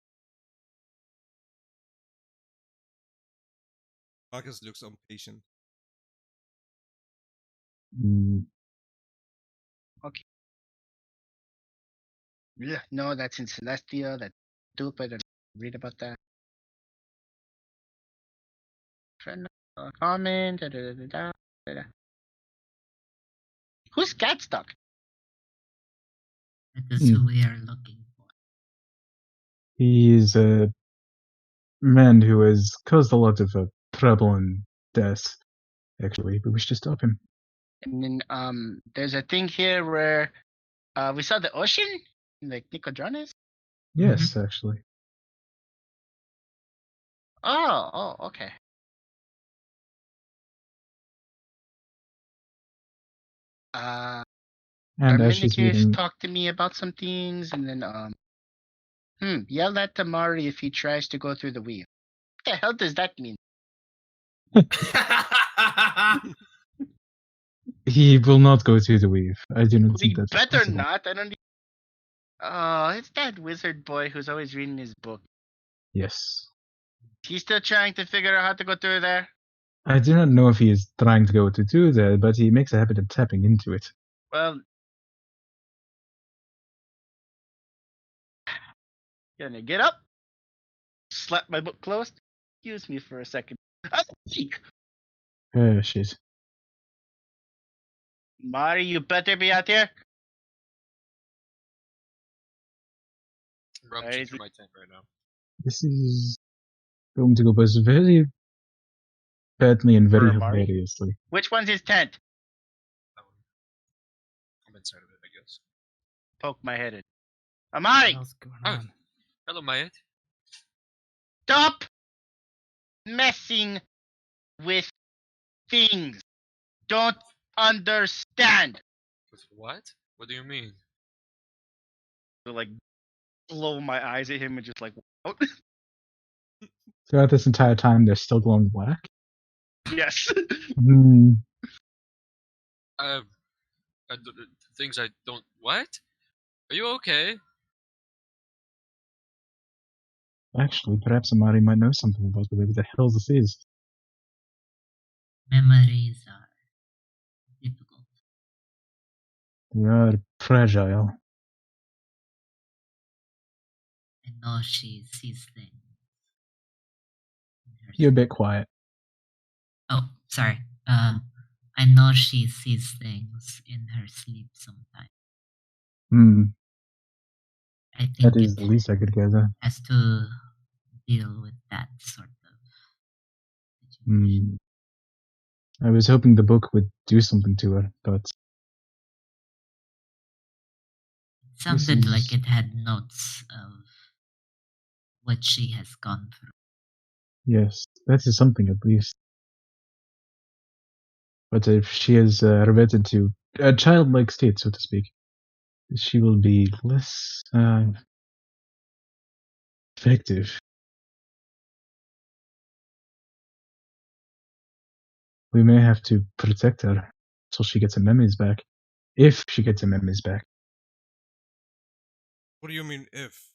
Marcus looks impatient. Yeah, no, that's in Celestia. That's stupid. I read about that. Comment. Who's Gadstock? That is who we are looking for. He is a man who has caused a lot of trouble and death, actually. We wish to stop him. And then there's a thing here where we saw the ocean, like Nicodronas. Yes, actually. Oh, okay. And as she's Arminicus reading, talked to me about some things, and then yell at Tamari if he tries to go through the weave. What the hell does that mean? he will not go through the weave. I do not He think that's better possible. not. I don't. Oh, it's that wizard boy who's always reading his book. Yes. He's still trying to figure out how to go through there. I do not know if he is trying to go to do that, but he makes a habit of tapping into it. Well, gonna get up, slap my book closed. Excuse me for a second. Shit. Mari, you better be out here. I'm rummaging Crazy. through my tent right now. This is going to go both very badly and very For Amari? hilariously. Which one's his tent? That one. I'm inside of it, I guess. Poke my head in. Amari, What else going Oh. on? Hello, Mayet. stop messing with things. Don't understand. With what? What do you mean? So, like, blow my eyes at him and just like, what? Throughout this entire time, they're still glowing black. Yes. Hmm. Things I don't. What? Are you okay? Actually, perhaps Amari might know something about whatever the hell this is. Memories are difficult. They are fragile. I know she sees things. in her You're a sleep. bit quiet. Oh, sorry. I know she sees things in her sleep sometimes. Hmm. I think That is it the least I could gather. has to deal with that sort of situation. I was hoping the book would do something to her, but It sounded is- like it had notes of what she has gone through. yes, that is something at least. But if she has reverted to a childlike state, so to speak, she will be less effective. We may have to protect her until she gets her memories back. If she gets her memories back. What do you mean if?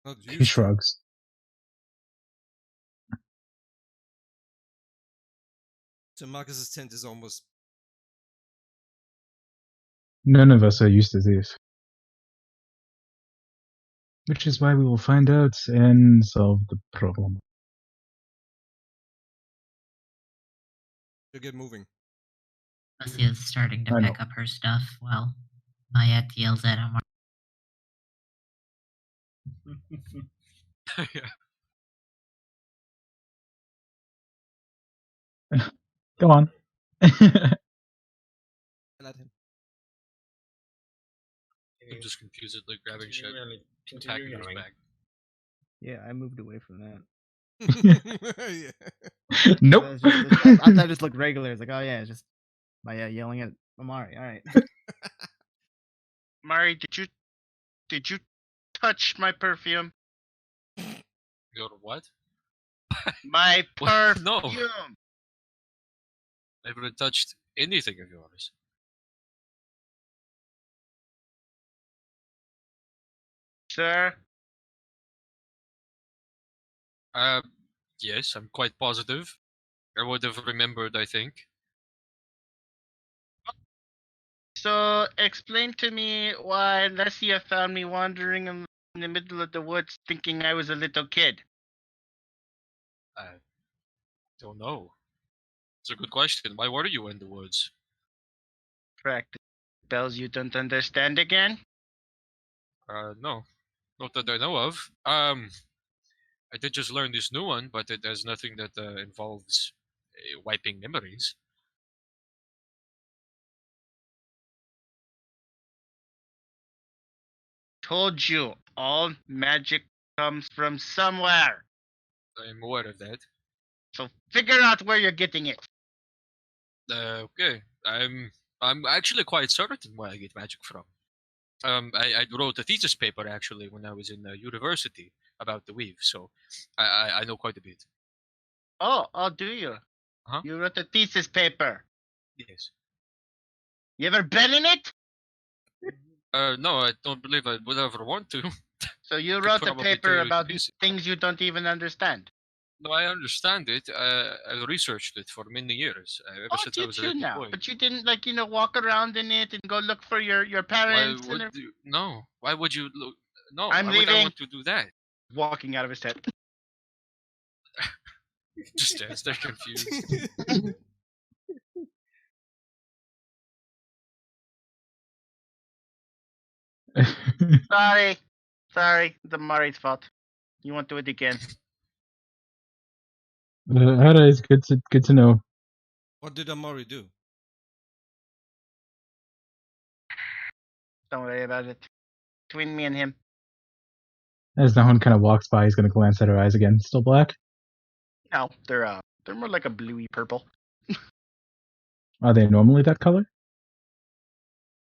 Not He used to. shrugs. So Marcus's tent is almost. None of us are used to this. Which is why we will find out and solve the problem. To get moving. Leslie is starting to I know. pick up her stuff while Mayette yells at him. Yeah. Go on. Let him. I'm just confusedly grabbing shit, Continue packing his yelling. bag. Yeah, I moved away from that. Yeah. Nope. I thought it just looked regular. It's like, oh yeah, it's just my yelling at Amari. All right. Mari, did you touch my perfume? Go to what? My What? perfume. No. I haven't touched anything of yours. Sir, Yes, I'm quite positive. I would have remembered, I think. so explain to me why Lesia found me wandering in the middle of the woods thinking I was a little kid. I don't know. It's a good question. Why were you in the woods? Practice spells you don't understand again? No. Not that I know of. I did just learn this new one, but it has nothing that involves wiping memories. Told you, all magic comes from somewhere. I'm aware of that. So figure out where you're getting it. Okay. I'm actually quite certain where I get magic from. I wrote a thesis paper actually when I was in university about the weave, so I know quite a bit. Oh, do you? Huh? You wrote a thesis paper. Yes. You ever been in it? No, I don't believe I would ever want to. So you Could wrote a probably tell paper you about the basics. things you don't even understand. No, I understand it. I researched it for many years, ever Oh, since I did was a you little now? boy. But you didn't walk around in it and go look for your Why parents would and you? No. Why would you look? No. I'm Why would I leaving. want to do that? walking out of his tent. Just stands there confused. Sorry, the Murray's fault. You won't do it again. Alright, it's good to know. What did Amari do? Don't worry about it. Between me and him. As Nahon kind of walks by, he's going to glance at her eyes again. Still black? No, they're more like a bluey purple. Are they normally that color?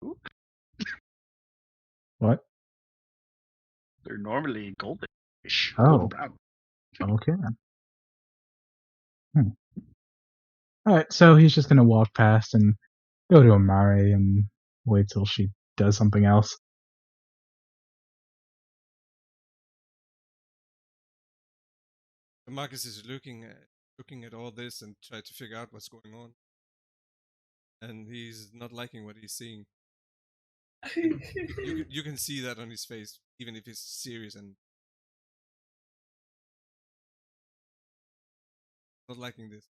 Ooh. What? They're normally goldish. Oh. Golden brown. Okay. Alright, so he's just going to walk past and go to Amari and wait till she does something else. Marcus is looking at all this and try to figure out what's going on. And he's not liking what he's seeing. You can see that on his face, even if he's serious and not liking this.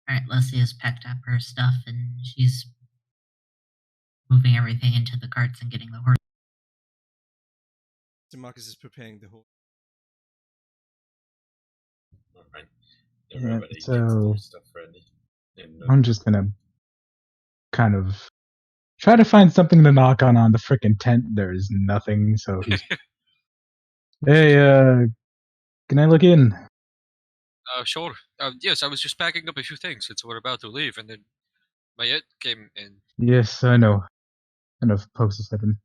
Alright, Leslie has packed up her stuff and she's moving everything into the carts and getting the horse. So Marcus is preparing the whole. Alright. Yeah, Everybody gets so their stuff ready. And, I'm just going to kind of try to find something to knock on the frickin' tent. There's nothing, so he's... Hey, can I look in? Sure. Yes, I was just packing up a few things since we're about to leave, and then Mayette came in. Yes, I know. Kind of pokes his head in.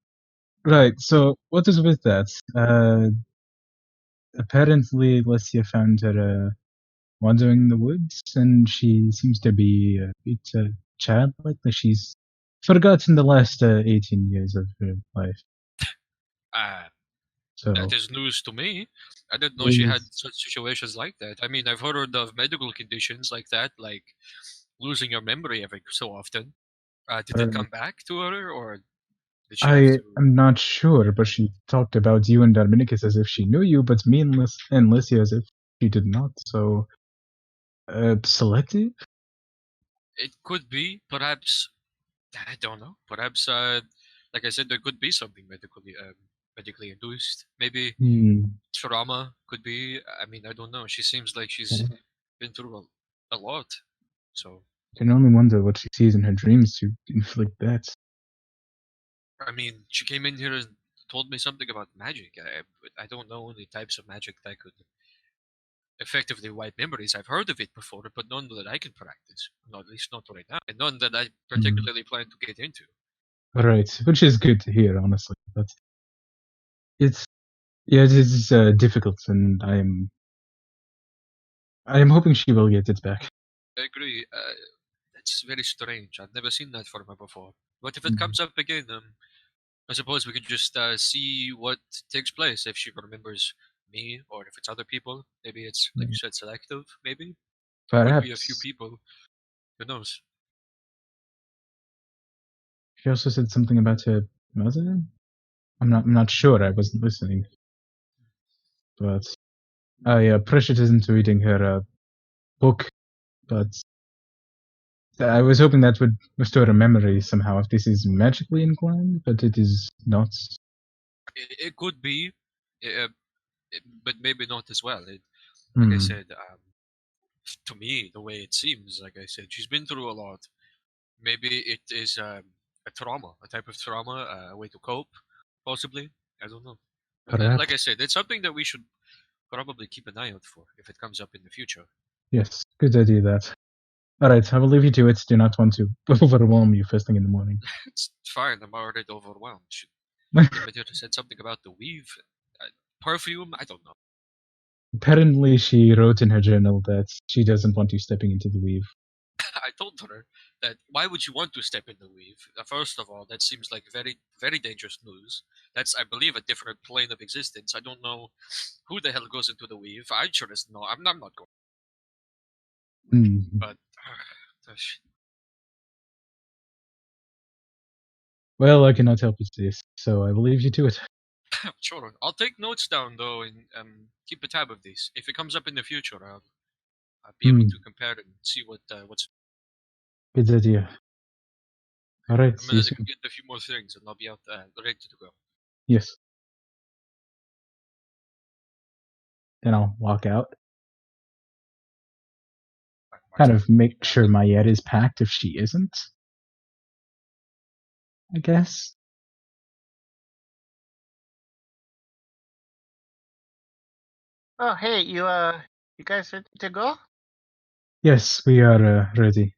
Right, so what is with that? Apparently, Lesia found her wandering in the woods, and she seems to be a bit childlike, like she's forgotten the last 18 years of her life. So That is news to me. I didn't know she had Please. such situations like that. I mean, I've heard of medical conditions like that, like losing your memory every so often. Did it come back to her, or did she have I to? am not sure, but she talked about you and Dominicus as if she knew you, but me and Lycia as if she did not. So, selective? It could be, perhaps. I don't know. Perhaps, like I said, there could be something medically induced. Maybe Hmm. trauma could be. I mean, I don't know. She seems like she's been through a lot. So, Can only wonder what she sees in her dreams to inflict that. I mean, she came in here and told me something about magic. I don't know any types of magic that could effectively wipe memories. I've heard of it before, but none that I can practice. Not, at least not right now. And none that I particularly plan to get into. Right, which is good to hear, honestly. But it's it is difficult, and I am hoping she will get it back. I agree. It's very strange. I've never seen that from her before. But if it comes up again, I suppose we could just see what takes place if she remembers me or if it's other people. Maybe it's, like you said, selective. Maybe could be a few Perhaps people. Who knows? she also said something about her mother. I'm not sure. I wasn't listening, but Pritchett isn't reading her book, but I was hoping that would restore her memory somehow. If this is magically inclined, but it is not. It could be, uh, but maybe not as well. Like I said, to me, the way it seems, like I said, she's been through a lot. Maybe it is a trauma, a type of trauma, a way to cope, possibly. I don't know. Perhaps. Like I said, it's something that we should probably keep an eye out for if it comes up in the future. Yes, good idea. That. All right, I will leave you to it. Do not want to overwhelm you first thing in the morning. It's fine. I'm already overwhelmed. Demeter said something about the weave, perfume. I don't know. Apparently, she wrote in her journal that she doesn't want you stepping into the weave. I told her that why would you want to step in the weave? First of all, that seems like very, very dangerous news. That's, I believe, a different plane of existence. I don't know who the hell goes into the weave. I sure as no, I'm not going. But well, I cannot help with this, so I will leave you to it. sure, I'll take notes down though and keep a tab of these. If it comes up in the future, I'll be able to compare and see what's. Good idea. All right, I'm see gonna you soon. get a few more things and I'll be out ready to go. Yes. Then I'll walk out. Kind of make sure Mayette is packed if she isn't. I guess. Oh, hey, you guys ready to go? Yes, we are ready.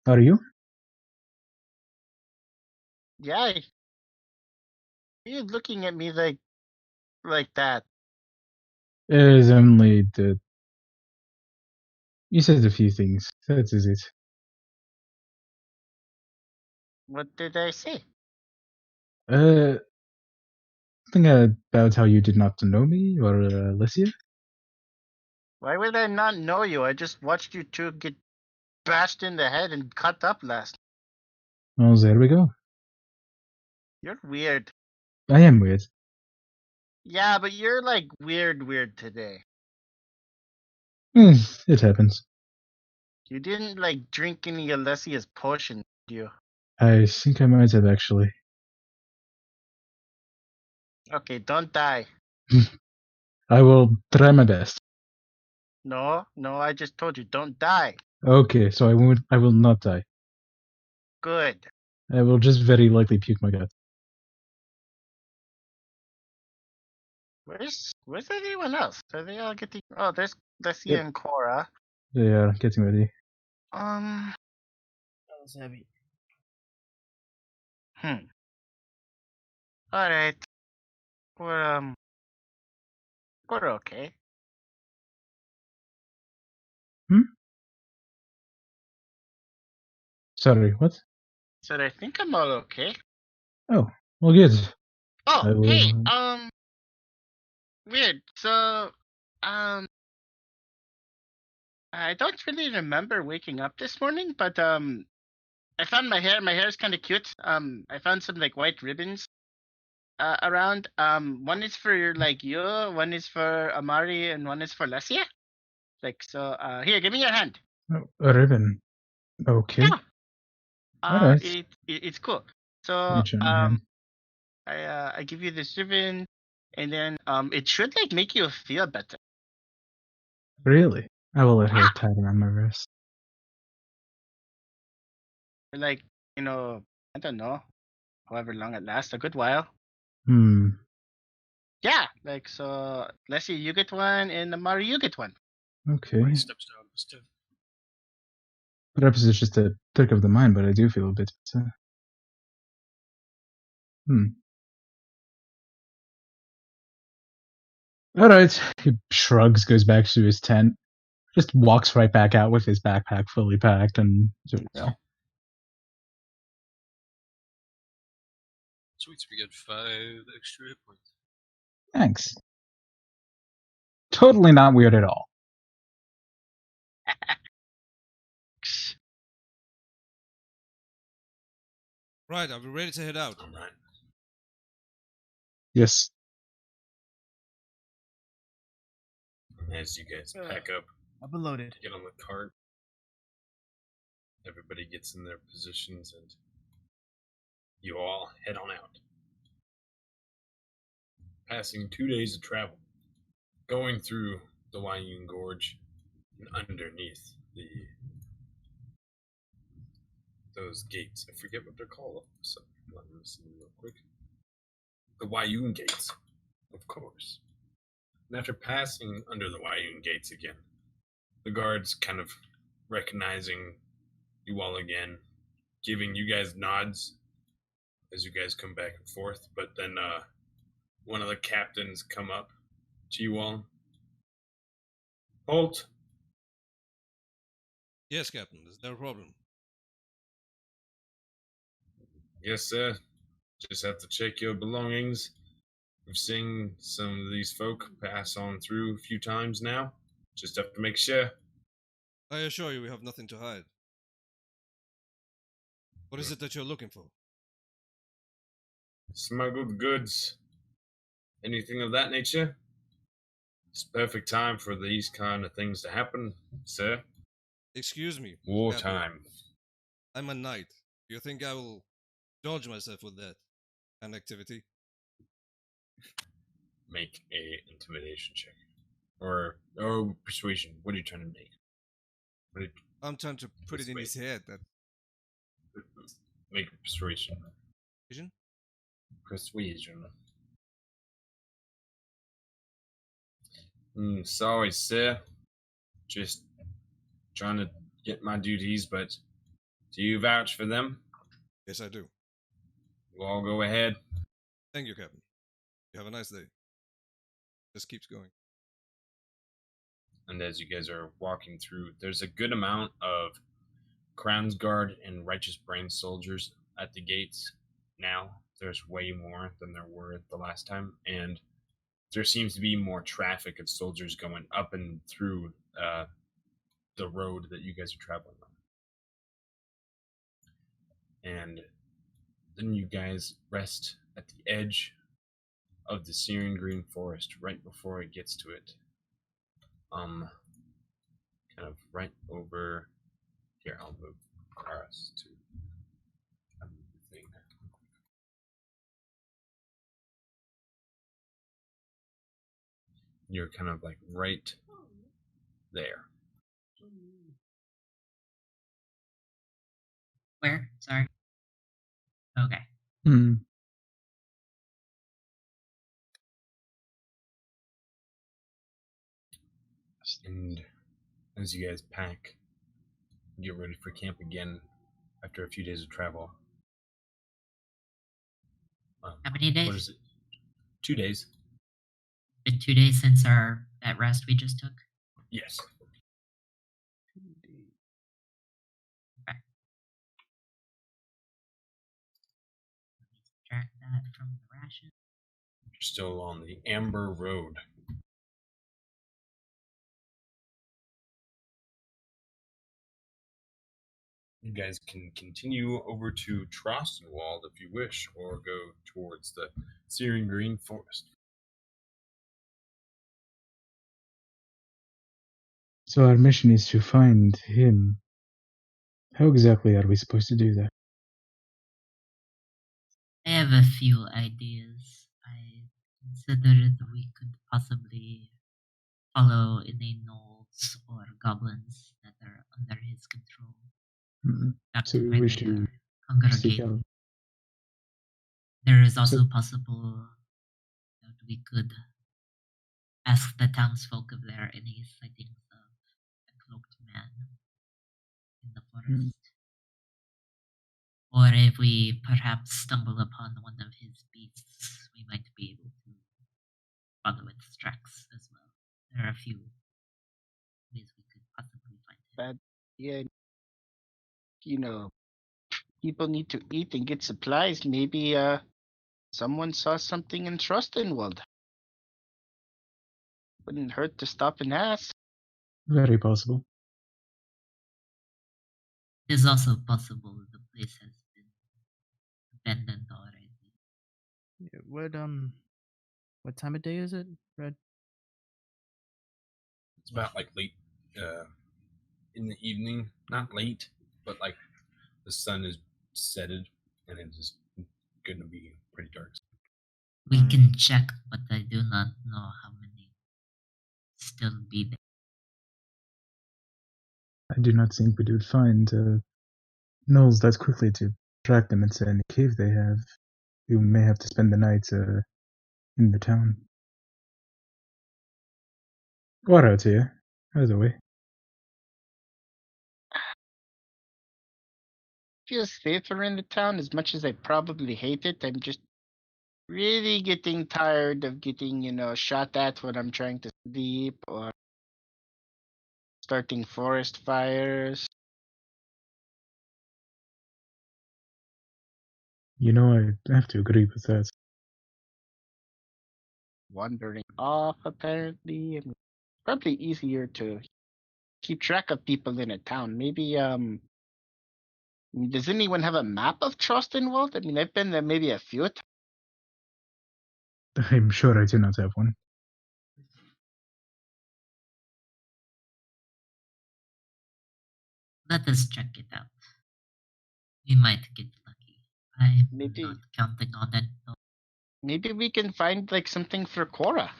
Are you? Yeah. You're looking at me like that. It is only the. You said a few things. That is it. What did I say? Something about how you did not know me or Alicia? Why would I not know you? I just watched you two get bashed in the head and cut up last. Well, there we go. You're weird. I am weird. Yeah, but you're like weird today. It happens. You didn't like drink any Alessia's potion, did you? I think I might have actually. Okay, don't die. I will try my best. No, I just told you, don't die. Okay, so I won't. I will not die. Good. I will just very likely puke my guts. Where's everyone else? Are they all getting? Oh, there's Alessia and Cora. They are getting ready. That was heavy. All right. We're okay. Sorry, what? Said I think I'm all okay. Oh, well, good. Oh, I will- hey, weird. So, I don't really remember waking up this morning, but I found my hair. My hair is kind of cute. I found some like white ribbons around. One is for like you, one is for Amari, and one is for Lesia. Like so. Here, give me your hand. Oh, a ribbon. Okay. Yeah. Alright. It's cool. So Let me try my hand. I give you this ribbon, and then it should like make you feel better. Really? I will let her Yeah. tie it around my wrist. Like I don't know, however long it lasts, a good while. Yeah, like so. Leslie, you get one, and Amari, you get one. Okay. He steps down the step. Perhaps it's just a trick of the mind, but I do feel a bit better. Alright. He shrugs, goes back to his tent, just walks right back out with his backpack fully packed, and Sweet, so we get 5 extra hit points. thanks. Totally not weird at all. Right, are we ready to head out? All right. Yes. As you guys pack up, I've been loaded. get on the cart, everybody gets in their positions, and you all head on out. Passing 2 days of travel, going through the Wayun Gorge and underneath those gates. I forget what they're called. So let me see real quick. The Wayun gates, of course. And after passing under the Wayun gates again, the guards kind of recognizing you all again, giving you guys nods as you guys come back and forth. But then one of the captains come up to you all. Holt. Yes, Captain. Is there a problem? Yes, sir. Just have to check your belongings. We've seen some of these folk pass on through a few times now. Just have to make sure. I assure you we have nothing to hide. What is it that you're looking for? Smuggled goods. Anything of that nature? It's perfect time for these kind of things to happen, sir. Excuse me. Wartime. I'm a knight. Do you think I will indulge myself with that kind of activity? Make a intimidation check. Or persuasion. What are you trying to make? I'm trying to put it in his head that Make a persuasion. vision. Persuasion. Sorry, sir. Just trying to get my duties, but do you vouch for them? Yes, I do. We'll all go ahead. Thank you, Captain. You have a nice day. Just keeps going. And as you guys are walking through, there's a good amount of Crown's Guard and Righteous Brain soldiers at the gates now. There's way more than there were the last time, and there seems to be more traffic of soldiers going up and through the road that you guys are traveling on. And then you guys rest at the edge of the Syrian Green Forest right before it gets to it. Kind of right over here. I'll move across to the thing. You're kind of like right there. Where? Sorry. Okay. And as you guys pack, get ready for camp again after a few days of travel. How many days? What is it? 2 days. Been 2 days since that rest we just took. Yes. Okay. from the ration. You're still on the Amber Road. You guys can continue over to Trostenwald if you wish, or go towards the Searing Green Forest. So our mission is to find him. How exactly are we supposed to do that? I have a few ideas. I considered we could possibly follow any gnolls or goblins that are under his control. Mhm. Back So to we where wish they to are seek congregated. out. There is also So- possible that we could ask the townsfolk if there are any sightings of a cloaked man in the forest. Hmm. Or if we perhaps stumble upon one of his beasts, we might be able to follow its tracks as well. There are a few ways we could possibly find him. But yeah, you know, people need to eat and get supplies. Maybe someone saw something in Trostenwald. Wouldn't hurt to stop and ask. Very possible. It is also possible the place has been abandoned already. Yeah, what time of day is it, Red? It's about like late in the evening. Not late, but like the sun is setted and it is going to be pretty dark. We can check, but I do not know how many still be there. I do not think we would find gnolls that quickly to track them into any cave they have. We may have to spend the night in the town. Or out here. Either way. Feel safer in the town as much as I probably hate it. I'm just really getting tired of getting, shot at when I'm trying to sleep or starting forest fires. You know, I have to agree with that. Wandering off, apparently. I mean, probably easier to keep track of people in a town. Maybe, does anyone have a map of Trostenwald? I mean, I've been there maybe a few times. I'm sure I do not have one. Let us check it out. We might get lucky. I'm Maybe- not counting on it though. Maybe we can find, like, something for Cora.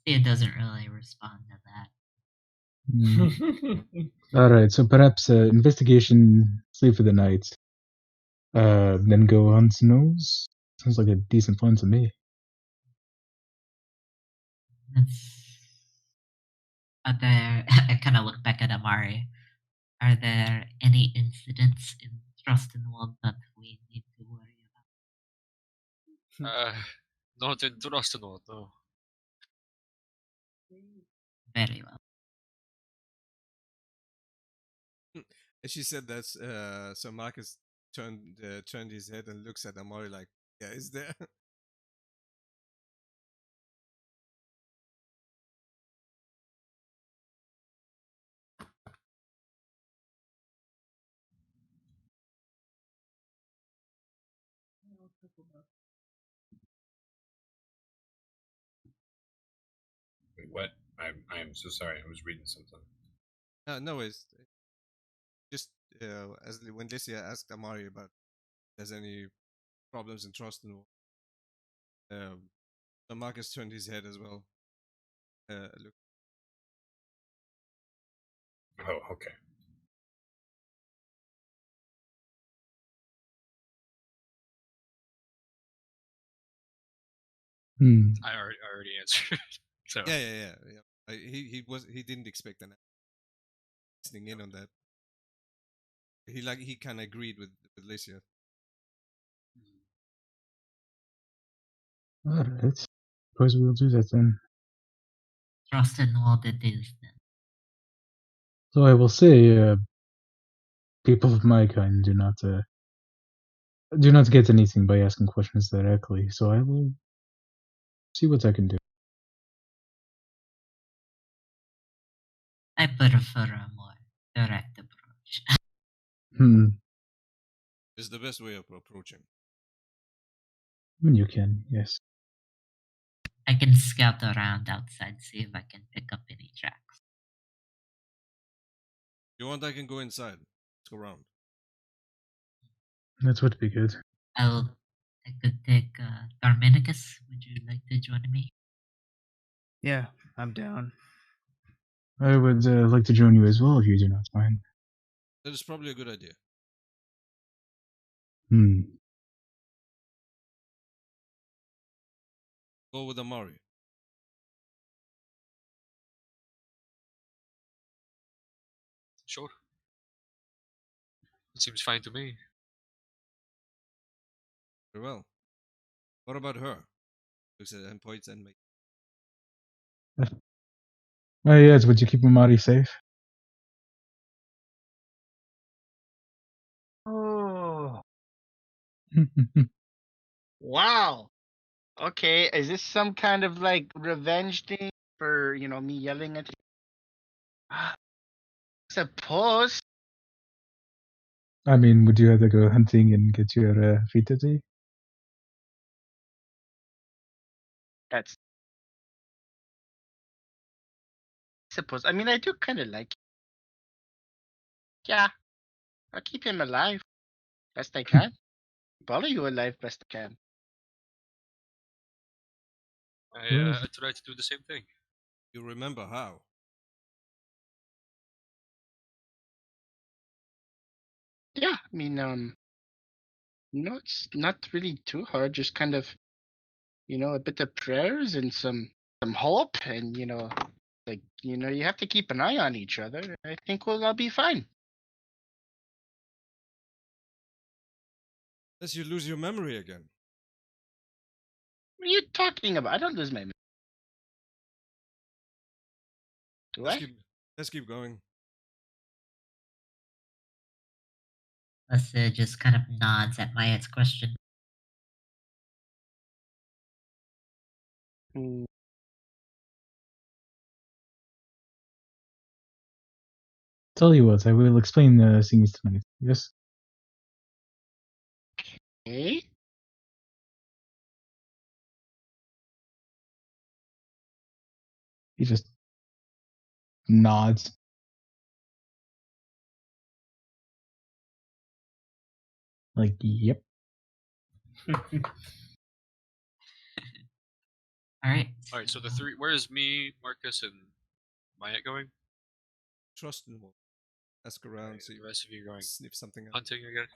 It doesn't really respond to that. Alright, so perhaps investigation, sleep for the night. Then go hunt gnolls? Sounds like a decent plan to me. Are there? I kind of look back at Amari. Are there any incidents in Trostenwald that we need to worry about? Not in Trostenwald, no. Very well. As she said that, so Marcus turned his head and looks at Amori like, "Yeah, is there?" Wait, what? I'm so sorry. I was reading something. No, it's just when Licia asked Amari about if there's any problems in Trosten, so Marcus turned his head as well. Look, Oh, okay. I already answered. So yeah. He didn't expect an listening in on that. He kind of agreed with Licia. Alright. Suppose we'll do that then. Trusted World it is then. So I will say, people of my kind do not get anything by asking questions directly. So I will see what I can do. I prefer a more direct approach. It's the best way of approaching. When you can, yes. I can scout around outside, see if I can pick up any tracks. If you want, I can go inside. Let's go around. That would be good. I could take Darminicus. Would you like to join me? Yeah, I'm down. I would like to join you as well if you do not mind. That is probably a good idea. Go with Amari. Sure. It seems fine to me. Very well. What about her? Looks at endpoints and make. Oh yes, would you keep Amari safe? Oh, wow. Okay, is this some kind of like revenge thing for, me yelling at you? I suppose. I mean, would you rather go hunting and get your feet dirty? That's. I suppose. I mean, I do kind of like. Yeah, I'll keep him alive best I can. Keep all of you alive best I can. I try to do the same thing. You remember how? Yeah, I mean, it's not really too hard. Just kind of, a bit of prayers and some hope, and you have to keep an eye on each other. I think we'll all be fine. Unless you lose your memory again. What are you talking about? I don't lose my memory. Do I? Let's keep going. Lessa just kind of nods at Mayet's question. Mm, Tell you what, I will explain things tonight. Yes. Okay. He just nods. Like, yep. All right. All right. So the three. Where is me, Marcus, and Mayet going? Trust and we'll ask around, see The rest of you going sniff something out. hunting again.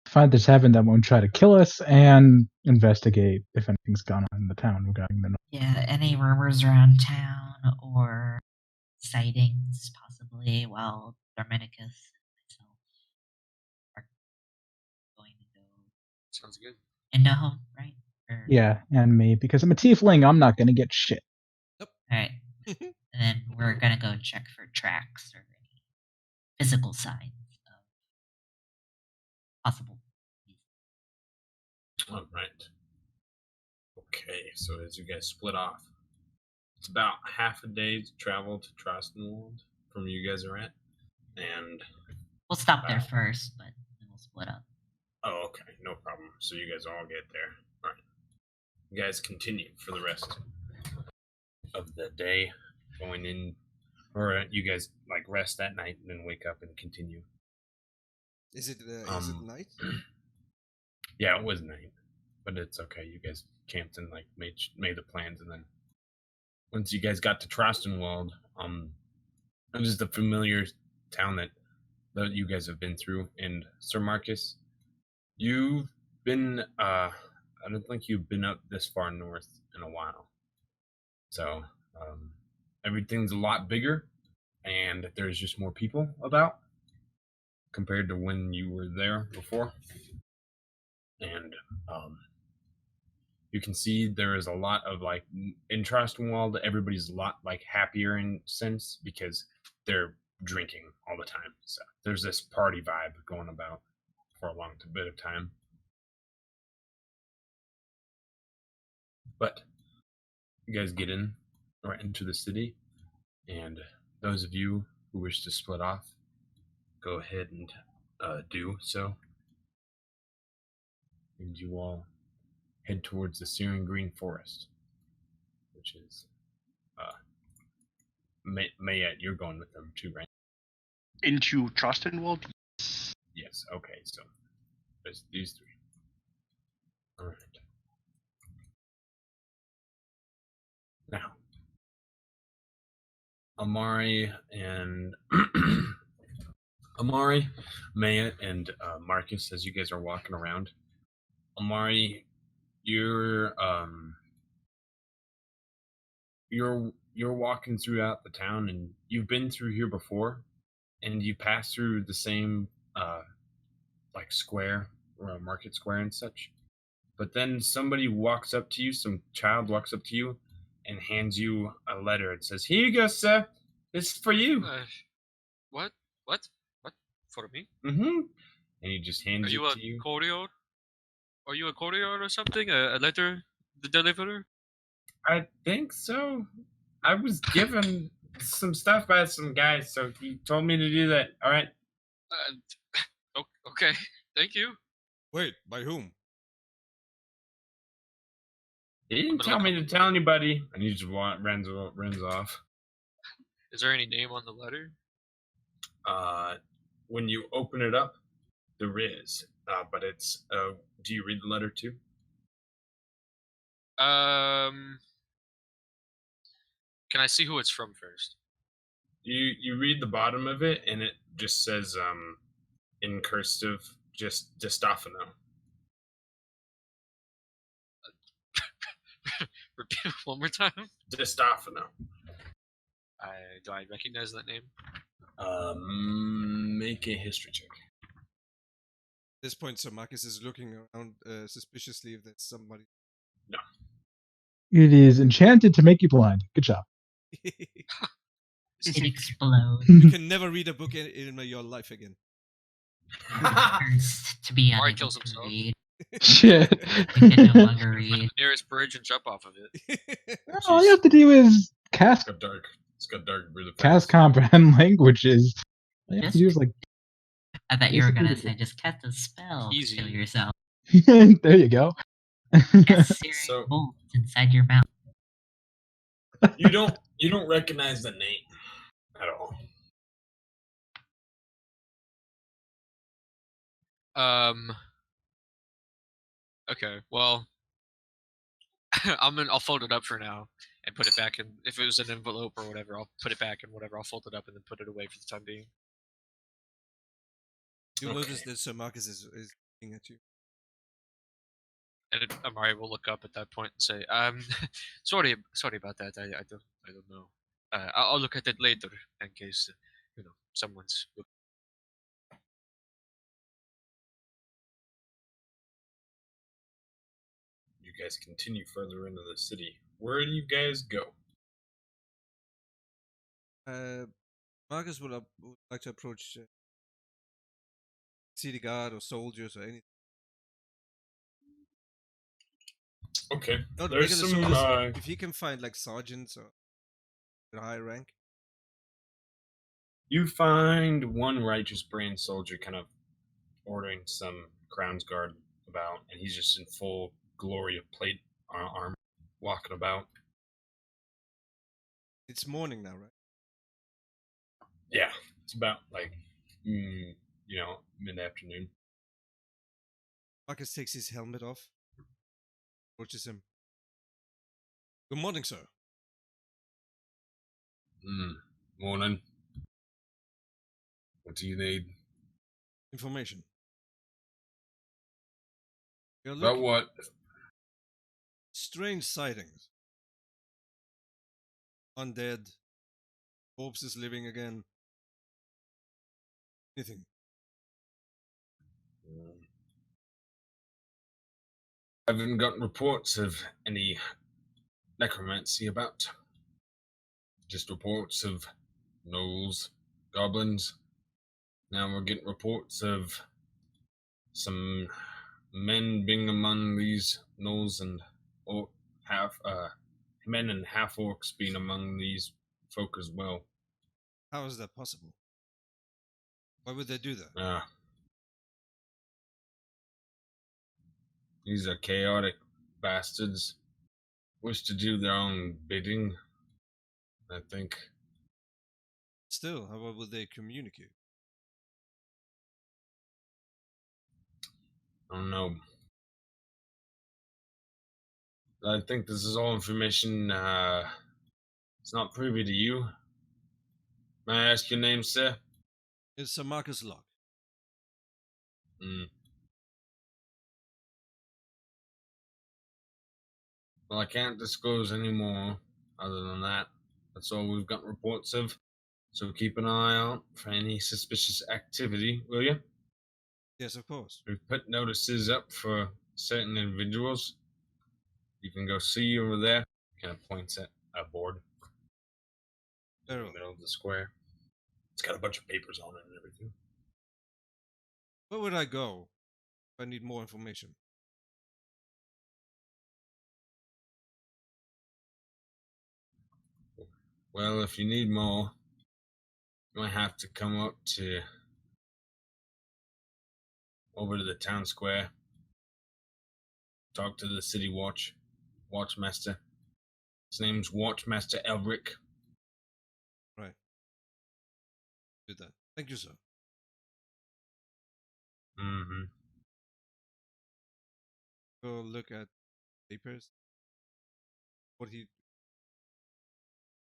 Find the tavern that won't try to kill us and investigate if anything's gone on in the town regarding the. Yeah, any rumors around town or sightings, possibly, while Darminicus and myself are going to go Sounds good. into home, right? Or, Yeah, and me, because I'm a tiefling, I'm not gonna get shit. All right. And then we're gonna go check for tracks or any physical signs of possible. All right. Okay, so as you guys split off, it's about half a day's travel to Trostenwald from where you guys are at, and We'll stop there first, but then we'll split up. oh, okay, no problem. So you guys all get there. All right, you guys continue for the rest of the day, going in, or you guys like rest that night and then wake up and continue. Is it night? Yeah, it was night, but it's okay. You guys camped and like made the plans, and then once you guys got to Trostenwald, it was the familiar town that you guys have been through. And Sir Marcus, you've been I don't think you've been up this far north in a while. So everything's a lot bigger, and there's just more people about compared to when you were there before. And You can see there is a lot of like interest in Wild. Everybody's a lot like happier in sense because they're drinking all the time. So there's this party vibe going about for a long bit of time. But you guys get in right into the city, and those of you who wish to split off, go ahead and do so. And you all head towards the Syrian Green Forest, which is Mayette, you're going with them too, right? Into Trostenwald? Yes. Okay. So there's these three. All right. Now, Amari, Mayette, and Marcus, as you guys are walking around, Amari, you're walking throughout the town, and you've been through here before, and you pass through the same like square or market square and such. But then somebody walks up to you, some child walks up to you and hands you a letter. It says, "Here you go, sir. This is for you." What? What? What? For me? Mm-hmm. And he just hands Are you it a to you. courier? Are you a courier or something? A letter deliverer? I think so. I was given some stuff by some guy, so he told me to do that. All right. Okay. Thank you. Wait, by whom? He didn't tell me to tell anybody. And he just runs off. Is there any name on the letter? When you open it up, there is. But it's. Do you read the letter too? Can I see who it's from first? You read the bottom of it, and it just says in cursive, just Distofano. Repeat it one more time. Distofano. Do I recognize that name? Make a history check. At this point, Sir Marcus is looking around suspiciously if there's somebody. No. It is enchanted to make you blind. Good job. It explodes. You can never read a book in your life again. Cursed to be Mari unable kills to himself. read. Shit. You can no longer read. The nearest bridge and jump off of it. All you have to do is cast It's got dark. It's got dark. Really cast fast. comprehend languages. All you have to do is like I thought you were gonna basically- say just cast a spell Easy. to kill yourself. there you go. Cast searing So- bolt inside your mouth. You don't recognize the name at all. Okay. Well, I'll fold it up for now and put it back in. If it was an envelope or whatever, I'll put it back in whatever. I'll fold it up and then put it away for the time being. You Okay. notice that Sir Marcus is looking at you. And Amari will look up at that point and say, sorry about that. I don't know. I'll look at it later in case someone's. You guys continue further into the city. Where do you guys go? Marcus would like to approach city guard or soldiers or anything. Okay. Not There's regular some. soldiers. If he can find like sergeants or a high rank. You find one righteous brand soldier kind of ordering some Crown's Guard about, and he's just in full glory of plate armor, walking about. It's morning now, right? Yeah, it's about like, mid-afternoon. Marcus takes his helmet off. Approaches him. Good morning, sir. Morning. What do you need? Information. You're About looking what? strange sightings. Undead. Corpses living again. Anything. I haven't gotten reports of any necromancy about. Just reports of gnolls, goblins. Now we're getting reports of some men being among these gnolls and men and half orcs being among these folk as well. How is that possible? Why would they do that? These are chaotic bastards. Wish to do their own bidding, I think. Still, how would they communicate? I don't know. I think this is all information it's not privy to you. May I ask your name, sir? It's Sir Marcus Locke. Well, I can't disclose any more other than that. That's all we've got reports of. So keep an eye out for any suspicious activity, will you? Yes, of course. We've put notices up for certain individuals. You can go see over there. Kind of points at a board in the middle of the square. It's got a bunch of papers on it and everything. Where would I go if I need more information? Well, if you need more, you might have to come up over to the town square. Talk to the city watchmaster. His name's Watchmaster Elric. Right. Do that. Thank you, sir. Mm-hmm. Go look at papers. What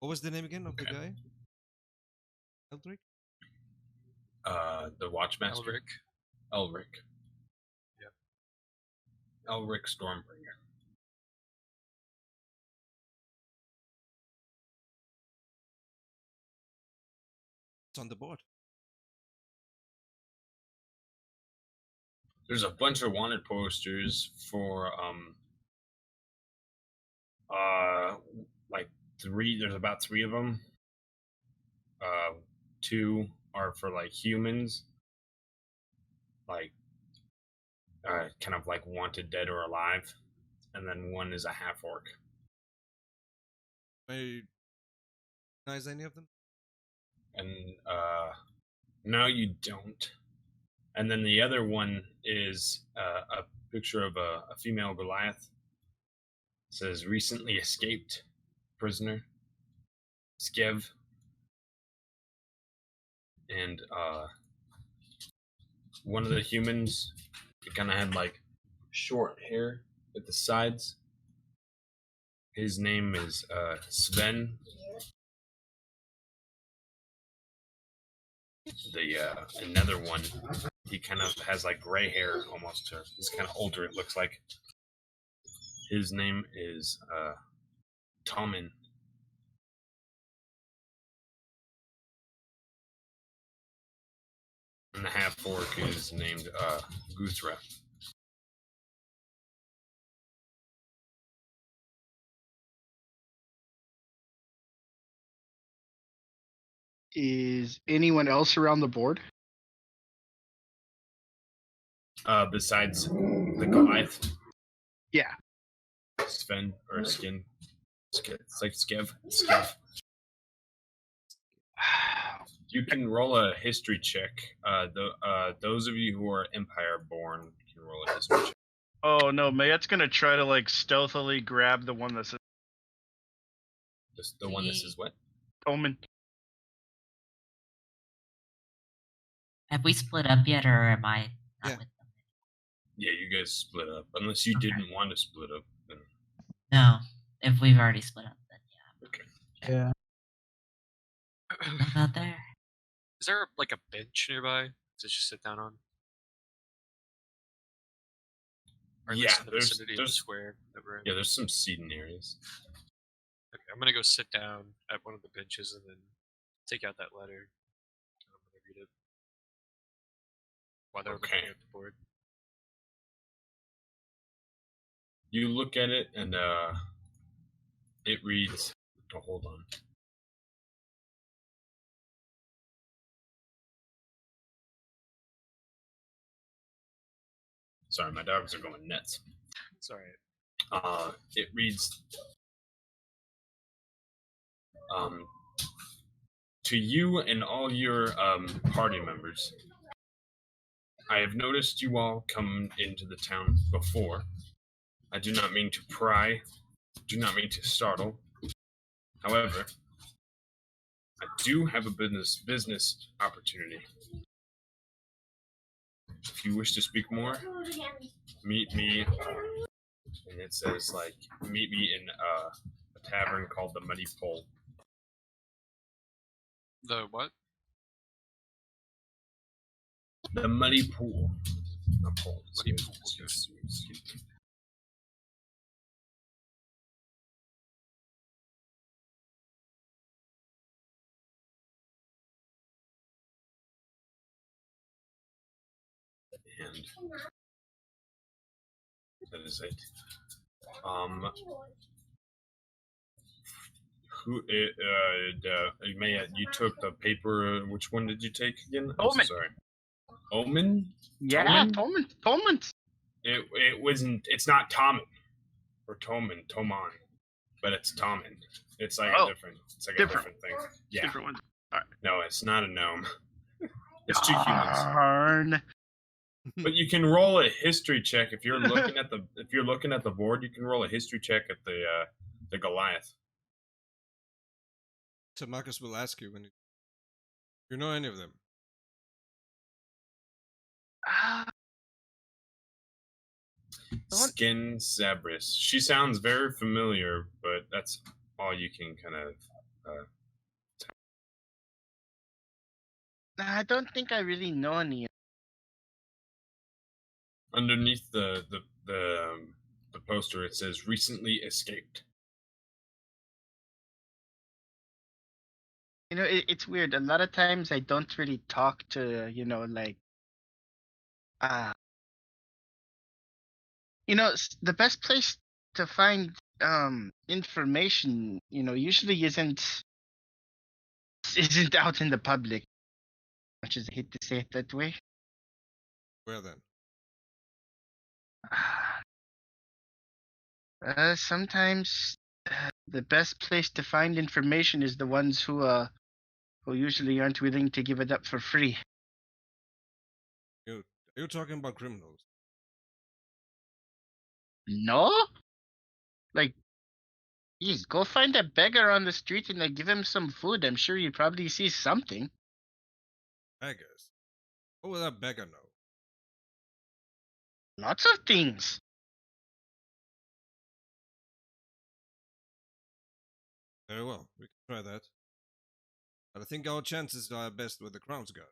was the name again of the guy? Eldrick? The Watchmaster? Elric. Yep. Elric Stormbringer. It's on the board. There's a bunch of wanted posters for like three. There's about three of them. Two are for like humans, like kind of like wanted dead or alive, and then one is a half orc. I recognize any of them? And no, you don't. And then the other one is a picture of a female Goliath. It says recently escaped prisoner, Skev. And one of the humans, he kind of had like short hair at the sides. His name is Sven. The another one, he kind of has like gray hair almost. He's kind of older, it looks like. His name is Tommen. And the half orc is named Guthra. Is anyone else around the board? Besides the Goliath? Yeah. Sven or Skin. It's like Skev. You can roll a history check. Those of you who are Empire born can roll a history check. Oh no, Mayette's gonna try to like stealthily grab the one that says Just the one that says what? Omen. Have we split up yet, or am I not Yeah. with them? Yeah, you guys split up. Unless you Okay. didn't want to split up. Then... No. If we've already split up, then yeah. Okay. Yeah. What about there? Is there like a bench nearby to just sit down on? Or at least in the vicinity of the square that we're in? Yeah, there's some seating areas. Okay, I'm gonna go sit down at one of the benches and then take out that letter. And I'm gonna read it while they're looking at the board. You look at it, and it reads. Oh, hold on. Sorry, my dogs are going nuts. Sorry. It reads. To you and all your party members, I have noticed you all come into the town before. I do not mean to pry, do not mean to startle. However, I do have a business opportunity. If you wish to speak more, meet me. And it says meet me in a tavern called the Muddy Pole. The what? The Muddy Pool. Not pole. Muddy Pool, Excuse me. And that is it. You took the paper. Which one did you take again? I'm so Omen. sorry. Omen? Yeah, Toman? Toman. It wasn't. It's not Toman or Toman, but it's Toman. It's like a different. It's like different. a different thing. Yeah. Different one. All right. No, it's not a gnome. It's two humans. Darn. But you can roll a history check if you're looking at the board. You can roll a history check at the Goliath. So Marcus will ask you when you know any of them. Skin Zabris. She sounds very familiar, but that's all you can kind of. I don't think I really know any. Underneath the poster, it says "recently escaped." You know, it's weird. A lot of times I don't really talk to, the best place to find information, usually isn't out in the public. Much as I hate to say it that way. Where then? Sometimes the best place to find information is the ones who usually aren't willing to give it up for free. Are you talking about criminals? No? Geez, go find a beggar on the street and give him some food. I'm sure you probably see something. Beggars? What would that beggar know? Lots of things. Very well, we can try that. But I think our chances are best with the Crown's Guard.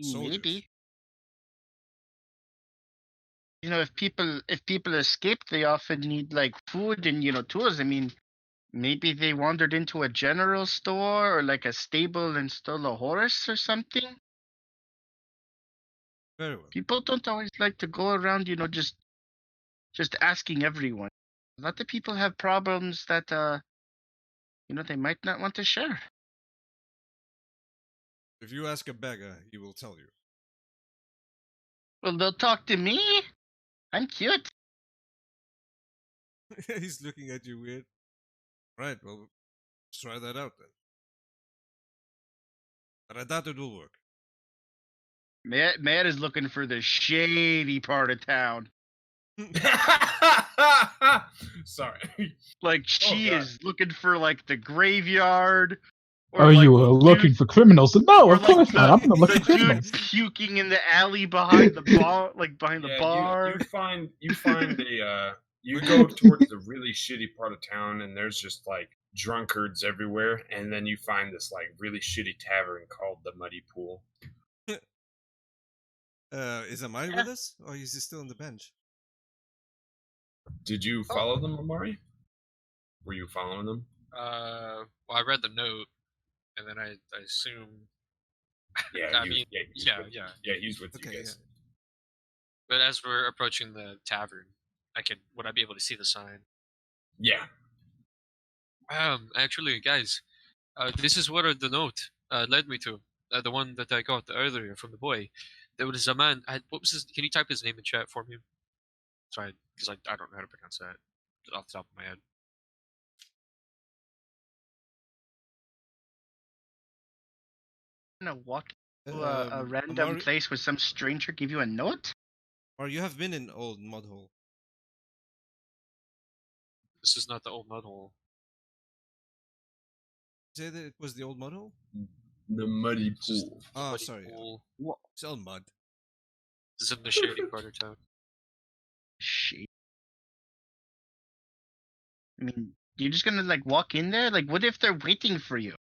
Soldiers. Maybe. If people escape, they often need food and tools. I mean, maybe they wandered into a general store or a stable and stole a horse or something. Very well. People don't always like to go around, just asking everyone. A lot of people have problems that they might not want to share. If you ask a beggar, he will tell you. Well, they'll talk to me. I'm cute. He's looking at you weird. Right, well, let's try that out then. But I doubt it will work. Matt is looking for the shady part of town. Sorry. She is looking for the graveyard. Or you were looking for criminals? No, of course not. I'm gonna look for the dude criminals. puking in the alley behind the bar, behind the bar. You go towards the really shitty part of town, and there's just drunkards everywhere, and then you find this really shitty tavern called the Muddy Pool. Is Amari with us, or is he still on the bench? Did you follow them, Amari? Were you following them? Well, I read the note, and then I assume. Yeah, he's with he's with you guys. But as we're approaching the tavern, would I be able to see the sign? Yeah. Actually, guys, this is where the note led me to. The one that I got earlier from the boy. There was a man. What was his? Can you type his name in chat for me? Sorry, because I don't know how to pronounce that off the top of my head. Gonna walk to a random Amari, place with some stranger give you a note? or you have been in Old Mudhole. This is not the old mud hole. Say that it was the Old Mudhole? The muddy Just pool. the Oh, muddy sorry. pool. It's all mud. This is in the shady part of town. Shit. I mean, you're just gonna like walk in there? Like, what if they're waiting for you?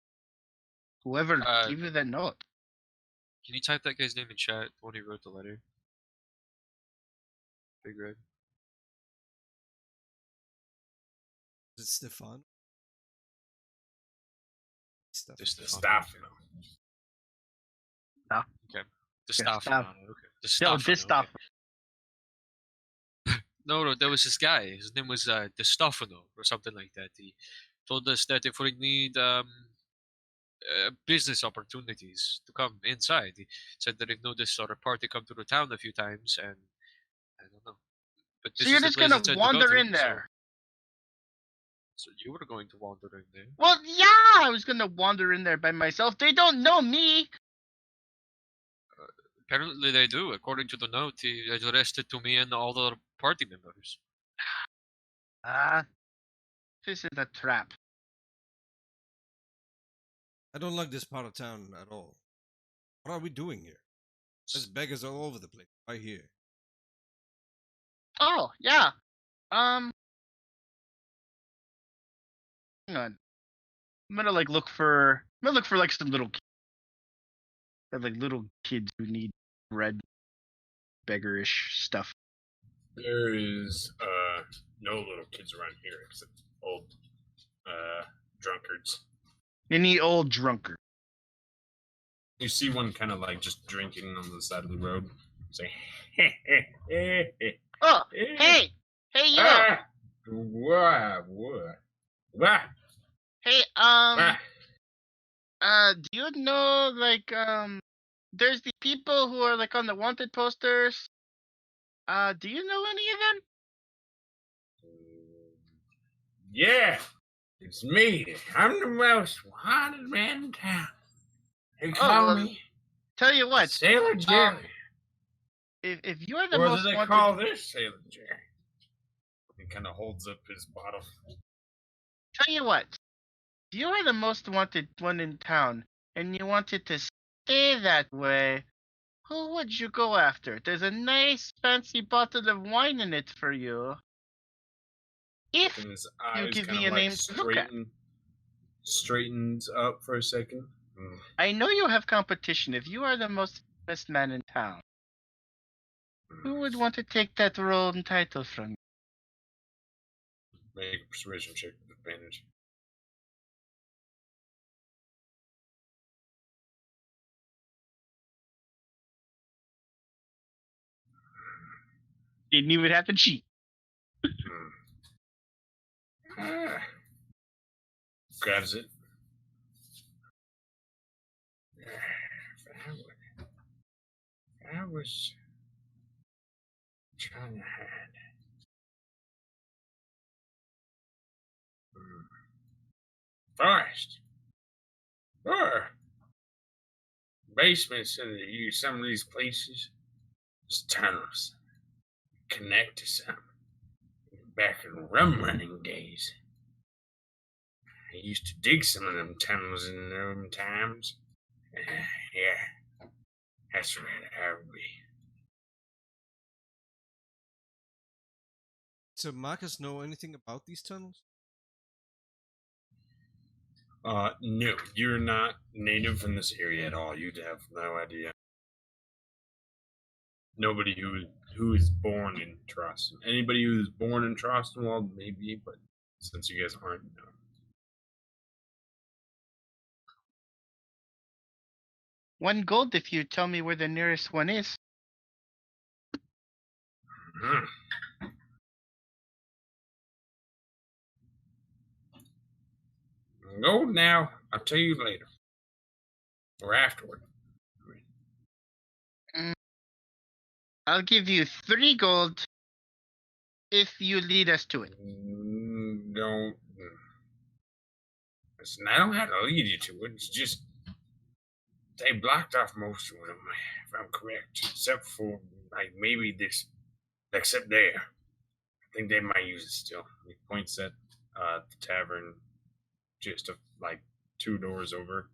Whoever gave you that note. Can you type that guy's name in chat when he wrote the letter? Big Red. Is it Stefan? There's Stefano. Okay. The Stefano. Okay. The No, Stefano. this stuff. No, there was this guy. His name was De Stefano or something like that. He told us that if we need business opportunities to come inside, he said that they've noticed sort of party come to the town a few times, and I don't know. But this So you're is the just place gonna that said to go wander to, in there? So you were going to wander in there. Well, yeah, I was gonna wander in there by myself. They don't know me. Apparently they do. According to the note, he addressed it to me and all the party members. This is a trap. I don't like this part of town at all. What are we doing here? There's beggars all over the place. Right here. Oh, yeah. Hang on. I'm gonna look for like some little like little kids who need bread, beggarish stuff. There is no little kids around here except old drunkards. Any old drunkard. You see one kind of like just drinking on the side of the road, saying, Oh, hey, you. What? Hey, do you know like there's the people who are like on the wanted posters? Do you know any of them? Yeah, it's me. I'm the most wanted man in town. They call me Tell you what, Sailor Jerry. if you're the Or most do they wanted, call this Sailor Jerry? He kind of holds up his bottle. tell you what, if you are the most wanted one in town, and you wanted to stay that way, who would you go after? There's a nice fancy bottle of wine in it for you. If And his you eyes give kind me of a like name to look at. straightens up for a second. I know you have competition. If you are the most famous man in town, who would want to take that role and title from you? Make a persuasion check with advantage. Didn't even have to cheat. Grabs it. I was trying to hide. Forest. Or basements in some of these places. There's tunnels. Connect to some. Back in rum running days. I used to dig some of them tunnels in them times. Yeah. That's right, I would be. So Marcus know anything about these tunnels? No, you're not native from this area at all. You'd have no idea. Nobody who is born in Troston. Anybody who is born in Troston, well, maybe, but since you guys aren't, no. $1 gold if you tell me where the nearest one is. Mm. Go now. I'll tell you later. Or afterward. I'll give you 3 gold if you lead us to it. Don't. Listen, I don't have to lead you to it. It's just they blocked off most of them, if I'm correct, except for like maybe this, except there. I think they might use it still. He points at the tavern, just like 2 doors over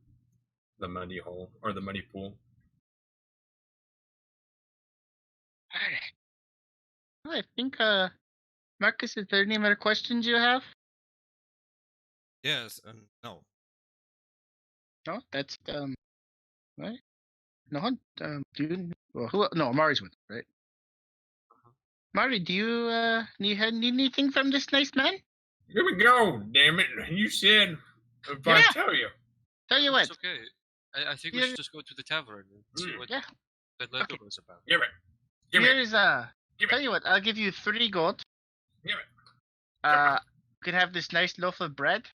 the muddy hole or the muddy pool. Alright. Well, I think, Marcus, is there any other questions you have? Yes and no. No, that's, right? No, dude. Well, who? No, Amari's with, right? Mari, do you, need anything from this nice man? Here we go, damn it. You said if I Yeah. tell you. Tell you what. It's okay. I think we Yeah. should just go to the tavern and see what Yeah. that letter Okay. was about. Give it. Give it. Here's, Give tell it. you what, I'll give you 3 gold. Give it. You could have this nice loaf of bread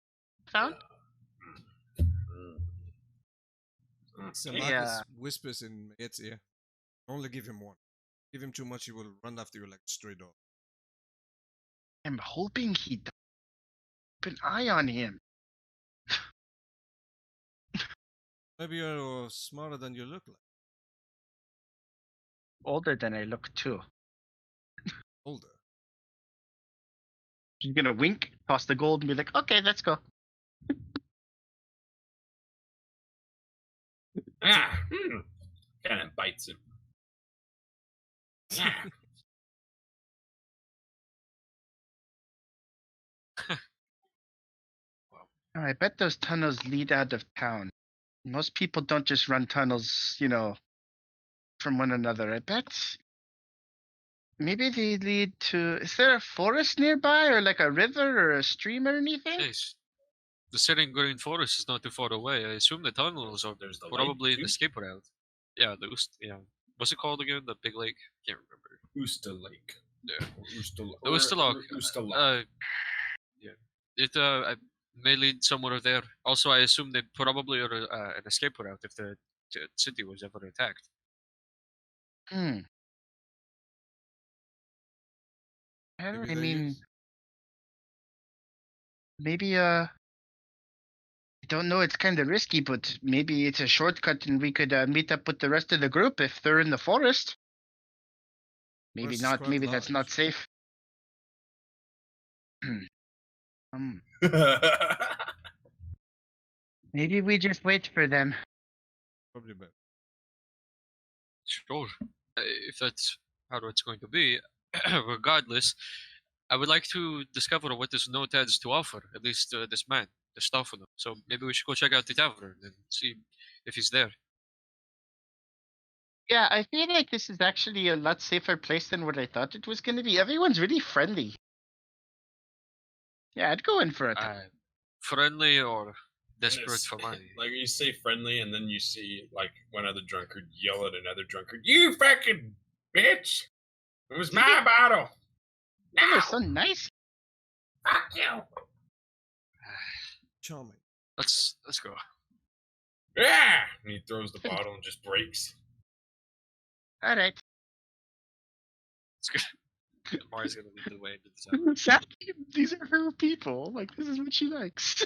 found. So Hey, Marcus whispers in Mayette's ear. Only give him 1. Give him too much, he will run after you like a stray dog. I'm hoping he does. Keep an eye on him. Maybe you're smarter than you look like. Older than I look too. Older. She's gonna wink, toss the gold, and be like, "Okay, let's go." Kind of bites him. Ah. Oh, I bet those tunnels lead out of town. Most people don't just run tunnels, from one another. I bet maybe they lead to. Is there a forest nearby, or like a river or a stream or anything? Yes. The Serene Green Forest is not too far away. I assume the tunnels are There's the probably lake, the too. escape route. Yeah, what's it called again? The big lake? Can't remember. Usta Lake. Yeah. Or Ustalok. Ustalok. Yeah. It may lead somewhere there. Also, I assume they probably are an escape route if the city was ever attacked. Hmm. Maybe I they mean, use- maybe I don't know. It's kind of risky, but maybe it's a shortcut, and we could meet up with the rest of the group if they're in the forest. Maybe Forest is not. quite Maybe that's not large. safe. Maybe we just wait for them. Probably better. Sure. If that's how it's going to be, regardless, I would like to discover what this note has to offer, at least this man, the stuff on him. So maybe we should go check out the tavern and see if he's there. Yeah, I feel like this is actually a lot safer place than what I thought it was going to be. Everyone's really friendly. Yeah, I'd go in for it. Friendly or desperate Yes. for money. Like you say friendly, and then you see like one other drunkard yell at another drunkard, "You fucking bitch! It was my bottle. They No, were so nice. fuck you! Charming. Let's go. Yeah!" And he throws the bottle and just breaks. All right. It's good. Mari's gonna lead the way into the tavern. Exactly. These are her people. Like, this is what she likes.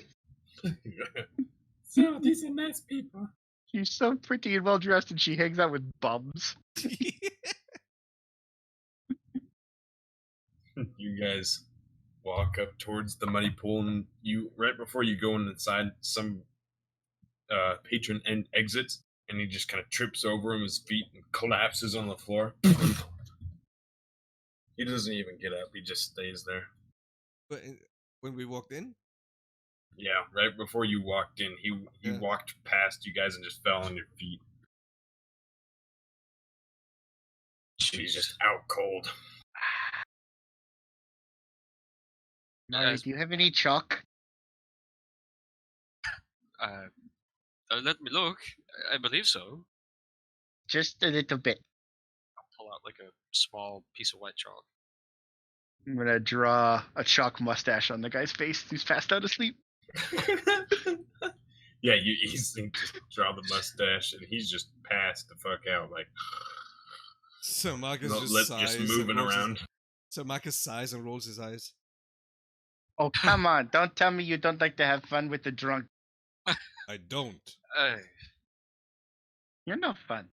So these are nice people. She's so pretty and well dressed, and she hangs out with bums. You guys walk up towards the muddy pool, and right before you go inside, some patron exits, and he just kind of trips over him, his feet, and collapses on the floor. He doesn't even get up; he just stays there. But when we walked in, Yeah, right before you walked in, he Yeah. walked past you guys and just fell on your feet. He's just out cold. Mari, Yes. do you have any chalk? Let me look. I believe so. Just a little bit. I'll pull out like a small piece of white chalk. I'm gonna draw a chalk mustache on the guy's face who's passed out asleep. Yeah, you easily just draw the mustache, and he's just passed the fuck out, like So Marcus just moving around. So Marcus sighs and rolls his eyes. Oh, come on. Don't tell me you don't like to have fun with the drunk. I don't. You're no fun.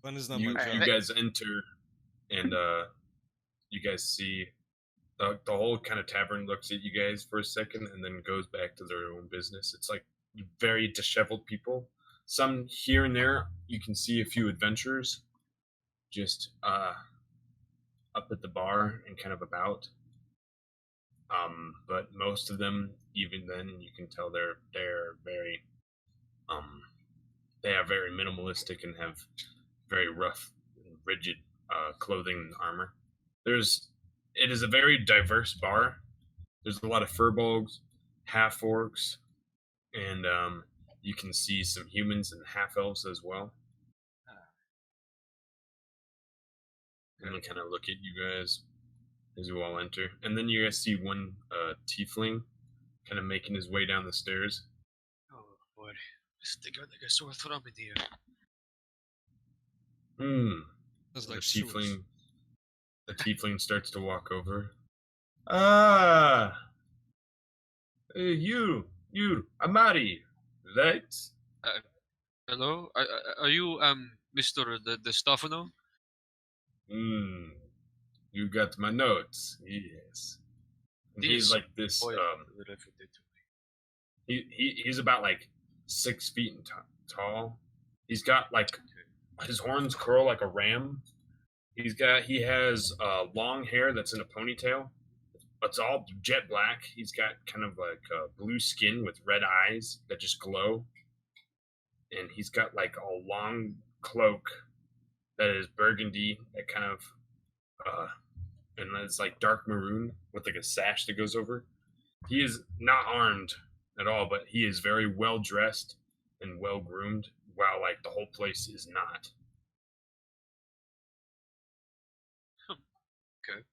Fun is not You my job. guys enter, and you guys see the whole kind of tavern looks at you guys for a second, and then goes back to their own business. It's like very disheveled people. Some here and there, you can see a few adventurers, just up at the bar and kind of about. But most of them, even then, you can tell they're very they are very minimalistic and have very rough, rigid clothing and armor. It is a very diverse bar. There's a lot of furbolgs, half orcs, and you can see some humans and half elves as well. And they kind of look at you guys as you all enter, and then you guys see one tiefling kind of making his way down the stairs. Oh boy, they got like a sore thumb in here. That's The like tiefling starts to walk over. Ah, you, Amari, right? Hello, are you Mr. the Stefano? You got my notes. Yes. And he's like this. He's about like 6 feet tall. He's got like his horns curl like a ram. He has long hair that's in a ponytail. It's all jet black. He's got kind of like blue skin with red eyes that just glow. And he's got like a long cloak that is burgundy, that kind of and it's like dark maroon with like a sash that goes over. He is not armed at all, but he is very well dressed and well groomed, while like the whole place is not. Okay.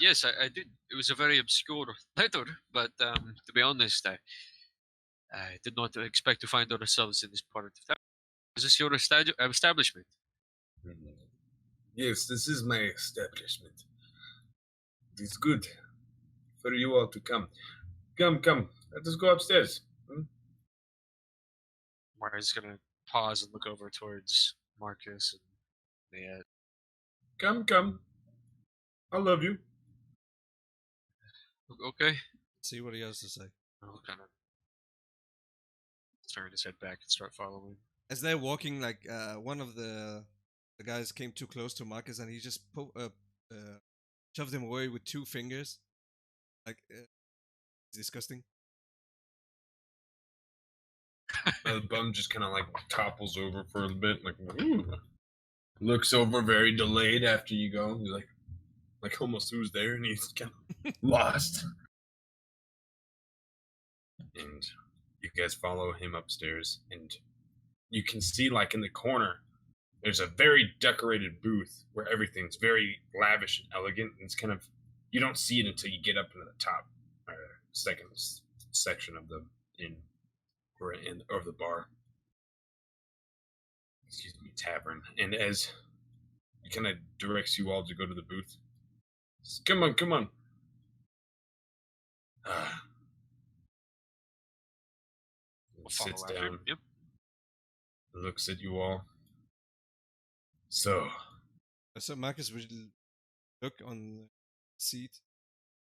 Yes, I did. It was a very obscure letter, but to be honest, I did not expect to find ourselves in this part of the town. Is this your establishment? Yes, this is my establishment. It is good for you all to come. Come. Let us go upstairs. Mari's gonna pause and look over towards Marcus and Mayette. Come. I love you. Okay. See what he has to say. I'll kind of turn his head back and start following. As they're walking, like one of the guys came too close to Marcus, and he just shoved him away with 2 fingers. Like, it's disgusting. The bum just kind of like topples over for a bit, like ooh. Looks over very delayed after you go. He's like almost who's there, and he's kind of lost. And you guys follow him upstairs, and you can see like in the corner, there's a very decorated booth where everything's very lavish and elegant. And it's kind of, you don't see it until you get up into the top or second section of the inn or of the bar. Excuse me, tavern. And as he kind of directs you all to go to the booth, says, come on. Sits down, Yep. looks at you all. So Marcus will look on the seat.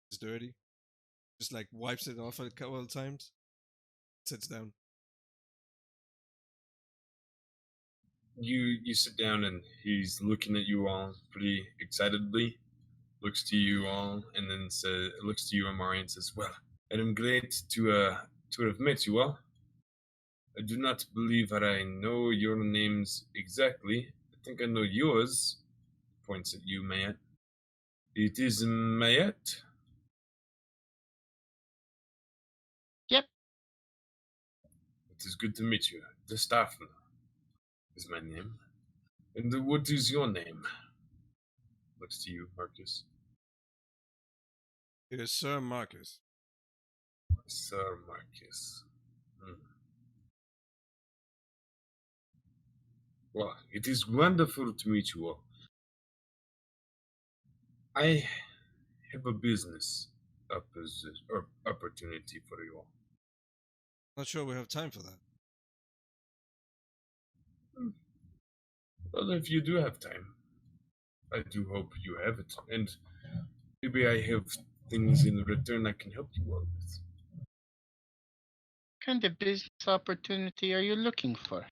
It's dirty. Just like wipes it off a couple of times. Sits down. You sit down, and he's looking at you all pretty excitedly. Looks to you all, and then looks to you, Amari, and says, "Well, I am glad to have met you all. I do not believe that I know your names exactly. I think I know yours." Points at you, Mayette. It is Mayette? Yep. It is good to meet you. The staff. is my name. And what is your name? Looks to you, Marcus. It is Sir Marcus. Sir Marcus. Well, it is wonderful to meet you all. I have a business opportunity for you all. Not sure we have time for that. Well, if you do have time, I do hope you have it. And maybe I have things in return I can help you all with. What kind of business opportunity are you looking for?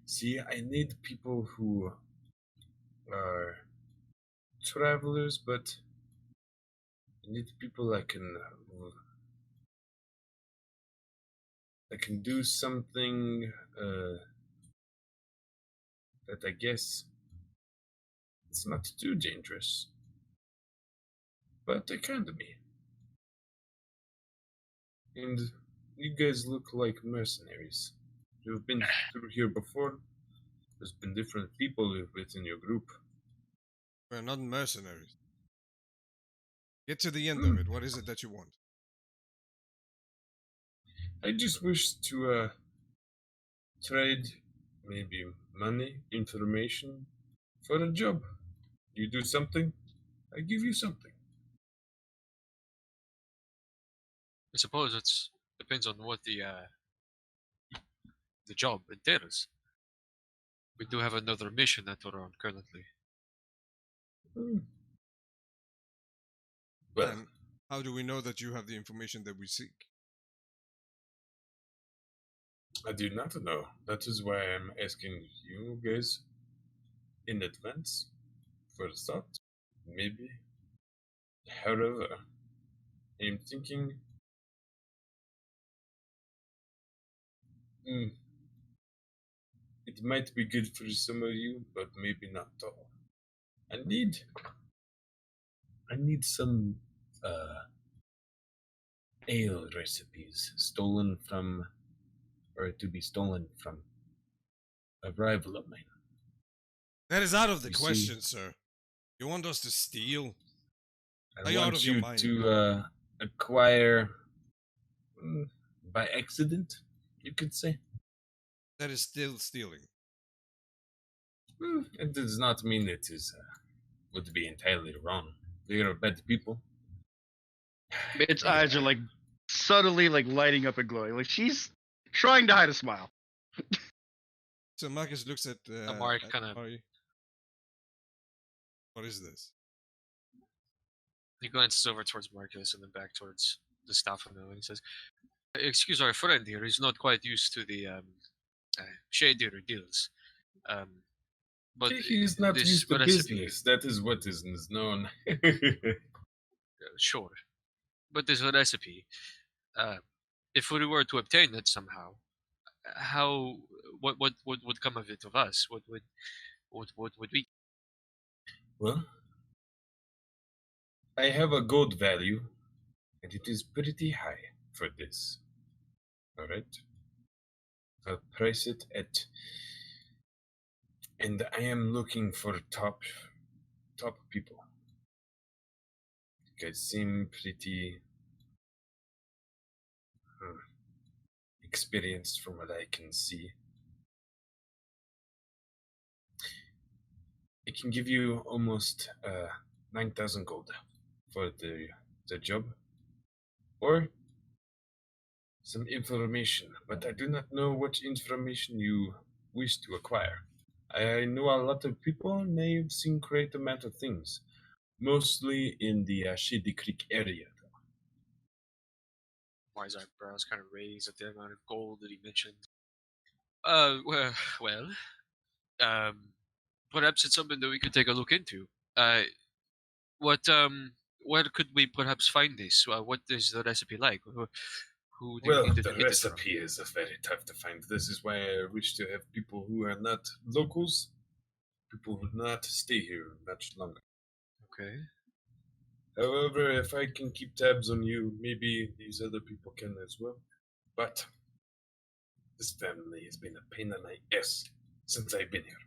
See, I need people who are travelers, but I need people I can do something that I guess it's not too dangerous, but they can be. And you guys look like mercenaries. You've been through here before. There's been different people within your group. We're not mercenaries. Get to the end of it. What is it that you want? I just wish to trade maybe money, information for a job. You do something, I give you something. I suppose it depends on what the job entails. We do have another mission that we're on currently. Well, And how do we know that you have the information that we seek? I do not know. That is why I'm asking you guys in advance for a thought. Maybe. However, I'm thinking. It might be good for some of you, but maybe not all. I need some ale recipes stolen from, or to be stolen from, a rival of mine. That is out of the You see- question, sir. You want us to steal? Are I you out want of your you mind? to acquire by accident, you could say. That is still stealing. It does not mean it is would be entirely wrong. They are bad people. Its eyes are like subtly like lighting up and glowing. Like she's trying to hide a smile. So Marcus looks at Mark kinda- Mari. What is this? He glances over towards Marcus and then back towards the staff of and he says, "Excuse our friend here. He's not quite used to the shadier deals. But He is not this used to recipe, business. That is what is known. sure. But there's a recipe. If we were to obtain it somehow, what would come of it of us? What would we?" Well, I have a gold value, and it is pretty high for this. All right, I'll price it at, and I am looking for top people. You guys seem pretty experienced from what I can see. I can give you almost 9,000 gold for the job, or some information, but I do not know what information you wish to acquire. I know a lot of people, and they've seen great amount of things, mostly in the Shady Creek area. Mar's eyebrows kind of raised at the amount of gold that he mentioned. Well, perhaps it's something that we could take a look into. Where could we perhaps find this? What is the recipe like? Who do we Well, need to the get it from? recipe is very tough to find. This is why I wish to have people who are not locals, people who do not stay here much longer. Okay. However, if I can keep tabs on you, maybe these other people can as well. But This family has been a pain in my ass since I've been here.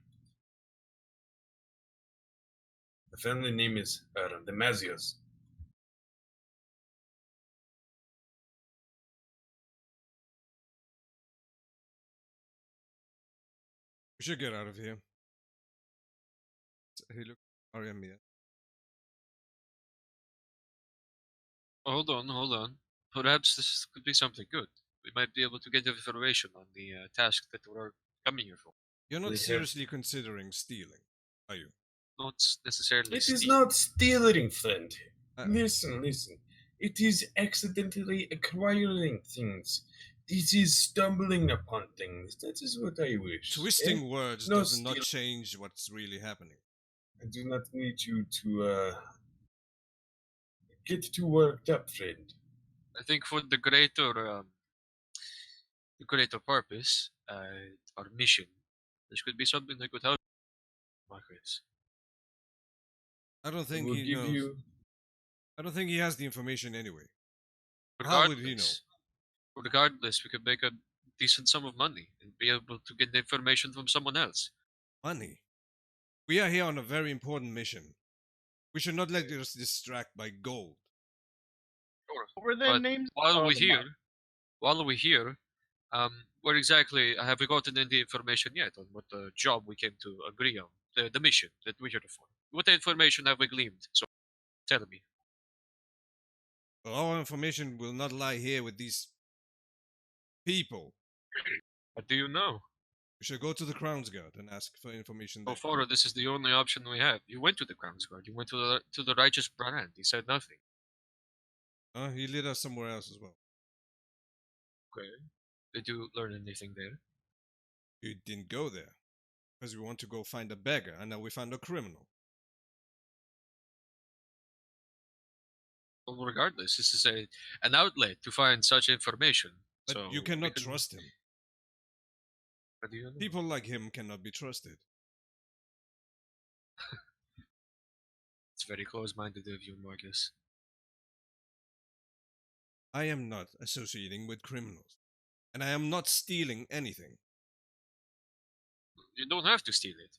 The family name is the Mazios. We should get out of here. Hey, look, Ariamia. Hold on. Perhaps this could be something good. We might be able to get information on the task that we're coming here for. You're not We have- seriously considering stealing, are you? Not necessarily. It is steal. not stealing, friend. Uh, Listen. It is accidentally acquiring things. This is stumbling upon things. That is what I wish. Twisting words No does not steal- change what's really happening. I do not need you to get too worked up, friend. I think for the greater purpose, our mission, this could be something that could help, Marcus. I don't I think will he give knows. you. I don't think he has the information anyway. How would he know? Regardless, we could make a decent sum of money and be able to get the information from someone else. Money. We are here on a very important mission. We should not let us distract by gold. What were their But names? While Oh, we're the here, where exactly have we gotten any information yet on what the job we came to agree on, the mission that we're here for? What information have we gleaned? So tell me. But our information will not lie here with these people. What do you know? We should go to the Crown's Guard and ask for information So there. far, this is the only option we have. You went to the Crown's Guard. You went to the Righteous Brand. He said nothing. He led us somewhere else as well. Okay. Did you learn anything there? We didn't go there because we want to go find a beggar, and now we found a criminal. Well, regardless, this is an outlet to find such information. But so you we cannot can- trust him. What do you know? People like him cannot be trusted. It's very close-minded of you, Marcus. I am not associating with criminals, and I am not stealing anything. You don't have to steal it.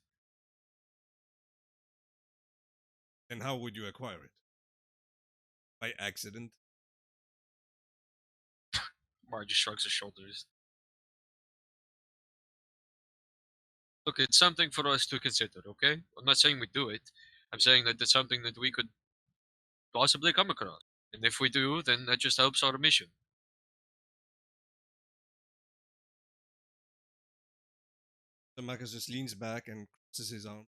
Then how would you acquire it? By accident? Marge shrugs his shoulders. Look, it's something for us to consider, okay? I'm not saying we do it. I'm saying that it's something that we could possibly come across. And if we do, then that just helps our mission. So Marcus just leans back and crosses his arm.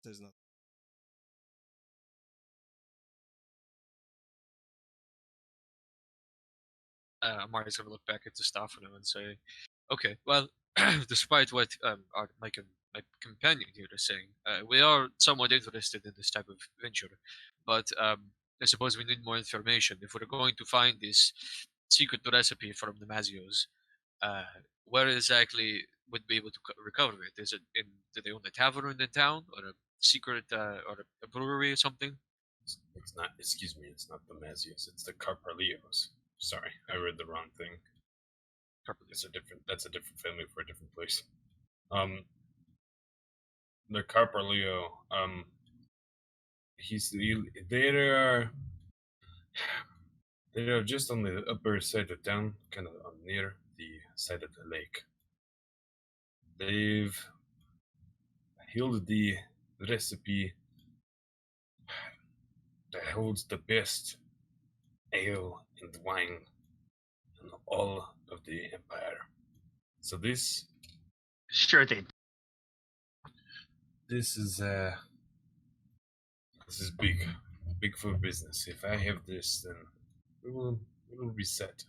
Says nothing. Marty's gonna look back at the Stefano and say, "Okay, well, despite what my companion here is saying, we are somewhat interested in this type of venture, but I suppose we need more information if we're going to find this secret recipe from the Mazios. Where exactly would be able to recover it? Is it do they own a tavern in town or a secret or a brewery or something?" It's not. Excuse me. It's not the Mazios. It's the Carparlios. Sorry, I read the wrong thing. It's a different. That's a different family for a different place. The Carparlio. They are just on the upper side of town, kind of near the side of the lake. They've held the recipe that holds the best ale and wine in all of the empire. So this did. this is big for business. If I have this, then we will be set.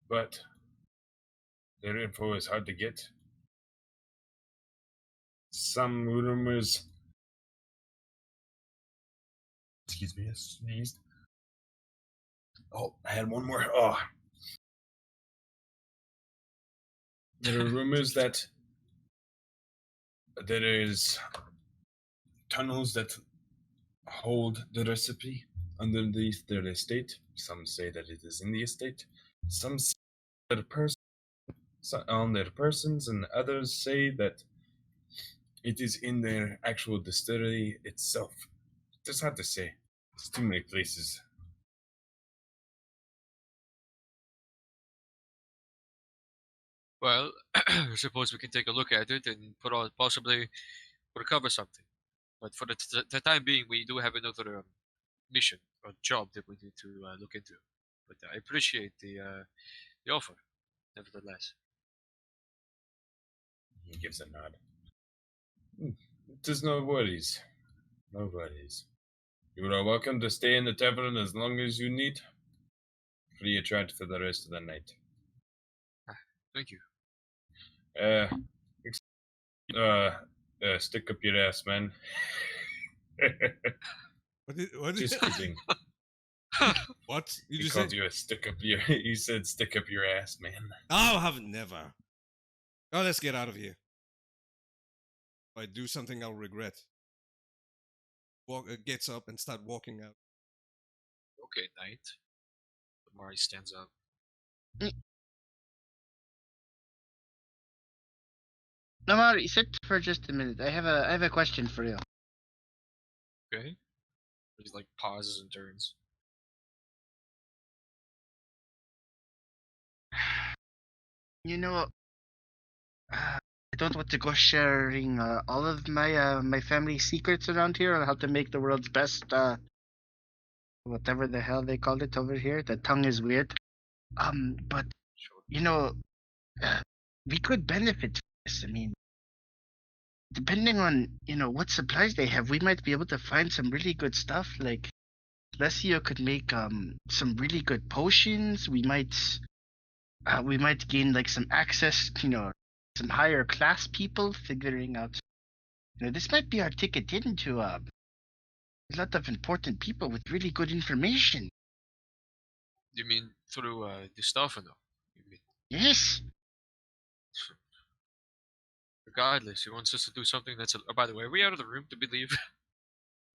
But their info is hard to get. Some rumors. Excuse me, I sneezed. Oh, I had one more. Oh. There are rumors that there is tunnels that hold the recipe underneath their estate. Some say that it is in the estate. Some say that a person on their persons, and others say that it is in their actual distillery itself. It's hard to say. There's too many places. Well, I suppose we can take a look at it and possibly recover something. But for the time being, we do have another mission or job that we need to look into. But I appreciate the offer, nevertheless. He gives a nod. There's no worries. No worries. You are welcome to stay in the tavern as long as you need. Free of charge for the rest of the night. Thank you. Stick up your ass, man. What Just kidding. What? You He just called said? you a stick up your. You said stick up your ass, man. Oh, I haven't never. Oh, let's get out of here. If I do something I'll regret. Gets up and start walking out. Okay, knight. Mari stands up. Namari, sit for just a minute. I have a question for you. Okay. He like pauses and turns. You know, I don't want to go sharing all of my my family secrets around here on how to make the world's best whatever the hell they called it over here. The tongue is weird. But you know, we could benefit from this. I mean, depending on what supplies they have, we might be able to find some really good stuff. Like Lesio could make some really good potions. We might gain like some access, some higher class people, figuring out, this might be our ticket into a lot of important people with really good information. You mean through the stuff and all? You mean Yes. regardless, he wants us to do something that's. Oh, by the way, are we out of the room? Did we leave?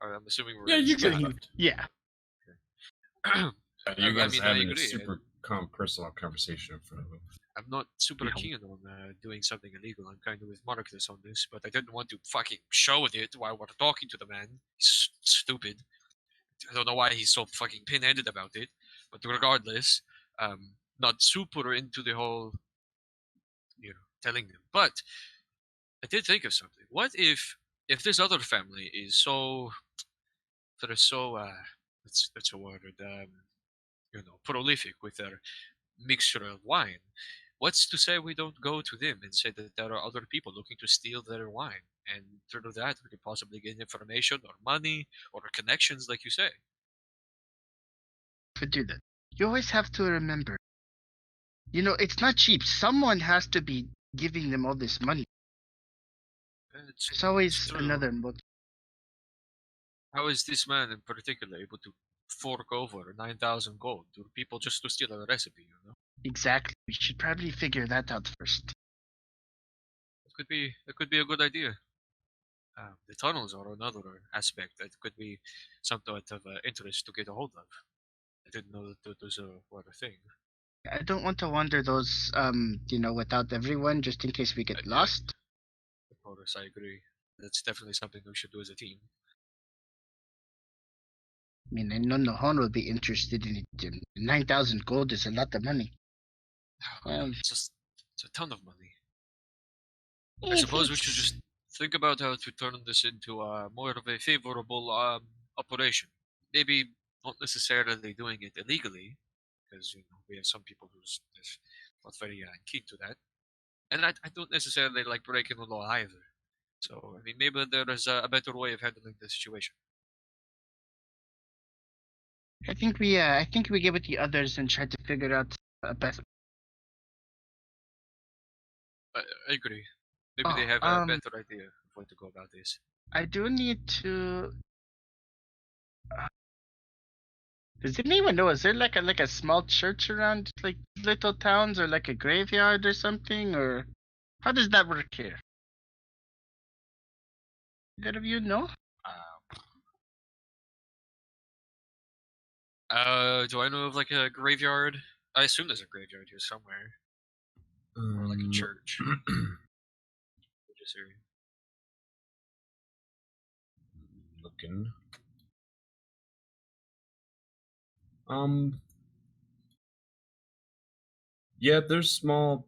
Or I'm assuming we're. Yeah, you can leave. Yeah. You guys I are having a agree. super personal conversation in front of him. I'm not super Yeah. keen on doing something illegal. I'm kind of with Marcus on this, but I didn't want to fucking show it while we're talking to the man. He's stupid. I don't know why he's so fucking pin-headed about it. But regardless, not super into the whole, telling them. But I did think of something. What if this other family is so, that are so, that's a word, prolific with their mixture of wine? What's to say we don't go to them and say that there are other people looking to steal their wine? And through that, we could possibly get information or money or connections, like you say. Could do that. You always have to remember, it's not cheap. Someone has to be giving them all this money. There's always another motive. How is this man in particular able to fork over 9,000 gold to people just to steal a recipe, Exactly. We should probably figure that out first. That could be a good idea. The tunnels are another aspect that could be something of interest to get a hold of. I didn't know that those were a thing. I don't want to wander those, without everyone, just in case we get lost. Of course, I agree. That's definitely something we should do as a team. I mean, I know Nohon will be interested in it. 9,000 gold is a lot of money. It's a ton of money. I suppose we should just think about how to turn this into more of a favorable operation. Maybe not necessarily doing it illegally, because we have some people who's not very keen to that, and I don't necessarily like breaking the law either. So I mean, maybe there is a better way of handling the situation. I think we get with the others and try to figure out a better. I agree. Maybe they have a better idea of how to go about this. I do need to. Does anyone know? Is there like a small church around like little towns, or like a graveyard or something, or how does that work here? Either of you know? Do I know of like a graveyard? I assume there's a graveyard here somewhere, or like a church. Religious area. Looking. Yeah, there's small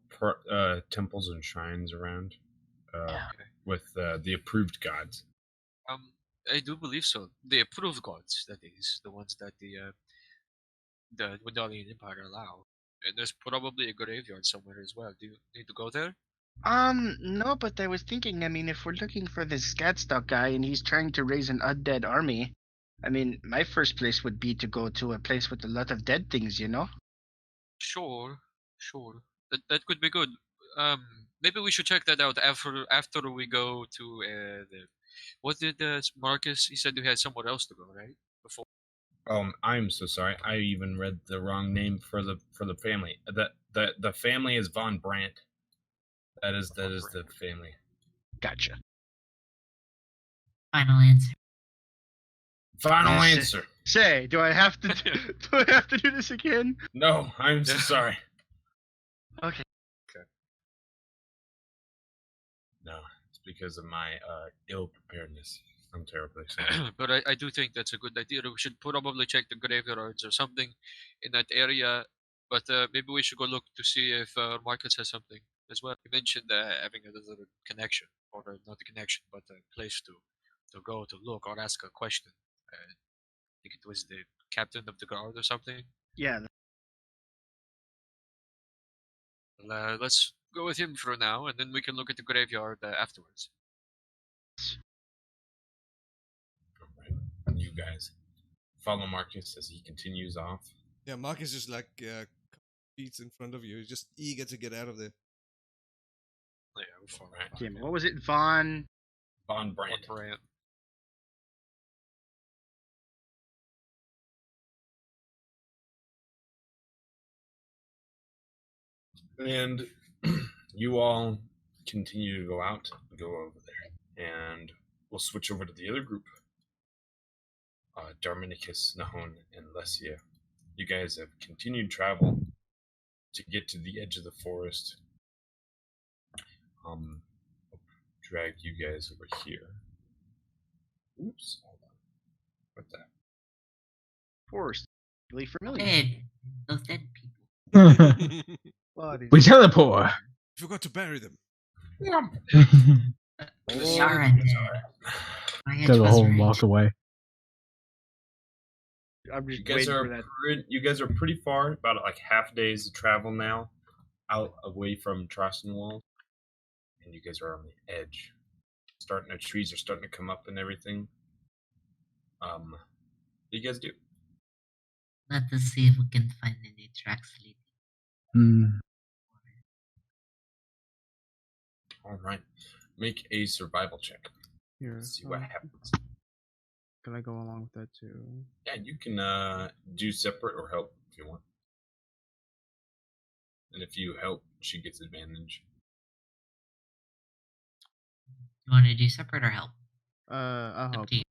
temples and shrines around, Okay. with the approved gods. I do believe so. The approved gods, that is, the ones that the Wendalian Empire allow. And there's probably a graveyard somewhere as well. Do you need to go there? No, but I was thinking, I mean, if we're looking for this Gadstock guy and he's trying to raise an undead army, I mean, my first place would be to go to a place with a lot of dead things, you know? Sure. That could be good. Maybe we should check that out after we go to the. What did Marcus? He said you had somewhere else to go, right? Before. I'm so sorry. I even read the wrong name for the family. The family is Von Brandt. That is the family. Gotcha. Final answer. Final Yes. answer. Say, do I have to do this again? No, I'm so sorry. Okay. No, it's because of my ill preparedness. I'm terribly sorry. But I do think that's a good idea. We should probably check the graveyards or something in that area. But maybe we should go look to see if Marcus has something as well. You mentioned having a little connection, or not a connection, but a place to go to look or ask a question. I think it was the captain of the guard or something. Yeah. Well, let's go with him for now, and then we can look at the graveyard afterwards. Alright, you guys follow Marcus as he continues off. Yeah, Marcus is like feet in front of you. He's just eager to get out of there. Yeah, we'll follow Alright. Damn, what was it? Von Brandt. Brant. And you all continue to go out, go over there, and we'll switch over to the other group. Darminicus, Nahon, and Lesia. You guys have continued travel to get to the edge of the forest. I'll drag you guys over here. Oops, hold on. What's that? Forest. Really familiar. Dead. Those dead people. We teleport. Forgot to bury them. We are undead. My edge Dug a was hole and right. walk away. I'm You just guys waiting are for that. you guys are pretty far, about like half a day's of travel now, out away from Trossenwald, and you guys are on the edge. The trees are starting to come up and everything. What do you guys do? Let us see if we can find any tracks leading. All right, make a survival check. Here, Let's see what happens. Can I go along with that too? Yeah, you can do separate or help if you want. And if you help, she gets advantage. You want to do separate or help? I'll Up help. to you.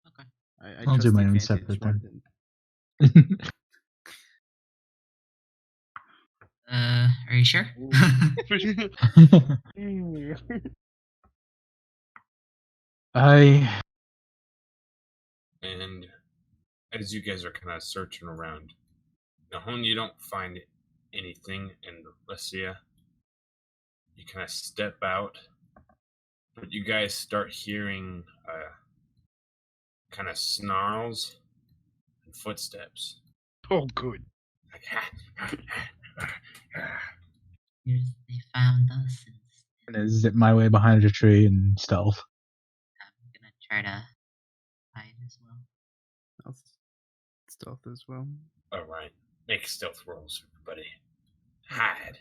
Okay. I I'll do trust my the own advantage separate more then. Are you sure? And as you guys are kind of searching around, Nahon, you don't find anything, and Lesia, you kind of step out, but you guys start hearing kind of snarls and footsteps. Oh, good. Like, They found us. And I'm gonna zip my way behind a tree and stealth. I'm gonna try to hide as well. I'll stealth as well. all right, make stealth rolls, everybody. Hide.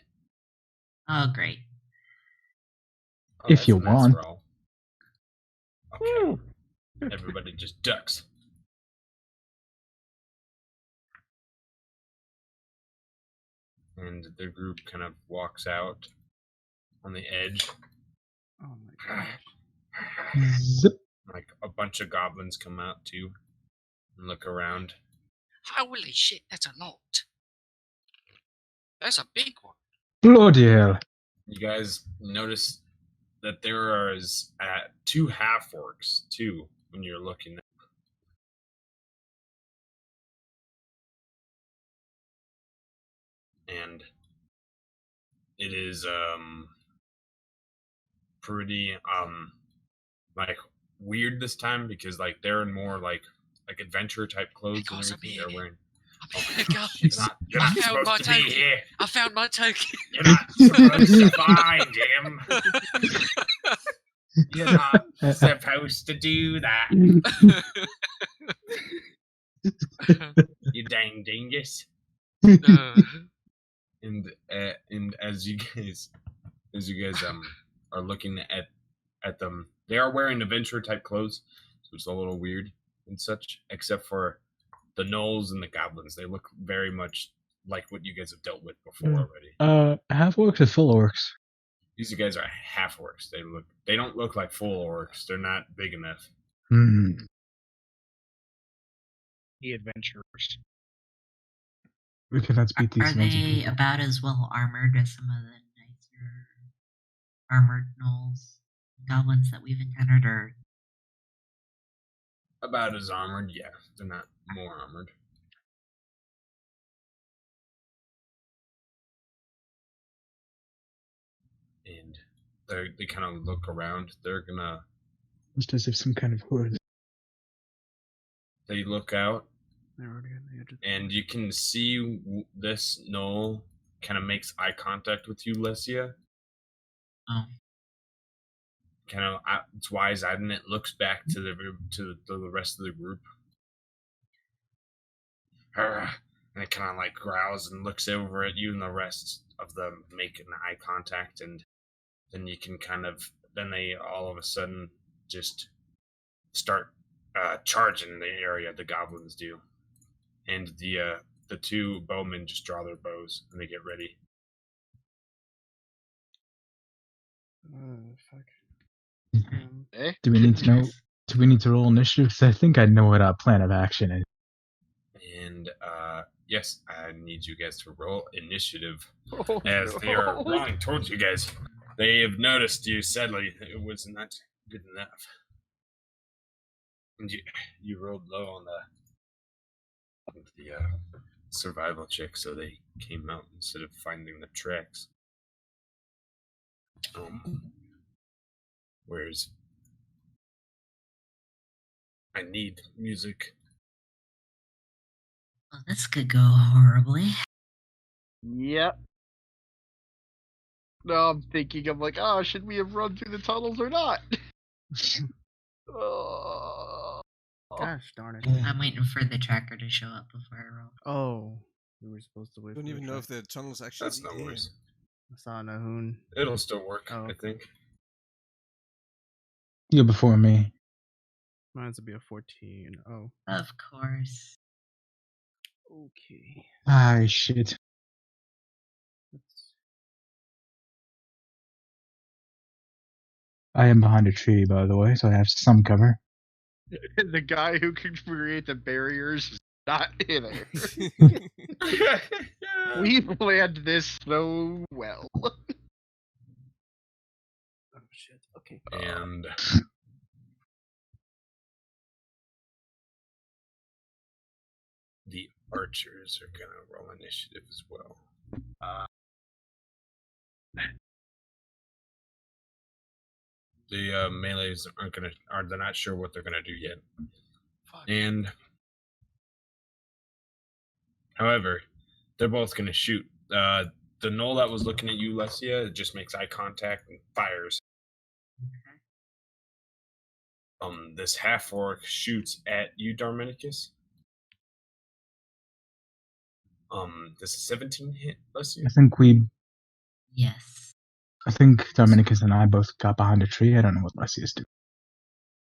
Oh, great. Oh, If that's you a nice want. roll. Okay. Everybody just ducks. And the group kind of walks out on the edge. Oh my gosh. Zip. Like a bunch of goblins come out too and look around. Holy shit, that's a lot. That's a big one. Bloody hell. You guys notice that there is 2 half orcs too when you're looking. And it is pretty like weird this time because like they're in more like adventure type clothes and everything they're wearing. You're not supposed to be here. I found my token. You're not supposed to find him. You're not supposed to do that. You dang dingus. And as you guys are looking at them, they are wearing adventure type clothes, so it's a little weird and such, except for the gnolls and the goblins. They look very much like what you guys have dealt with before already. Half orcs or full orcs? These guys are half orcs. They don't look like full orcs. They're not big enough. The adventurers. Okay, let's beat these Are ones. they about as well armored as some of the nicer armored gnolls, goblins that we've encountered, or About as armored, yeah. They're not more armored. And they kind of look around. They're gonna. Just as if some kind of hood. They look out, They're already on the edge of the and you can see this gnoll kind of makes eye contact with you, Lesia. oh, Kind of, it's wise-eyed, and it looks back to the rest of the group. And it kind of like growls and looks over at you, and the rest of them make an eye contact, and then you can then they all of a sudden just start charging the area. The goblins do, and the 2 bowmen just draw their bows and they get ready. fuck. Do we need to know? Do we need to roll initiative? 'Cause I think I know what our plan of action is. And yes, I need you guys to roll initiative Oh, as they are running towards you guys. They have noticed you. Sadly, it was not good enough. And you rolled low on the survival check, so they came out instead of finding the tracks. Whereas I need music. well, this could go horribly. Yep. Now I'm thinking, I'm like, oh, should we have run through the tunnels or not? Oh. Gosh darn it. I'm waiting for the tracker to show up before I roll. Oh, we were supposed to wait. I don't for the even know if truck. the tunnel's actually That's no here. worries. I saw Nahoon. It'll still work, Oh. I think. You're before me. Mine's would be a 14. Oh, Of course. okay. Ah, shit. Let's... I am behind a tree, by the way, so I have some cover. The guy who could create the barriers is not in it. We planned this so well. Oh shit. Okay. And the archers are gonna roll initiative as well. The melees they're not sure what they're gonna do yet. Fuck. And however, they're both gonna shoot. The gnoll that was looking at you, Lesia, just makes eye contact and fires. This half orc shoots at you, Darminicus. Does a 17 hit, Lesia? Yes. I think Dominicus and I both got behind a tree. I don't know what Lesia's doing.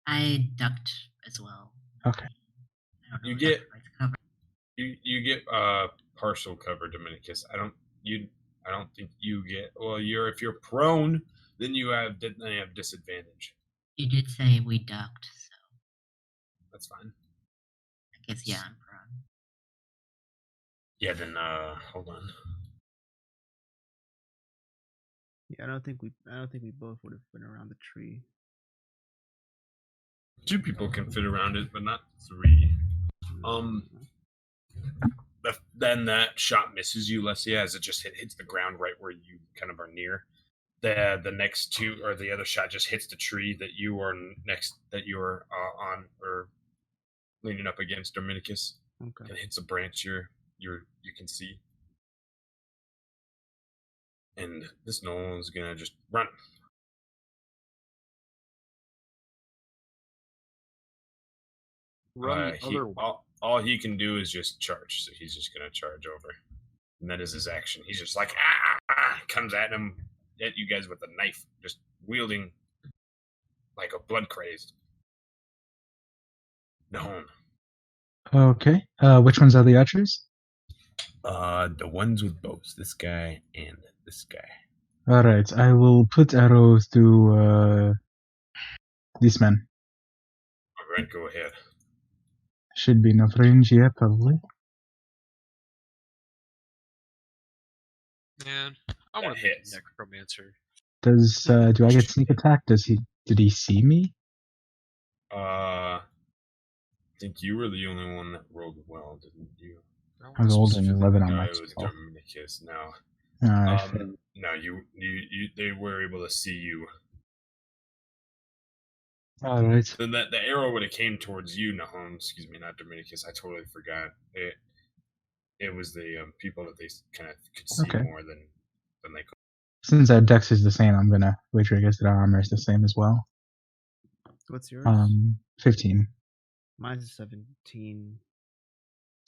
I ducked as well. Okay. I don't know You if get- that provides cover. You get partial cover, Dominicus. I don't think you get. Well, if you're prone, then you have disadvantage. You did say we ducked, so That's fine. I guess yeah, I'm prone. Yeah, then hold on. Yeah, I don't think we both would have been around the tree. 2 people can fit around it, but not 3. Then that shot misses you, Lesia, as it just hits the ground right where you kind of are near. The next 2, or the other shot just hits the tree that you are on or leaning up against, Dominicus. Okay. It hits a branch you can see. And this Nolan's gonna just run. All he can do is just charge, so he's just gonna charge over, and that is his action. He's just like comes at you guys with a knife, just wielding like a blood crazed. No. Okay. Which ones are the archers? The ones with bows. This guy and this guy. All right. I will put arrows to these men. All right, go ahead. Should be enough range, yeah, probably. Man, I want to be a necromancer. Do I get sneak attack? Did he see me? I think you were the only one that rolled well, didn't you? I rolled an 11 on my It was spell. Dominicus. No. Alright. No, you they were able to see you. Alright. Then the arrow would have came towards you, Nahum. Excuse me, not Dominicus. I totally forgot. It was the people that they kind of could see more than they could. Since our dex is the same, I'm gonna wager I guess that our armor is the same as well. What's yours? 15. Mine's a 17.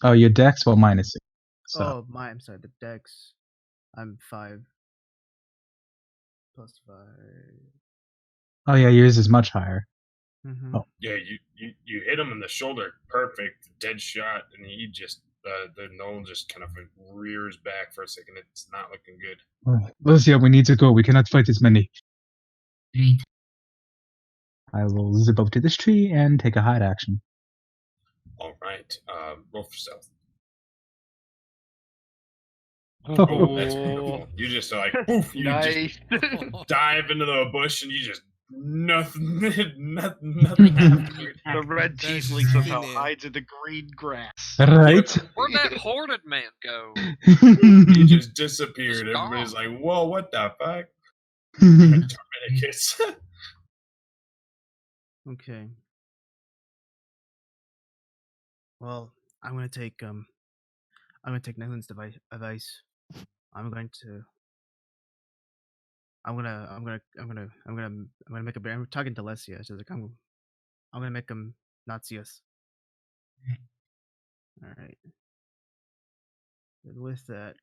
Oh, your dex? Well, mine is 6. So. Oh, I'm sorry, the dex. I'm 5. Plus 5. Oh yeah, yours is much higher. Mm-hmm. Oh. Yeah, you hit him in the shoulder, perfect, dead shot, and he just the knoll just kind of rears back for a second. It's not looking good. Lucia, we need to go. We cannot fight as many. Agreed. I will zip up to this tree and take a hide action. All right, roll for stealth. Oh, that's beautiful. You just like poof, you Nice. just dive into the bush and you just nothing happened. The red tiefling somehow hides in the green grass. Right? Where'd that hoarded man go? He just disappeared. Just Everybody's gone. like, whoa, what the fuck? Dominicus. Okay. Well, I'm gonna take Nathan's advice. I'm gonna make a bear. I'm talking to Lesia. She's like, I'm gonna make him not see us. All right. And with that,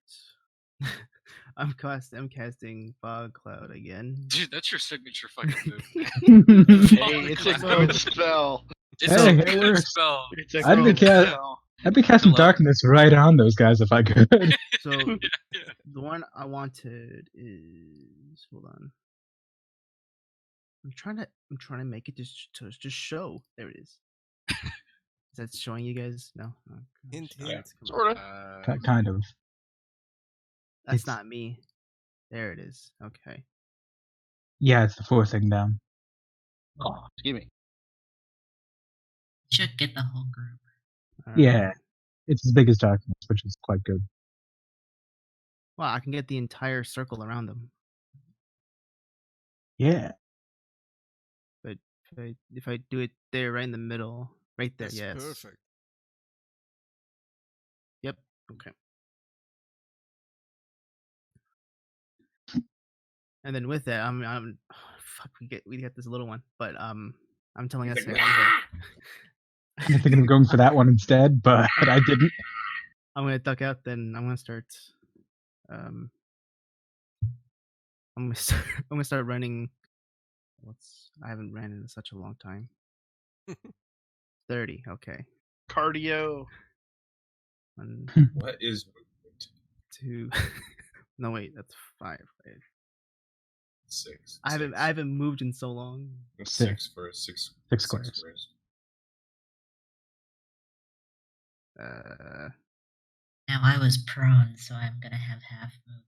I'm casting Fog Cloud again. Dude, that's your signature fucking move. Hey, it's a good spell. It's Hey, a it good works. spell. It's a I'd be good spell. I'd be casting Hello? darkness right on those guys if I could. So Yeah. the one I wanted is, hold on. I'm trying to make it just show. There it is. Is that showing you guys? No. Oh, Hint, gosh. hint. Come on. Sorta. Kind of. That's It's- not me. There it is. Okay. Yeah, it's the 4th thing down. Oh, excuse me. Should get the whole group. All Yeah. right. It's as big as darkness, which is quite good. Well, I can get the entire circle around them. Yeah. But if I do it there, right in the middle, right there, That's yes. perfect. Yep. Okay. And then with that, I'm fuck. We get this little one, but I'm telling us. He's like, I'm thinking of going for that one instead, but I didn't. I'm gonna duck out. Then I'm gonna start. I'm gonna start running. I haven't ran in such a long time. 30. Okay. Cardio. 1, What is movement? 2. No wait, that's 5. Right? 6. I haven't moved in so long. 6 for 6 squares. Now I was prone, so I'm gonna have half movement.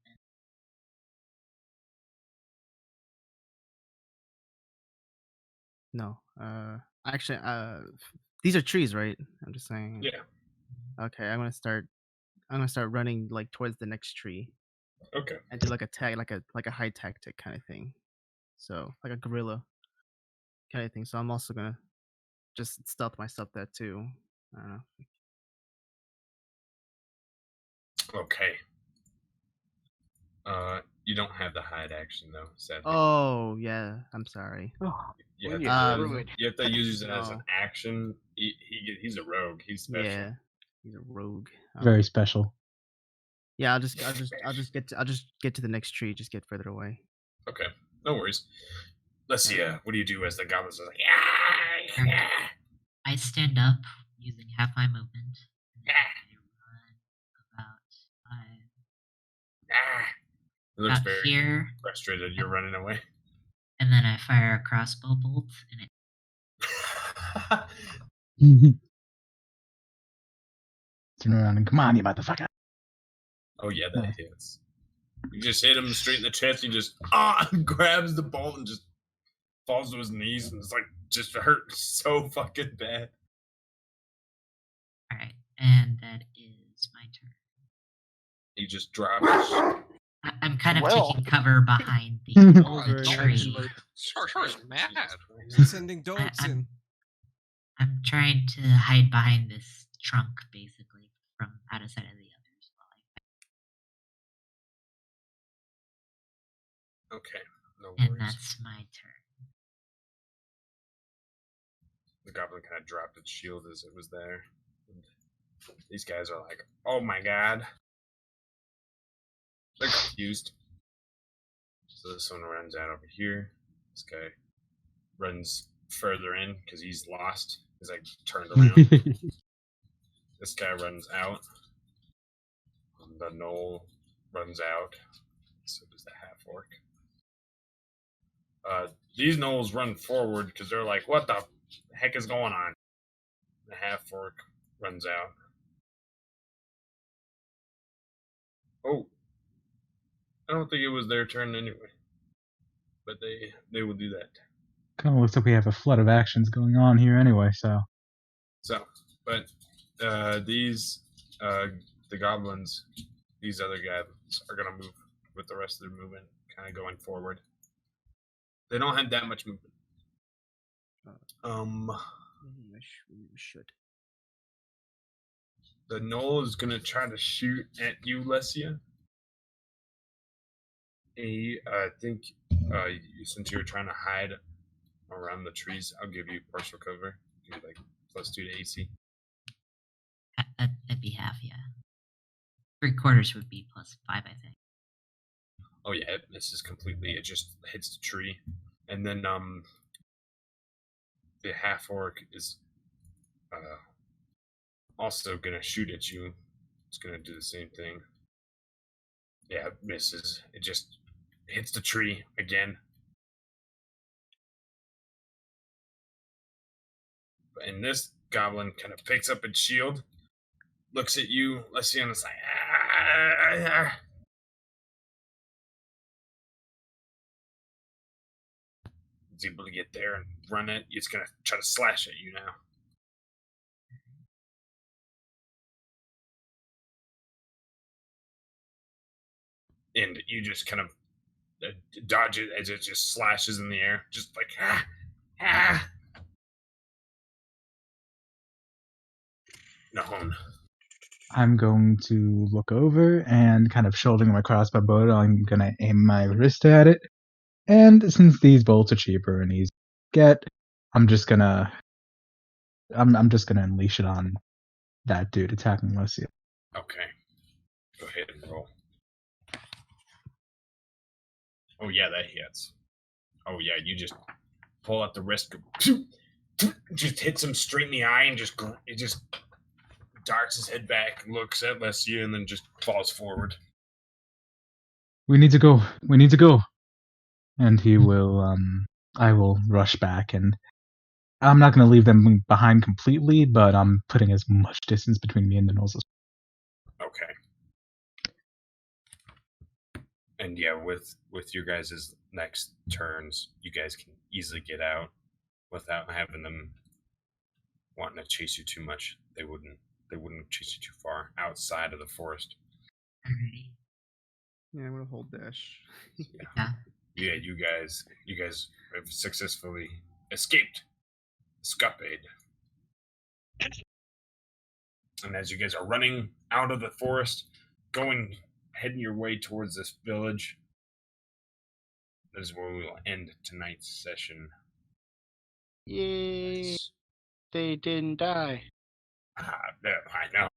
No. Actually, these are trees, right? I'm just saying. Yeah. Okay, I'm gonna start running like towards the next tree Okay. and do like a tag, like a high tactic kind of thing. So like a guerrilla kind of thing. So I'm also gonna just stealth myself that too. I don't know. Okay. You don't have the hide action though, sadly. Oh yeah, I'm sorry. You When have, you're to, druid. you have to use it as an No. action. He's a rogue. He's special. Yeah, he's a rogue. Very special. Yeah, I'll just get to the next tree. Just get further away. Okay, no worries. Let's see. What do you do as the goblins are like? Alright. I stand up using half my movement. And then I run about 5. It looks About very here, frustrated. You're running away. and then I fire a crossbow bolt, and it Turn around and come on, you motherfucker. Oh yeah, that Nice. hits. You just hit him straight in the chest. He just grabs the bolt and just falls to his knees, and it's like just hurts so fucking bad. alright, and that is my turn. He just drops. I'm kind of Well. taking cover behind the Over tree. Sar's mad. He's sending dogs I'm- in. I'm trying to hide behind this trunk, basically, from out of sight of the others. While I Okay, no and worries. that's my turn. The goblin kind of dropped its shield as it was there. And these guys are like, "Oh my god!" They're confused. So this one runs out over here. This guy runs further in because he's lost. He's like turned around. This guy runs out. The gnoll runs out. So does the half orc. These gnolls run forward because they're like, "What the heck is going on?" The half orc runs out. Oh, I don't think it was their turn anyway. But they will do that. Kind of looks like we have a flood of actions going on here anyway, so. So, but these the goblins, these other goblins are gonna move with the rest of their movement, kind of going forward. They don't have that much movement. We should. The gnoll is gonna try to shoot at you, Lesia. I think since you're trying to hide around the trees, I'll give you partial cover. Give you like +2 to AC. That'd be half, yeah. 3/4 would be +5, I think. Oh yeah, it misses completely. It just hits the tree, and then the half orc is also gonna shoot at you. It's gonna do the same thing. Yeah, it misses. It just hits the tree again. And this goblin kind of picks up its shield, looks at you, let's see on the side. It's able to get there and run it. It's gonna try to slash at you now. And you just kind of dodge it as it just slashes in the air, just like Nahon. I'm going to look over and kind of shouldering my crossbow bolt, I'm going to aim my wrist at it. And since these bolts are cheaper and easy to get, I'm just going to unleash it on that dude attacking Lucia. Okay. Go ahead and roll. Oh yeah, that hits. Oh yeah, you just pull out the wrist, just hits him straight in the eye, and it just darts his head back, looks at Lesia, and then just falls forward. We need to go. And he will, I will rush back, and I'm not going to leave them behind completely, but I'm putting as much distance between me and the gnolls as Okay. And yeah, with your guys' next turns, you guys can easily get out without having them wanting to chase you too much. They wouldn't chase you too far outside of the forest. Alrighty. Yeah, I'm gonna hold dash. Yeah. Yeah, you guys have successfully escaped escapade. And as you guys are running out of the forest, heading your way towards this village, that is where we will end tonight's session. Yay! Nice. They didn't die. I know.